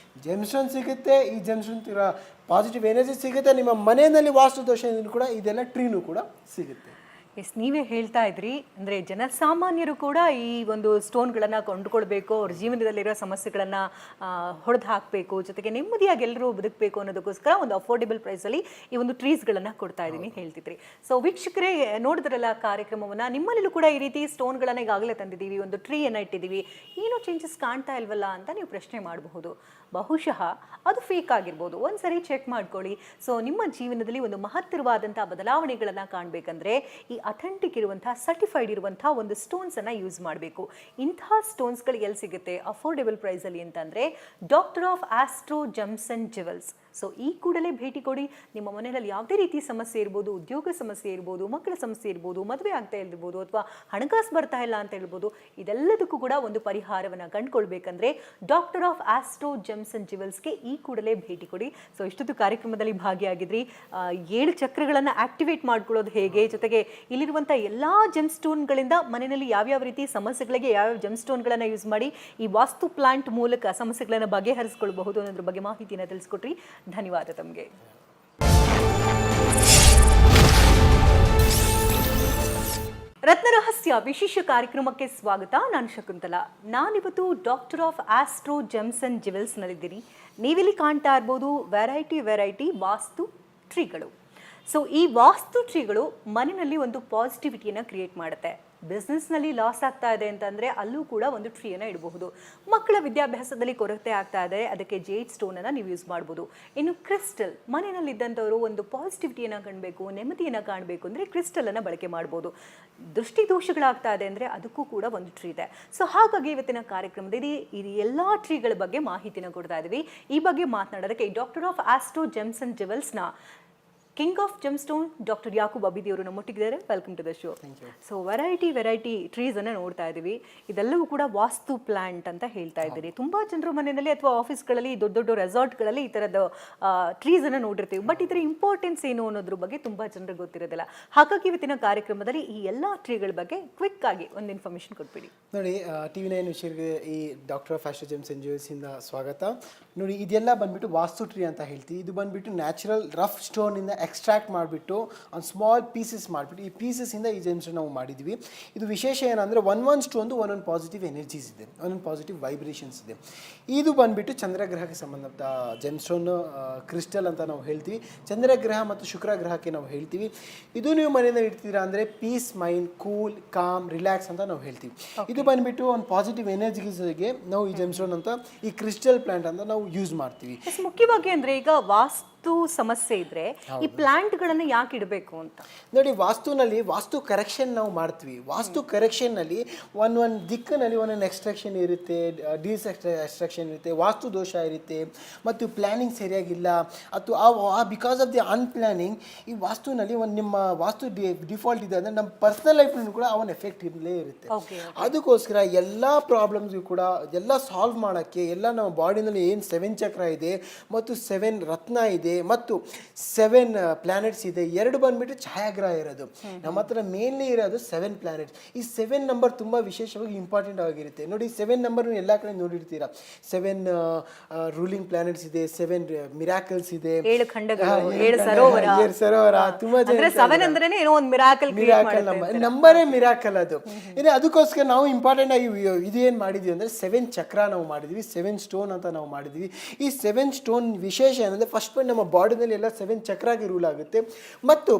ಜೆಮ್ಸ್ಟೋನ್ ಸಿಗುತ್ತೆ. ಈ ಜೆಮ್ಸ್ಟೋನ್ ಪಾಸಿಟಿವ್ ಎನರ್ಜಿ ಸಿಗುತ್ತೆ. ನಿಮ್ಮ ಮನೆಯಲ್ಲಿ ವಾಸ್ತು ದೋಷದಿಂದ ಕೂಡ ಇದೆಲ್ಲ ಟ್ರೀನೂ ಕೂಡ ಸಿಗುತ್ತೆ. ಎಸ್, ನೀವೇ ಹೇಳ್ತಾ ಇದ್ರಿ, ಅಂದರೆ ಜನಸಾಮಾನ್ಯರು ಕೂಡ ಈ ಒಂದು ಸ್ಟೋನ್ಗಳನ್ನು ಕೊಂಡುಕೊಳ್ಬೇಕು, ಅವ್ರ ಜೀವನದಲ್ಲಿರೋ ಸಮಸ್ಯೆಗಳನ್ನು ಹೊಡೆದು ಹಾಕಬೇಕು, ಜೊತೆಗೆ ನೆಮ್ಮದಿಯಾಗಿ ಎಲ್ಲರೂ ಬದುಕಬೇಕು ಅನ್ನೋದಕ್ಕೋಸ್ಕರ ಒಂದು ಅಫೋರ್ಡೆಬಲ್ ಪ್ರೈಸಲ್ಲಿ ಈ ಒಂದು ಟ್ರೀಸ್ಗಳನ್ನು ಕೊಡ್ತಾ ಇದ್ದೀನಿ ಹೇಳ್ತಿದ್ರಿ. ಸೊ ವೀಕ್ಷಕರೇ, ನೋಡಿದ್ರಲ್ಲ ಕಾರ್ಯಕ್ರಮವನ್ನು. ನಿಮ್ಮಲ್ಲೂ ಕೂಡ ಈ ರೀತಿ ಸ್ಟೋನ್ಗಳನ್ನು ಈಗಾಗಲೇ ತಂದಿದ್ದೀವಿ, ಒಂದು ಟ್ರೀಯನ್ನು ಇಟ್ಟಿದ್ದೀವಿ, ಏನೂ ಚೇಂಜಸ್ ಕಾಣ್ತಾ ಇಲ್ವಲ್ಲ ಅಂತ ನೀವು ಪ್ರಶ್ನೆ ಮಾಡಬಹುದು. ಬಹುಶಃ ಅದು ಫೇಕ್ ಆಗಿರ್ಬೋದು. ಒಂದ್ಸರಿ ಚೆಕ್ ಮಾಡ್ಕೊಳ್ಳಿ. ಸೊ ನಿಮ್ಮ ಜೀವನದಲ್ಲಿ ಒಂದು ಮಹತ್ತರವಾದಂಥ ಬದಲಾವಣೆಗಳನ್ನು ಕಾಣಬೇಕಂದ್ರೆ ಈ ಅಥೆಂಟಿಕ್ ಇರುವಂಥ, ಸರ್ಟಿಫೈಡ್ ಇರುವಂಥ ಒಂದು ಸ್ಟೋನ್ಸನ್ನು ಯೂಸ್ ಮಾಡಬೇಕು. ಇಂತಹ ಸ್ಟೋನ್ಸ್ಗಳು ಎಲ್ಲಿ ಸಿಗುತ್ತೆ ಅಫೋರ್ಡೆಬಲ್ ಪ್ರೈಸಲ್ಲಿ ಅಂತಂದರೆ doctor of astro gems and jewels. So ಈ ಕೂಡಲೇ ಭೇಟಿ ಕೊಡಿ. ನಿಮ್ಮ ಮನೆಯಲ್ಲಿ ಯಾವುದೇ ರೀತಿ ಸಮಸ್ಯೆ ಇರ್ಬೋದು, ಉದ್ಯೋಗ ಸಮಸ್ಯೆ ಇರ್ಬೋದು, ಮಕ್ಕಳ ಸಮಸ್ಯೆ ಇರ್ಬೋದು, ಮದುವೆ ಆಗ್ತಾ ಇರ್ಬೋದು, ಅಥವಾ ಹಣಕಾಸು ಬರ್ತಾ ಇಲ್ಲ ಅಂತ ಹೇಳ್ಬೋದು, ಇದೆಲ್ಲದಕ್ಕೂ ಕೂಡ ಒಂದು ಪರಿಹಾರವನ್ನು ಕಂಡುಕೊಳ್ಬೇಕಂದ್ರೆ ಡಾಕ್ಟರ್ ಆಫ್ ಆಸ್ಟ್ರೋ ಜಮ್ಸನ್ ಜ್ಯುವೆಲ್ಸ್ಗೆ ಈ ಕೂಡಲೇ ಭೇಟಿ ಕೊಡಿ. ಸೊ ಇಷ್ಟೊತ್ತು ಕಾರ್ಯಕ್ರಮದಲ್ಲಿ ಭಾಗಿಯಾಗಿದ್ರಿ. 7 ಚಕ್ರಗಳನ್ನು ಆಕ್ಟಿವೇಟ್ ಮಾಡ್ಕೊಳ್ಳೋದು ಹೇಗೆ, ಜೊತೆಗೆ ಇಲ್ಲಿರುವಂಥ ಎಲ್ಲ ಜೆಮ್ ಸ್ಟೋನ್ಗಳಿಂದ ಮನೆಯಲ್ಲಿ ಯಾವ್ಯಾವ ರೀತಿ ಸಮಸ್ಯೆಗಳಿಗೆ ಯಾವ್ಯಾವ ಜೆಮ್ ಸ್ಟೋನ್ಗಳನ್ನು ಯೂಸ್ ಮಾಡಿ ಈ ವಾಸ್ತು ಪ್ಲಾಂಟ್ ಮೂಲಕ ಸಮಸ್ಯೆಗಳನ್ನು ಬಗೆಹರಿಸಿಕೊಳ್ಳಬಹುದು ಅನ್ನೋದ್ರ ಬಗ್ಗೆ ಮಾಹಿತಿಯನ್ನು ತಿಳಿಸ್ಕೊಟ್ರಿ. ಧನ್ಯವಾದ ತಮಗೆ. ರತ್ನರಹಸ್ಯ ವಿಶೇಷ ಕಾರ್ಯಕ್ರಮಕ್ಕೆ ಸ್ವಾಗತ. ನಾನು ಶಕುಂತಲಾ. ನಾನಿವತ್ತು doctor of astro gems and jewels ನಲ್ಲಿದ್ದೀನಿ. ನೀವಿಲ್ಲಿ ಕಾಣ್ತಾ ಇರ್ಬೋದು ವೆರೈಟಿ ವಾಸ್ತು ಟ್ರೀಗಳು. ಸೊ ಈ ವಾಸ್ತು ಟ್ರೀಗಳು ಮನೆಯಲ್ಲಿ ಒಂದು ಪಾಸಿಟಿವಿಟಿಯನ್ನು ಕ್ರಿಯೇಟ್ ಮಾಡುತ್ತೆ. ಬಿಸ್ನೆಸ್ನಲ್ಲಿ ಲಾಸ್ ಆಗ್ತಾ ಇದೆ ಅಂತಂದರೆ ಅಲ್ಲೂ ಕೂಡ ಒಂದು ಟ್ರೀಯನ್ನು ಇಡಬಹುದು. ಮಕ್ಕಳ ವಿದ್ಯಾಭ್ಯಾಸದಲ್ಲಿ ಕೊರತೆ ಆಗ್ತಾ ಇದೆ, ಅದಕ್ಕೆ ಜೇಡ್ ಸ್ಟೋನನ್ನು ನೀವು ಯೂಸ್ ಮಾಡ್ಬೋದು. ಇನ್ನು ಕ್ರಿಸ್ಟಲ್, ಮನೆಯಲ್ಲಿದ್ದಂಥವರು ಒಂದು ಪಾಸಿಟಿವಿಟಿಯನ್ನು ಕಾಣಬೇಕು, ನೆಮ್ಮದಿಯನ್ನು ಕಾಣಬೇಕು ಅಂದರೆ ಕ್ರಿಸ್ಟಲನ್ನು ಬಳಕೆ ಮಾಡ್ಬೋದು. ದೃಷ್ಟಿ ದೋಷಗಳಾಗ್ತಾ ಇದೆ ಅಂದರೆ ಅದಕ್ಕೂ ಕೂಡ ಒಂದು ಟ್ರೀ ಇದೆ. ಸೊ ಹಾಗಾಗಿ ಇವತ್ತಿನ ಕಾರ್ಯಕ್ರಮದಲ್ಲಿ ಇದು ಎಲ್ಲ ಟ್ರೀಗಳ ಬಗ್ಗೆ ಮಾಹಿತಿನ ಕೊಡ್ತಾ ಇದ್ದೀವಿ. ಈ ಬಗ್ಗೆ ಮಾತನಾಡೋದಕ್ಕೆ doctor of astro gems and ಜ್ಯುವೆಲ್ಸ್ನ king of gemstone doctor Yakub Abidi ಅವರು ನಮ್ಮೊಟ್ಟಿಗಿದ್ದಾರೆ. Welcome to the show. So variety ಟ್ರೀಸನ್ನು ನೋಡ್ತಾ ಇದ್ದೀವಿ. ಇದೆಲ್ಲವೂ ಕೂಡ ವಾಸ್ತು ಪ್ಲಾಂಟ್ ಅಂತ ಹೇಳ್ತಾ ಇದ್ದೀರಿ. ತುಂಬ ಜನರು ಮನೆಯಲ್ಲಿ ಅಥವಾ ಆಫೀಸ್ಗಳಲ್ಲಿ ದೊಡ್ಡ ರೆಸಾರ್ಟ್ಗಳಲ್ಲಿ ಈ ಥರದ ಟ್ರೀಸನ್ನು ನೋಡಿರ್ತೀವಿ. ಬಟ್ ಇದರ ಇಂಪಾರ್ಟೆನ್ಸ್ ಏನು ಅನ್ನೋದ್ರ ಬಗ್ಗೆ ತುಂಬ ಜನರಿಗೆ ಗೊತ್ತಿರೋದಿಲ್ಲ. ಹಾಗಾಗಿ ಇವತ್ತಿನ ಕಾರ್ಯಕ್ರಮದಲ್ಲಿ ಈ ಎಲ್ಲ ಟ್ರೀಗಳ ಬಗ್ಗೆ ಕ್ವಿಕ್ ಆಗಿ ಒಂದು ಇನ್ಫಾರ್ಮೇಷನ್ ಕೊಟ್ಬಿಡಿ. ನೋಡಿ, TV9 ವಿಷಯಕ್ಕೆ ಈ doctor of astro gems and jewels ಇಂದ ಸ್ವಾಗತ. ನೋಡಿ, ಇದೆಲ್ಲ ಬಂದ್ಬಿಟ್ಟು ವಾಸ್ತು ಟ್ರೀ ಅಂತ ಹೇಳ್ತೀವಿ. ಇದು ಬಂದ್ಬಿಟ್ಟು ನ್ಯಾಚುರಲ್ ರಫ್ ಸ್ಟೋನಿಂದ ಎಕ್ಸ್ಟ್ರಾಕ್ಟ್ ಮಾಡಿಬಿಟ್ಟು ಒಂದು ಸ್ಮಾಲ್ ಪೀಸಸ್ ಮಾಡಿಬಿಟ್ಟು ಈ ಪೀಸಸ್ಸಿಂದ ಈ ಜೆಮ್ ಸ್ಟೋನ್ ನಾವು ಮಾಡಿದ್ವಿ. ಇದು ವಿಶೇಷ ಏನಂದರೆ ಒಂದೊಂದು ಸ್ಟೋನ್ದು ಒಂದೊಂದು ಪಾಸಿಟಿವ್ ಎನರ್ಜೀಸ್ ಇದೆ, ಒಂದೊಂದು ಪಾಸಿಟಿವ್ ವೈಬ್ರೇಷನ್ಸ್ ಇದೆ. ಇದು ಬಂದ್ಬಿಟ್ಟು ಚಂದ್ರಗ್ರಹಕ್ಕೆ ಸಂಬಂಧಪಟ್ಟ ಜೆಮ್ ಸ್ಟೋನ್ ಕ್ರಿಸ್ಟಲ್ ಅಂತ ನಾವು ಹೇಳ್ತೀವಿ. ಚಂದ್ರಗ್ರಹ ಮತ್ತು ಶುಕ್ರಗ್ರಹಕ್ಕೆ ನಾವು ಹೇಳ್ತೀವಿ. ಇದು ನೀವು ಮನೆಯಿಂದ ಇಡ್ತೀರಾ ಅಂದರೆ peace mind, cool, calm, relax ಅಂತ ನಾವು ಹೇಳ್ತೀವಿ. ಇದು ಬಂದ್ಬಿಟ್ಟು ಒಂದು ಪಾಸಿಟಿವ್ ಎನರ್ಜಿಗೆ ನಾವು ಈ ಜೆಮ್ ಸ್ಟೋನ್ ಅಂತ ಈ ಕ್ರಿಸ್ಟಲ್ ಪ್ಲಾಂಟ್ ಅಂತ ನಾವು ಯೂಸ್ ಮಾಡ್ತೀವಿ. ಮುಖ್ಯವಾಗಿ ಅಂದರೆ ಈಗ ವಾಸ್ತು ಸಮಸ್ಯೆ ಇದ್ರೆ ಈ ಪ್ಲಾಂಟ್ಗಳನ್ನ ಯಾಕೆ ಇಡಬೇಕು ಅಂತ ನೋಡಿ, ವಾಸ್ತುನಲ್ಲಿ ವಾಸ್ತು ಕರೆಕ್ಷನ್ ನಾವು ಮಾಡ್ತೀವಿ. ವಾಸ್ತು ಕರೆಕ್ಷನ್ನಲ್ಲಿ ಒಂದೊಂದು ದಿಕ್ಕಿನಲ್ಲಿ ಒಂದೊಂದು ಎಕ್ಸ್ಟ್ರಾಕ್ಷನ್ ಇರುತ್ತೆ, ಎಕ್ಸ್ಟ್ರಾಕ್ಷನ್ ಇರುತ್ತೆ, ವಾಸ್ತು ದೋಷ ಇರುತ್ತೆ, ಮತ್ತು ಪ್ಲಾನಿಂಗ್ ಸರಿಯಾಗಿಲ್ಲ ಅಥವಾ ಬಿಕಾಸ್ ಆಫ್ ದಿ ಅನ್ಪ್ಲಾನಿಂಗ್ ಈ ವಾಸ್ತುನಲ್ಲಿ ಒಂದು ನಿಮ್ಮ ವಾಸ್ತು ಡಿಫಾಲ್ಟ್ ಇದೆ ಅಂದರೆ ನಮ್ಮ ಪರ್ಸನಲ್ ಲೈಫ್ನೂ ಕೂಡ ಅವನ ಎಫೆಕ್ಟ್ ಇರಲೇ ಇರುತ್ತೆ. ಅದಕ್ಕೋಸ್ಕರ ಎಲ್ಲ ಪ್ರಾಬ್ಲಮ್ಸ್ಗೂ ಕೂಡ ಎಲ್ಲ ಸಾಲ್ವ್ ಮಾಡೋಕ್ಕೆ ಎಲ್ಲ ನಮ್ಮ ಬಾಡಿನಲ್ಲಿ ಏನು 7 ಚಕ್ರ ಇದೆ ಮತ್ತು 7 ರತ್ನ ಇದೆ ಮತ್ತು 7 ಪ್ಲಾನೆಟ್ಸ್ ಇದೆ. 2 ಬಂದ್ಬಿಟ್ಟು ಛಾಯಾಗ್ರಹ ಇರೋದು. ನಮ್ಮ ಹತ್ರ ಮೇನ್ಲಿ ಇರೋದು 7 ಪ್ಲಾನೆಟ್ಸ್. ಈ 7 ನಂಬರ್ ತುಂಬ ವಿಶೇಷವಾಗಿ ಇಂಪಾರ್ಟೆಂಟ್ ಆಗಿರುತ್ತೆ. ನೋಡಿ, 7 ನಂಬರ್ ಎಲ್ಲ ಕಡೆ ನೋಡಿರ್ತೀರಾ. 7 ರೂಲಿಂಗ್ ಪ್ಲಾನೆಟ್ಸ್ ಇದೆ, 7 ಮಿರಾಕಲ್ಸ್ ಇದೆ, 7 ಖಂಡಗಳು, 7 ಸರೋವರ. ತುಂಬಾ ಅಂದ್ರೆ 7 ಅಂದ್ರೇನೆ ಏನೋ ಒಂದು ಮಿರಾಕಲ್ ನಂಬರೇ ಮಿರಾಕಲ್ ಅದು. ಇನ್ನು ಅದಕ್ಕೋಸ್ಕರ ನಾವು ಇಂಪಾರ್ಟೆಂಟ್ ಆಗಿ ಇದೇನು ಮಾಡಿದ್ವಿ ಅಂದರೆ 7 ಚಕ್ರ ನಾವು ಮಾಡಿದ್ವಿ, 7 ಸ್ಟೋನ್ ಅಂತ ನಾವು ಮಾಡಿದ್ವಿ. ಈ 7 ಸ್ಟೋನ್ ವಿಶೇಷ ಏನಂದರೆ ಫಸ್ಟ್ ನಮ್ಮ ಬಾಡಿನಲ್ಲಿ ಎಲ್ಲ 7 ಚಕ್ರಾಗಿ ರೂಲ್ ಆಗುತ್ತೆ ಮತ್ತು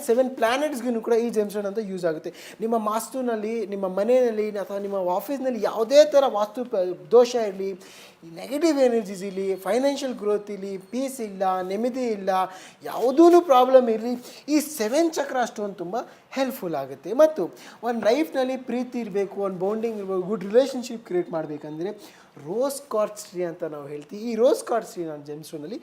7 ಪ್ಲಾನೆಟ್ಸ್ಗೂ ಕೂಡ ಈ ಜೆಮ್ ಸ್ಟೋನ್ ಅಂತ ಯೂಸ್ ಆಗುತ್ತೆ. ನಿಮ್ಮ ವಾಸ್ತುನಲ್ಲಿ, ನಿಮ್ಮ ಮನೆಯಲ್ಲಿ ಅಥವಾ ನಿಮ್ಮ ಆಫೀಸ್ನಲ್ಲಿ ಯಾವುದೇ ಥರ ವಾಸ್ತು ದೋಷ ಇರಲಿ, ನೆಗೆಟಿವ್ ಎನರ್ಜೀಸ್ ಇರಲಿ, ಫೈನಾನ್ಷಿಯಲ್ ಗ್ರೋತ್ ಇರಲಿ, ಪೀಸ್ ಇಲ್ಲ, ನೆಮ್ಮದಿ ಇಲ್ಲ, ಯಾವುದೂ ಪ್ರಾಬ್ಲಮ್ ಇರಲಿ, ಈ 7 ಚಕ್ರ ಸ್ಟೋನ್ ತುಂಬ ಹೆಲ್ಪ್ಫುಲ್ ಆಗುತ್ತೆ. ಮತ್ತು ಒಂದು ಲೈಫ್ನಲ್ಲಿ ಪ್ರೀತಿ ಇರಬೇಕು, ಒಂದು ಬಾಂಡಿಂಗ್ ಇರಬೇಕು, ಗುಡ್ ರಿಲೇಷನ್ಶಿಪ್ ಕ್ರಿಯೇಟ್ ಮಾಡಬೇಕಂದ್ರೆ ರೋಸ್ ಕ್ವಾರ್ಟ್ಸ್ ಟ್ರೀ ಅಂತ ನಾವು ಹೇಳ್ತೀವಿ. ಈ ರೋಸ್ ಕ್ವಾರ್ಟ್ಸ್ ಟ್ರೀ ನಾನು ಜೆಮ್ ಸ್ಟೋನಲ್ಲಿ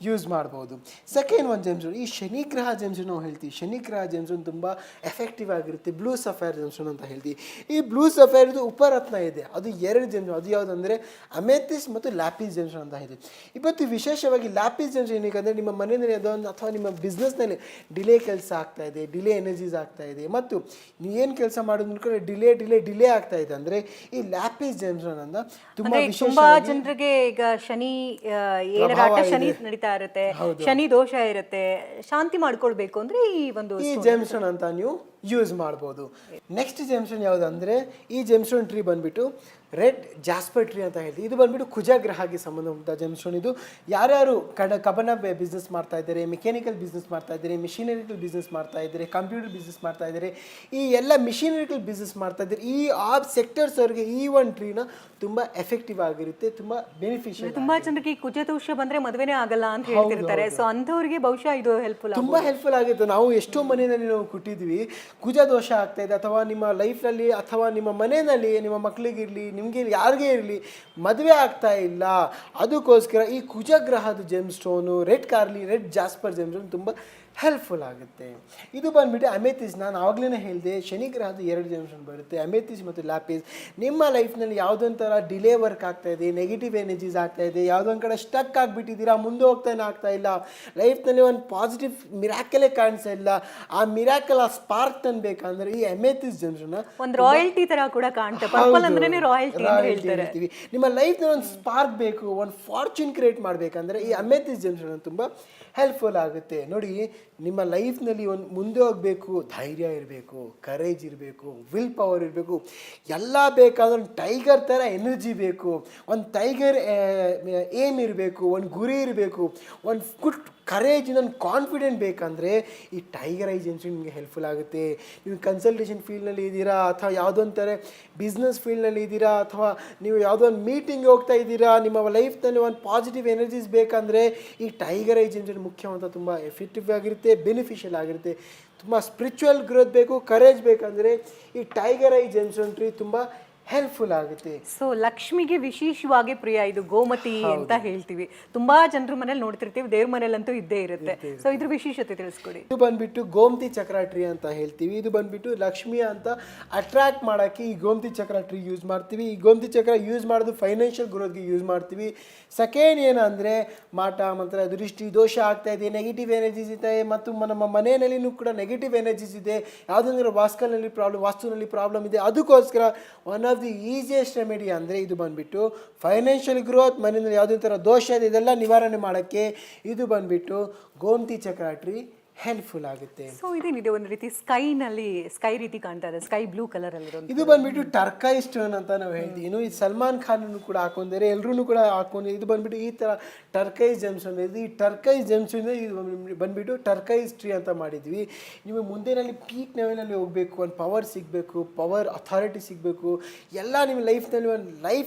ಯೂಸ್ ಮಾಡ್ಬೋದು. ಸೆಕೆಂಡ್ ಒಂದು ಜೆಮ್ ಸ್ಟೋನ್, ಈ ಶನಿಗ್ರಹ ಜೆಮ್ ಸ್ಟೋನ್ ನಾವು ಹೇಳ್ತೀವಿ. ಶನಿಗ್ರಹ ಜೆಮ್ ಸ್ಟೋನ್ ತುಂಬ ಎಫೆಕ್ಟಿವ್ ಆಗಿರುತ್ತೆ. ಬ್ಲೂ ಸಫೈರ್ ಜೆಮ್ ಸ್ಟೋನ್ ಅಂತ ಹೇಳ್ತೀವಿ. ಈ ಬ್ಲೂ ಸಫೈರ್ದು ಉಪರತ್ನ ಇದೆ, ಅದು 2 ಜೆಮ್ ಸ್ಟೋನ್. ಅದು ಯಾವುದಂದರೆ ಅಮೆಥಿಸ್ ಮತ್ತು ಲ್ಯಾಪಿಸ್ ಜೆಮ್ ಸ್ಟೋನ್ ಅಂತ ಇದೆ. ಇವತ್ತು ವಿಶೇಷವಾಗಿ ಲ್ಯಾಪಿಸ್ ಜೆಮ್ ಸ್ಟೋನ್ ಏನಕ್ಕೆ ನಿಮ್ಮ ಮನೆಯಲ್ಲಿ ಅದೊಂದು ಅಥವಾ ನಿಮ್ಮ ಬಿಸ್ನೆಸ್ನಲ್ಲಿ ಡಿಲೇ ಕೆಲಸ ಆಗ್ತಾ ಇದೆ, ಡಿಲೇ ಎನರ್ಜೀಸ್ ಆಗ್ತಾ ಇದೆ ಮತ್ತು ನೀವೇನು ಕೆಲಸ ಮಾಡೋದು ಕೂಡ ಡಿಲೇ ಆಗ್ತಾ ಇದೆ ಅಂದರೆ ಈ ಲ್ಯಾಪಿಸ್ ಜೆಮ್ ಸ್ಟೋನ್ ಅಂತ ತುಂಬಾ ಜನರಿಗೆ ಈಗ ಶನಿ 7 ಶನಿ ನಡೀತಾ ಇರುತ್ತೆ, ಶನಿ ದೋಷ ಇರುತ್ತೆ, ಶಾಂತಿ ಮಾಡ್ಕೊಳ್ಬೇಕು ಅಂದ್ರೆ ಈ ಜೆಮ್ ಸ್ಟೋನ್ ಅಂತ ನೀವು ಯೂಸ್ ಮಾಡ್ಬೋದು. ನೆಕ್ಸ್ಟ್ ಜೆಮ್ ಸ್ಟೋನ್ ಯಾವುದಂದ್ರೆ ಈ ಜೆಮ್ ಸ್ಟೋನ್ ಟ್ರೀ ಬಂದ್ಬಿಟ್ಟು ರೆಡ್ ಜಾಸ್ಪರ್ ಟ್ರೀ ಅಂತ ಹೇಳ್ತೀವಿ. ಇದು ಬಂದ್ಬಿಟ್ಟು ಕುಜಗ್ರಹಕ್ಕೆ ಸಂಬಂಧಪಟ್ಟ ಜೆಮ್ ಸ್ಟೋನ್. ಇದು ಯಾರ್ಯಾರು ಕಬ್ಬನ ಬಿಸ್ನೆಸ್ ಮಾಡ್ತಾ ಇದ್ದಾರೆ, ಮೆಕ್ಯಾನಿಕಲ್ ಬಿಸ್ನೆಸ್ ಮಾಡ್ತಾ ಇದ್ದಾರೆ, ಮಿಷಿನರಿಕಲ್ ಬಿಸ್ನೆಸ್ ಮಾಡ್ತಾ ಇದ್ದಾರೆ, ಕಂಪ್ಯೂಟರ್ ಬಿಸ್ನೆಸ್ ಮಾಡ್ತಾ ಇದ್ದಾರೆ, ಈ ಎಲ್ಲ ಮಿಷಿನರಿಕಲ್ ಬಿಸ್ನೆಸ್ ಮಾಡ್ತಾ ಇದ್ದಾರೆ, ಈ ಸೆಕ್ಟರ್ಸ್ ಅವರಿಗೆ ಈ ಒಂದು ಟ್ರೀನ ತುಂಬ ಎಫೆಕ್ಟಿವ್ ಆಗಿರುತ್ತೆ, ತುಂಬ ಬೆನಿಫಿಷಿಯಲ್. ತುಂಬಾ ಜನರಿಗೆ ಕುಜ ದೋಷ ಬಂದ್ರೆ ಮದುವೆನೇ ಆಗಲ್ಲ ಅಂತ ಹೇಳ್ತಿರ್ತಾರೆ. ಸೊ ಅಂಥವ್ರಿಗೆ ಬಹುಶಃ ಇದು ತುಂಬಾ ಹೆಲ್ಪ್ಫುಲ್ ಆಗುತ್ತೆ. ನಾವು ಎಷ್ಟೋ ಮನೆಯಲ್ಲಿ ನಾವು ಕೊಟ್ಟಿದ್ವಿ, ಕುಜ ದೋಷ ಆಗ್ತಾ ಇದೆ ಅಥವಾ ನಿಮ್ಮ ಲೈಫ್ನಲ್ಲಿ ಅಥವಾ ನಿಮ್ಮ ಮನೆಯಲ್ಲಿ ನಿಮ್ಮ ಮಕ್ಕಳಿಗಿರಲಿ, ನಿಮಗೆ ಯಾರಿಗೇ ಇರಲಿ ಮದುವೆ ಆಗ್ತಾ ಇಲ್ಲ, ಅದಕ್ಕೋಸ್ಕರ ಈ ಕುಜಗ್ರಹದ gemstone red jasper gemstone ತುಂಬ ಹೆಲ್ಪ್ಫುಲ್ ಆಗುತ್ತೆ. ಇದು ಬಂದ್ಬಿಟ್ಟು ಅಮೆಥಿಸ್. ನಾನು ಆವಾಗಲೇ ಹೇಳಿದೆ, ಶನಿಗ್ರಹದ 2 ಜೆಮ್ ಸ್ಟೋನ್ ಬರುತ್ತೆ, ಅಮೆಥಿಸ್ ಮತ್ತು ಲ್ಯಾಪಿಸ್. ನಿಮ್ಮ ಲೈಫ್ನಲ್ಲಿ ಯಾವುದೊಂಥರ ಡಿಲೇ ವರ್ಕ್ ಆಗ್ತಾ ಇದೆ, ನೆಗೆಟಿವ್ ಎನರ್ಜೀಸ್ ಆಗ್ತಾ ಇದೆ, ಯಾವುದೊಂದು ಕಡೆ ಸ್ಟಕ್ ಆಗಿಬಿಟ್ಟಿದ್ದೀರಾ, ಮುಂದೆ ಹೋಗ್ತಾನೆ ಆಗ್ತಾ ಇಲ್ಲ, ಲೈಫ್ನಲ್ಲಿ ಒಂದು ಪಾಸಿಟಿವ್ ಮಿರಾಕಲೇ ಕಾಣಿಸ್ತಾ ಇಲ್ಲ, ಆ ಮಿರಾಕಲ್ ಆ ಸ್ಪಾರ್ಕ್ ತಂದ್ಬೇಕಂದ್ರೆ ಈ ಅಮೆಥಿಸ್ ಜೆಮ್ ಸ್ಟೋನ್ ಒಂದು ರಾಯಲ್ಟಿ ತರ ಕೂಡ ಕಾಣುತ್ತೆ. ಪರ್ಪಲ್ ಅಂದ್ರೇನೆ ರಾಯಲ್ಟಿ ಅಂತ ಹೇಳ್ತಾರೆ. ನಿಮ್ಮ ಲೈಫ್ನಲ್ಲಿ ಒಂದು ಸ್ಪಾರ್ಕ್ ಬೇಕು, ಒಂದು ಫಾರ್ಚೂನ್ ಕ್ರಿಯೇಟ್ ಮಾಡಬೇಕಂದ್ರೆ ಈ ಅಮೆಥಿಸ್ ಜೆಮ್ ಸ್ಟೋನ್ ತುಂಬ ಹೆಲ್ಪ್ಫುಲ್ ಆಗುತ್ತೆ. ನೋಡಿ, ನಿಮ್ಮ ಲೈಫ್ನಲ್ಲಿ ಒಂದು ಮುಂದೆ ಹೋಗಬೇಕು, ಧೈರ್ಯ ಇರಬೇಕು, ಕರೇಜ್ ಇರಬೇಕು, ವಿಲ್ ಪವರ್ ಇರಬೇಕು, ಎಲ್ಲ ಬೇಕಾದ್ರೆ ಒಂದು ಟೈಗರ್ ಥರ ಎನರ್ಜಿ ಬೇಕು, ಒಂದು ಟೈಗರ್ ಏಮ್ ಇರಬೇಕು, ಒಂದು ಗುರಿ ಇರಬೇಕು, ಒಂದು ಗುಡ್ ಕರೇಜ್, ಇನ್ನೊಂದು ಕಾನ್ಫಿಡೆಂಟ್ ಬೇಕಂದರೆ ಈ ಟೈಗರ್ ಏಜೆನ್ಸಿ ನಿಮಗೆ ಹೆಲ್ಪ್ಫುಲ್ ಆಗುತ್ತೆ. ನೀವು ಕನ್ಸಲ್ಟೇಷನ್ ಫೀಲ್ಡ್ನಲ್ಲಿ ಇದ್ದೀರಾ, ಅಥವಾ ಯಾವುದೋ ಒಂಥರ ಬಿಸ್ನೆಸ್ ಫೀಲ್ಡ್ನಲ್ಲಿ ಇದ್ದೀರಾ, ಅಥವಾ ನೀವು ಯಾವುದೋ ಒಂದು ಮೀಟಿಂಗ್ ಹೋಗ್ತಾ ಇದ್ದೀರಾ, ನಿಮ್ಮ ಲೈಫ್ನಲ್ಲಿ ಒಂದು ಪಾಸಿಟಿವ್ ಎನರ್ಜೀಸ್ ಬೇಕಂದರೆ ಈ ಟೈಗರ್ ಏಜೆನ್ಸಿ ಮುಖ್ಯವಂತ ತುಂಬ ಎಫೆಕ್ಟಿವ್ ಆಗಿರುತ್ತೆ, ಬೆನಿಫಿಷಿಯಲ್ ಆಗಿರುತ್ತೆ. ತುಂಬ ಸ್ಪಿರಿಚುವಲ್ ಗ್ರೋತ್ ಬೇಕು, ಕರೇಜ್ ಬೇಕಂದರೆ ಈ ಟೈಗರ್ ಏಜೆನ್ಸಿ ತುಂಬ ಹೆಲ್ಪ್ಫುಲ್ ಆಗುತ್ತೆ. ಸೊ ಲಕ್ಷ್ಮಿಗೆ ವಿಶೇಷವಾಗಿ ಪ್ರಿಯ ಇದು ಗೋಮತಿ ಅಂತ ಹೇಳ್ತೀವಿ. ತುಂಬಾ ಜನರ ಮನೇಲಿ ನೋಡ್ತಿರ್ತೀವಿ, ದೇವ್ರ ಮನೇಲಂತೂ ಇದ್ದೇ ಇರುತ್ತೆ. ಸೊ ಇದ್ರ ವಿಶೇಷತೆ ತಿಳಿಸ್ಕೊಡಿ. ಇದು ಬಂದ್ಬಿಟ್ಟು ಗೋಮತಿ ಚಕ್ರ ಟ್ರೀ ಅಂತ ಹೇಳ್ತೀವಿ. ಇದು ಬಂದ್ಬಿಟ್ಟು ಲಕ್ಷ್ಮಿ ಅಂತ ಅಟ್ರಾಕ್ಟ್ ಮಾಡೋಕ್ಕೆ ಈ ಗೋಮತಿ ಚಕ್ರ ಟ್ರೀ ಯೂಸ್ ಮಾಡ್ತೀವಿ. ಈ ಗೋಮತಿ ಚಕ್ರ ಯೂಸ್ ಮಾಡೋದು ಫೈನಾನ್ಷಿಯಲ್ ಗ್ರೋತ್ಗೆ ಯೂಸ್ ಮಾಡ್ತೀವಿ. ಸೆಕೆಂಡ್ ಏನಂದರೆ ಮಾಟ ಮಂತ್ರ, ದೃಷ್ಟಿ ದೋಷ ಆಗ್ತಾ ಇದೆ, ನೆಗೆಟಿವ್ ಎನರ್ಜೀಸ್ ಇದೆ, ಮತ್ತು ನಮ್ಮ ಮನೆಯಲ್ಲಿನೂ ಕೂಡ ನೆಗೆಟಿವ್ ಎನರ್ಜೀಸ್ ಇದೆ, ಯಾವುದಂದ್ರೆ ವಾಸ್ತುನಲ್ಲಿ ಪ್ರಾಬ್ಲಮ್ ಇದೆ. ಅದಕ್ಕೋಸ್ಕರ one of the easiest remedy ಅಂದರೆ ಇದು ಬಂದುಬಿಟ್ಟು ಫೈನಾನ್ಷಿಯಲ್ ಗ್ರೋತ್, ಮನೆಯಲ್ಲಿ ಯಾವುದೇ ಥರ ದೋಷ ಇದೆ ಇದೆಲ್ಲ ನಿವಾರಣೆ ಮಾಡೋಕ್ಕೆ ಇದು ಬಂದುಬಿಟ್ಟು ಗೋಮತಿ ಚಕ್ರ ಟ್ರೀ ಹೆಲ್ಪ್ಫುಲ್ ಆಗುತ್ತೆ. ಸೊ ಇದೇನಿದೆ ಒಂದು ರೀತಿ ಸ್ಕೈ ರೀತಿ ಕಾಣ್ತಾ ಇದೆ, ಸ್ಕೈ ಬ್ಲೂ ಕಲರ್ ಅಲ್ಲಿ. ಇದು ಬಂದ್ಬಿಟ್ಟು ಟರ್ಕೈ ಸ್ಟೋನ್ ಅಂತ ನಾವು ಹೇಳ್ತೀವಿ. ಇದು ಸಲ್ಮಾನ್ ಖಾನ್ ಕೂಡ ಹಾಕೊಂಡಿದ್ದಾರೆ, ಎಲ್ಲರೂ ಕೂಡ ಹಾಕೊಂಡಿದ್ದಾರೆ. ಇದು ಬಂದ್ಬಿಟ್ಟು ಈ ಥರ ಟರ್ಕೈಸ್ ಜೆಮ್ಸ್ಟೋನ್ ಇದೆ. ಈ ಟರ್ಕೈಸ್ ಜೆಮ್ಸ್ಟೋನ್ ಇದು ಬಂದ್ಬಿಟ್ಟು ಟರ್ಕೈಸ್ ಟ್ರೀ ಅಂತ ಮಾಡಿದ್ವಿ. ನೀವು ಮುಂದೆನಲ್ಲಿ ಪೀಕ್ ಲೆವೆಲಲ್ಲಿ ಹೋಗಬೇಕು, ಒಂದು ಪವರ್ ಸಿಗಬೇಕು, ಪವರ್ ಅಥಾರಿಟಿ ಸಿಗಬೇಕು, ಎಲ್ಲ ನಿಮ್ಮ ಲೈಫ್ನಲ್ಲಿ ಒಂದು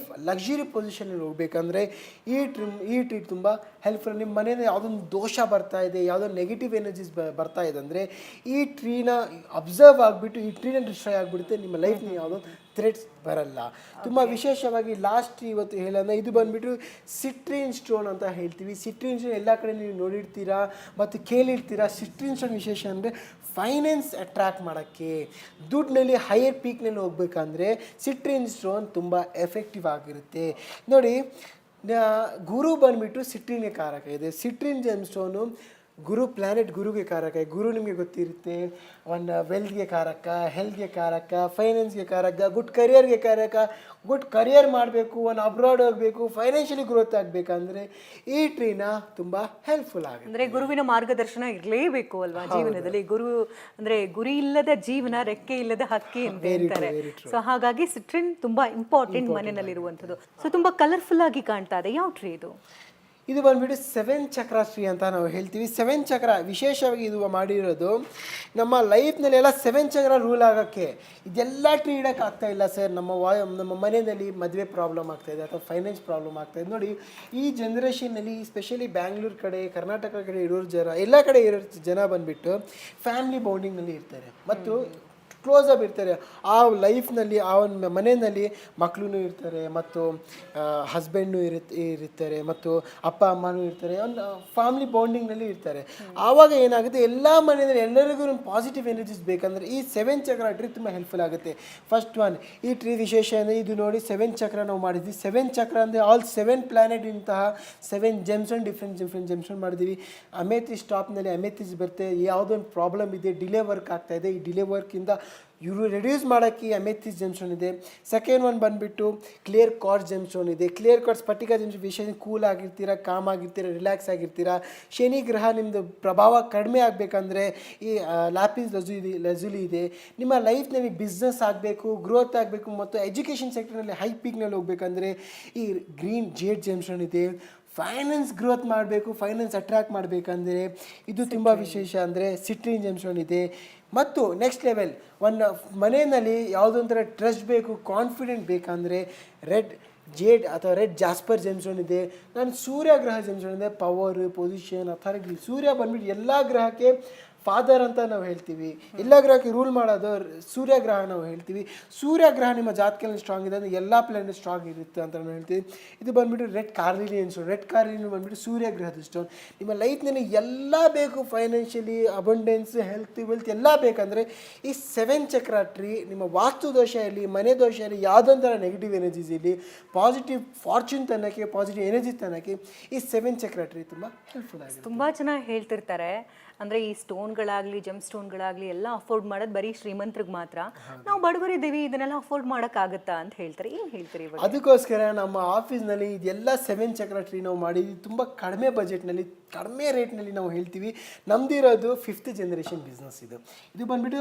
ಲಕ್ಸುರಿ ಪೊಸಿಷನಲ್ಲಿ ಹೋಗ್ಬೇಕಂದ್ರೆ ಈ ಟ್ರೀ ತುಂಬ ಹೆಲ್ಪ್ಫುಲ್. ನಿಮ್ಮ ಮನೆಯಲ್ಲಿ ಯಾವುದೊಂದು ದೋಷ ಬರ್ತಾ ಇದೆ, ಯಾವುದೋ ನೆಗೆಟಿವ್ ಎನರ್ಜೀಸ್ ಬರ್ತಾ ಇದೆ ಅಂದರೆ ಈ ಟ್ರೀನ ಅಬ್ಸರ್ವ್ ಆಗಿಬಿಟ್ಟು ಈ ಟ್ರೀನ ಡಿಸ್ಟ್ರಾಯ್ ಆಗಿಬಿಡುತ್ತೆ. ನಿಮ್ಮ ಲೈಫ್ನ ಯಾವುದೋ ಥ್ರೆಟ್ಸ್ ಬರಲ್ಲ. ತುಂಬ ವಿಶೇಷವಾಗಿ ಲಾಸ್ಟ್ ಇವತ್ತು ಹೇಳೋಣ, ಇದು ಬಂದುಬಿಟ್ಟು ಸಿಟ್ರಿನ್ ಸ್ಟೋನ್ ಅಂತ ಹೇಳ್ತೀವಿ. ಸಿಟ್ರಿನ್ ಸ್ಟೋನ್ ಎಲ್ಲ ಕಡೆ ನೀವು ನೋಡಿರ್ತೀರಾ ಮತ್ತು ಕೇಳಿರ್ತೀರಾ. ಸಿಟ್ರಿನ್ ಸ್ಟೋನ್ ವಿಶೇಷ ಅಂದರೆ ಫೈನಾನ್ಸ್ ಅಟ್ರಾಕ್ಟ್ ಮಾಡೋಕ್ಕೆ, ದುಡ್ಡಿನಲ್ಲಿ ಹೈಯರ್ ಪೀಕ್ನಲ್ಲಿ ಹೋಗ್ಬೇಕಂದ್ರೆ ಸಿಟ್ರಿನ್ ಸ್ಟೋನ್ ತುಂಬ ಎಫೆಕ್ಟಿವ್ ಆಗಿರುತ್ತೆ. ನೋಡಿ, ಗುರು ಬಂದುಬಿಟ್ಟು ಸಿಟ್ರಿನ್ಗೆ ಕಾರಕ ಇದೆ. ಸಿಟ್ರಿನ್ ಜೆಮ್ ಸ್ಟೋನು ಗುರು ಪ್ಲ್ಯಾನೆಟ್ ಗುರುಗೆ ಕಾರಕ. ಗುರು ನಿಮಗೆ ಗೊತ್ತಿರುತ್ತೆ, ಒಂದು ವೆಲ್ತ್ಗೆ ಕಾರಕ, ಹೆಲ್ತ್ಗೆ ಕಾರಕ, ಫೈನಾನ್ಸ್ಗೆ ಕಾರಕ, ಗುಡ್ ಕರಿಯರ್ಗೆ ಕಾರಕ. ಗುಡ್ ಕರಿಯರ್ ಮಾಡಬೇಕು, ಒಂದು ಅಬ್ರಾಡ್ ಹೋಗಬೇಕು, ಫೈನಾನ್ಷಿಯಲಿ ಗ್ರೋತ್ ಆಗಬೇಕಂದ್ರೆ ಈ ಟ್ರೀನ ತುಂಬ ಹೆಲ್ಪ್ಫುಲ್ ಆಗುತ್ತೆ. ಅಂದರೆ ಗುರುವಿನ ಮಾರ್ಗದರ್ಶನ ಇರಲೇಬೇಕು ಅಲ್ವಾ ಜೀವನದಲ್ಲಿ. ಗುರು ಅಂದರೆ ಗುರಿ ಇಲ್ಲದ ಜೀವನ ರೆಕ್ಕೆ ಇಲ್ಲದ ಹಕ್ಕಿ ಅಂತ ಹೇಳ್ತಾರೆ. ಸೊ ಹಾಗಾಗಿ ಸಿಟ್ರಿನ್ ತುಂಬ ಇಂಪಾರ್ಟೆಂಟ್ ಮನೆಯಲ್ಲಿರುವಂಥದ್ದು. ಸೊ ತುಂಬ ಕಲರ್ಫುಲ್ ಆಗಿ ಕಾಣ್ತಾ ಇದೆ. ಯಾವ ಟ್ರೀ ಇದು? ಇದು ಬಂದುಬಿಟ್ಟು 7 ಚಕ್ರ ಟ್ರೀ ಅಂತ ನಾವು ಹೇಳ್ತೀವಿ. 7 ಚಕ್ರ ವಿಶೇಷವಾಗಿ ಇದು ಮಾಡಿರೋದು ನಮ್ಮ ಲೈಫ್ನಲ್ಲೆಲ್ಲ 7 ಚಕ್ರ ರೂಲ್ ಆಗೋಕ್ಕೆ. ಇದೆಲ್ಲ ಟ್ರೀ ಇಡೋಕ್ಕೆ ಆಗ್ತಾ ಇಲ್ಲ ಸರ್, ನಮ್ಮ ಮನೆಯಲ್ಲಿ ಮದುವೆ ಪ್ರಾಬ್ಲಮ್ ಆಗ್ತಾಯಿದೆ ಅಥವಾ ಫೈನಾನ್ಸ್ ಪ್ರಾಬ್ಲಮ್ ಆಗ್ತಾಯಿದೆ. ನೋಡಿ, ಈ ಜನ್ರೇಷನ್ನಲ್ಲಿ ಸ್ಪೆಷಲಿ ಬ್ಯಾಂಗ್ಳೂರು ಕಡೆ, ಕರ್ನಾಟಕ ಕಡೆ ಇರೋರು ಎಲ್ಲ ಕಡೆ ಇರೋ ಜನ ಬಂದುಬಿಟ್ಟು ಫ್ಯಾಮಿಲಿ ಬೌಂಡಿಂಗ್ನಲ್ಲಿ ಇರ್ತಾರೆ ಮತ್ತು ಕ್ಲೋಸಪ್ ಇರ್ತಾರೆ. ಆ ಲೈಫ್ನಲ್ಲಿ ಆ ಒಂದು ಮನೆಯಲ್ಲಿ ಮಕ್ಕಳು ಇರ್ತಾರೆ ಮತ್ತು ಹಸ್ಬೆಂಡು ಇರ್ತಾರೆ ಮತ್ತು ಅಪ್ಪ ಅಮ್ಮನೂ ಇರ್ತಾರೆ, ಒಂದು ಫ್ಯಾಮಿಲಿ ಬಾಂಡಿಂಗ್ನಲ್ಲಿ ಇರ್ತಾರೆ. ಆವಾಗ ಏನಾಗುತ್ತೆ, ಎಲ್ಲ ಮನೆಯಲ್ಲಿ ಎಲ್ಲರಿಗೂ ಒಂದು ಪಾಸಿಟಿವ್ ಎನರ್ಜೀಸ್ ಬೇಕಂದರೆ ಈ 7 ಚಕ್ರ ಟ್ರೀ ತುಂಬ ಹೆಲ್ಪ್ಫುಲ್ ಆಗುತ್ತೆ. ಫಸ್ಟ್ ಒನ್, ಈ ಟ್ರೀ ವಿಶೇಷ ಅಂದರೆ ಇದು ನೋಡಿ 7 ಚಕ್ರ ನಾವು ಮಾಡಿದ್ವಿ. 7 ಚಕ್ರ ಅಂದರೆ ಆಲ್ 7 ಪ್ಲ್ಯಾನೆಟ್ ಇಂತಹ 7 ಜೆಮ್ಸ್ಟೋನ್, ಡಿಫ್ರೆಂಟ್ ಜೆಮ್ಸ್ಟೋನ್ ಮಾಡಿದ್ವಿ. ಅಮೆಥಿಸ್ಟ್ ಟಾಪ್ನಲ್ಲಿ ಅಮೆಥಿಸ್ಟ್ ಬರುತ್ತೆ. ಯಾವುದೋ ಒಂದು ಪ್ರಾಬ್ಲಮ್ ಇದೆ, ಡಿಲೇ ವರ್ಕ್ ಆಗ್ತಾಯಿದೆ, ಈ ಡಿಲೇ ವರ್ಕಿಂದ ಇವರು ರೆಡ್ಯೂಸ್ ಮಾಡೋಕ್ಕೆ ಅಮೆಥಿಸ್ಟ್ ಜೆಮ್ಸ್ಟೋನ್ ಇದೆ. ಸೆಕೆಂಡ್ ಒನ್ ಬಂದುಬಿಟ್ಟು ಕ್ಲಿಯರ್ ಕಾರ್ಡ್ಸ್ ಜೆಮ್ಸ್ಟೋನ್ ಇದೆ. ಕ್ಲಿಯರ್ ಕಾರ್ಡ್ಸ್ ಸ್ಫಟಿಕ ಜೆಮ್ಸ್ಟೋನ್ ವಿಶೇಷ ಕೂಲ್ ಆಗಿರ್ತೀರಾ, ಕಾಮ್ ಆಗಿರ್ತೀರಾ, ರಿಲ್ಯಾಕ್ಸ್ ಆಗಿರ್ತೀರಾ. ಶನಿ ಗ್ರಹ ನಿಮ್ಮದು ಪ್ರಭಾವ ಕಡಿಮೆ ಆಗಬೇಕಂದ್ರೆ ಈ ಲ್ಯಾಪಿಸ್ ಲಜುಲಿ ಇದೆ. ನಿಮ್ಮ ಲೈಫ್ನಲ್ಲಿ ಬಿಸ್ನೆಸ್ ಆಗಬೇಕು, ಗ್ರೋತ್ ಆಗಬೇಕು ಮತ್ತು ಎಜುಕೇಷನ್ ಸೆಕ್ಟರ್ನಲ್ಲಿ ಹೈ ಪೀಕ್ನಲ್ಲಿ ಹೋಗ್ಬೇಕಂದ್ರೆ ಈ ಗ್ರೀನ್ ಜೇಡ್ ಜೆಮ್ಸ್ಟೋನ್ ಇದೆ. ಫೈನಾನ್ಸ್ ಗ್ರೋತ್ ಮಾಡಬೇಕು, ಫೈನಾನ್ಸ್ ಅಟ್ರಾಕ್ಟ್ ಮಾಡಬೇಕಂದ್ರೆ ಇದು ತುಂಬ ವಿಶೇಷ ಅಂದರೆ ಸಿಟ್ರಿನ್ ಜೆಮ್ಸ್ಟೋನ್ ಇದೆ. ಮತ್ತು ನೆಕ್ಸ್ಟ್ ಲೆವೆಲ್ ಒಂದು ಮನೆಯಲ್ಲಿ ಯಾವುದೊಂಥರ ಟ್ರಸ್ಟ್ ಬೇಕು, ಕಾನ್ಫಿಡೆಂಟ್ ಬೇಕಂದರೆ ರೆಡ್ ಜೇಡ್ ಅಥವಾ ರೆಡ್ ಜಾಸ್ಪರ್ ಜೆಮ್ಸ್ಟೋನ್ ಇದೆ. ನಾನು ಸೂರ್ಯ ಗ್ರಹ ಜೆಮ್ಸ್ಟೋನ್ ಇದೆ. Power, position, authority. ಸೂರ್ಯ ಬಂದ್ಬಿಟ್ಟು ಎಲ್ಲ ಗ್ರಹಕ್ಕೆ ಫಾದರ್ ಅಂತ ನಾವು ಹೇಳ್ತೀವಿ. ಎಲ್ಲ ಗ್ರಹಕ್ಕೆ ರೂಲ್ ಮಾಡೋದು ಸೂರ್ಯ ಗ್ರಹ ನಾವು ಹೇಳ್ತೀವಿ. ಸೂರ್ಯ ಗ್ರಹ ನಿಮ್ಮ ಜಾತಕದಲ್ಲಿ ಸ್ಟ್ರಾಂಗ್ ಇದೆ ಅಂದರೆ ಎಲ್ಲ ಪ್ಲಾನೆಟ್ ಸ್ಟ್ರಾಂಗ್ ಇರುತ್ತೆ ಅಂತ ನಾವು ಹೇಳ್ತೀವಿ. ಇದು ಬಂದುಬಿಟ್ಟು ರೆಡ್ ಕಾರ್ಲಿನಿಯನ್ ಸ್ಟೋನ್. ರೆಡ್ ಕಾರ್ಲಿನಿಯನ್ ಬಂದುಬಿಟ್ಟು ಸೂರ್ಯ ಗ್ರಹದ ಸ್ಟೋನ್. ನಿಮ್ಮ ಲೈಫ್ನಲ್ಲಿ ಎಲ್ಲ ಬೇಕು, ಫೈನಾನ್ಷಿಯಲಿ, ಅಬಂಡೆನ್ಸ್, ಹೆಲ್ತ್, ವೆಲ್ತ್ ಎಲ್ಲ ಬೇಕಂದರೆ ಈ 7 ಚಕ್ರ ಟ್ರೀ ನಿಮ್ಮ ವಾಸ್ತು ದೋಷ ಇರಲಿ, ಮನೆ ದೋಷ ಇರಲಿ, ಯಾವುದೊಂಥರ ನೆಗೆಟಿವ್ ಎನರ್ಜೀಸ್ ಇರಲಿ, ಪಾಸಿಟಿವ್ ಫಾರ್ಚೂನ್ ತನ್ನಕ್ಕೆ, ಪಾಸಿಟಿವ್ ಎನರ್ಜಿ ತನ್ನಕ್ಕೆ ಈ 7 ಚಕ್ರ ಟ್ರೀ ತುಂಬ ಹೆಲ್ಪ್ಫುಲ್ ಆಗಿದೆ. ತುಂಬ ಚೆನ್ನಾಗಿ ಹೇಳ್ತಿರ್ತಾರೆ. ಅಂದ್ರೆ ಈ ಸ್ಟೋನ್ಗಳಾಗ್ಲಿ ಜಮ್ ಸ್ಟೋನ್ಗಳಾಗ್ಲಿ ಎಲ್ಲ ಅಫೋರ್ಡ್ ಮಾಡೋದು ಬರೀ ಶ್ರೀಮಂತರಿಗೆ ಮಾತ್ರ. ನಾವು ಬಡವರಿದ್ದೀವಿ, ಇದನ್ನೆಲ್ಲ ಅಫೋರ್ಡ್ ಮಾಡೋಕ್ಕಾಗತ್ತಾ ಅಂತ ಹೇಳ್ತಾರೆ. ಏನು ಹೇಳ್ತೀರಿ ಇವಾಗ? ಅದಕ್ಕೋಸ್ಕರ ನಮ್ಮ ಆಫೀಸ್ನಲ್ಲಿ ಇದೆಲ್ಲ 7 ಚಕ್ರ ಟ್ರೀ ನಾವು ಮಾಡಿದ್ವಿ. ತುಂಬ ಕಡಿಮೆ ಬಜೆಟ್ನಲ್ಲಿ, ಕಡಿಮೆ ರೇಟ್ನಲ್ಲಿ ನಾವು ಹೇಳ್ತೀವಿ. ನಮ್ದಿರೋದು 5th ಜನರೇಷನ್ ಬಿಸ್ನೆಸ್ ಇದು ಬಂದ್ಬಿಟ್ಟು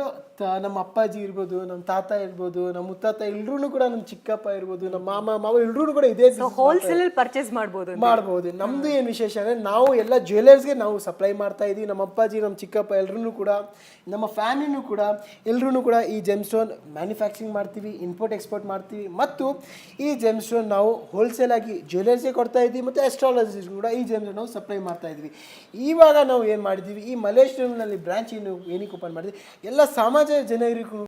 ನಮ್ಮ ಅಪ್ಪಾಜಿ ಇರ್ಬೋದು, ನಮ್ಮ ತಾತ ಇರ್ಬೋದು, ನಮ್ಮ ಮುತ್ತಾತ ಎಲ್ಲರೂ ಕೂಡ, ನಮ್ಮ ಚಿಕ್ಕಪ್ಪ ಇರ್ಬೋದು, ನಮ್ಮ ಮಾವ ಎಲ್ಲರೂ ಕೂಡ ಇದೇ ಹೋಲ್ಸೇಲ್ ಪರ್ಚೇಸ್ ಮಾಡ್ಬೋದು. ನಮ್ದು ಏನು ವಿಶೇಷ ಅಂದರೆ ನಾವು ಎಲ್ಲ ಜ್ಯುವೆಲರ್ಸ್ಗೆ ನಾವು ಸಪ್ಲೈ ಮಾಡ್ತಾ ಇದ್ದೀವಿ. ನಮ್ಮ ಅಪ್ಪಾಜಿ, ನಮ್ಮ ಚಿಕ್ಕಪ್ಪ ಎಲ್ಲರೂ ಕೂಡ, ನಮ್ಮ ಫ್ಯಾಮಿಲಿನೂ ಕೂಡ ಎಲ್ಲರೂ ಕೂಡ ಈ ಜೆಮ್ ಸ್ಟೋನ್ ಮ್ಯಾನುಫ್ಯಾಕ್ಚರಿಂಗ್ ಮಾಡ್ತೀವಿ, ಇಂಪೋರ್ಟ್ ಎಕ್ಸ್ಪೋರ್ಟ್ ಮಾಡ್ತೀವಿ. ಮತ್ತು ಈ ಜೆಮ್ ಸ್ಟೋನ್ ನಾವು ಹೋಲ್ಸೇಲ್ ಆಗಿ ಜ್ಯುವೆಲರ್ಸ್ಗೆ ಕೊಡ್ತಾ ಇದ್ದೀವಿ, ಮತ್ತು ಅಸ್ಟ್ರಾಲಜಿಸ್ಟ್ ಕೂಡ ಈ ಜೆಮ್ ನಾವು ಸಪ್ಲೈ ಮಾಡ್ತಾ ಇದ್ವಿ. ಇವಾಗ ನಾವು ಏನು ಮಾಡಿದ್ದೀವಿ, ಈ ಮಲೇಶ್ವರಂನಲ್ಲಿ ಬ್ರಾಂಚ್ ಏನಕ್ಕೆ ಓಪನ್ ಮಾಡಿದ್ವಿ, ಎಲ್ಲ ಸಮಾಜ ಜನರಿಗೂ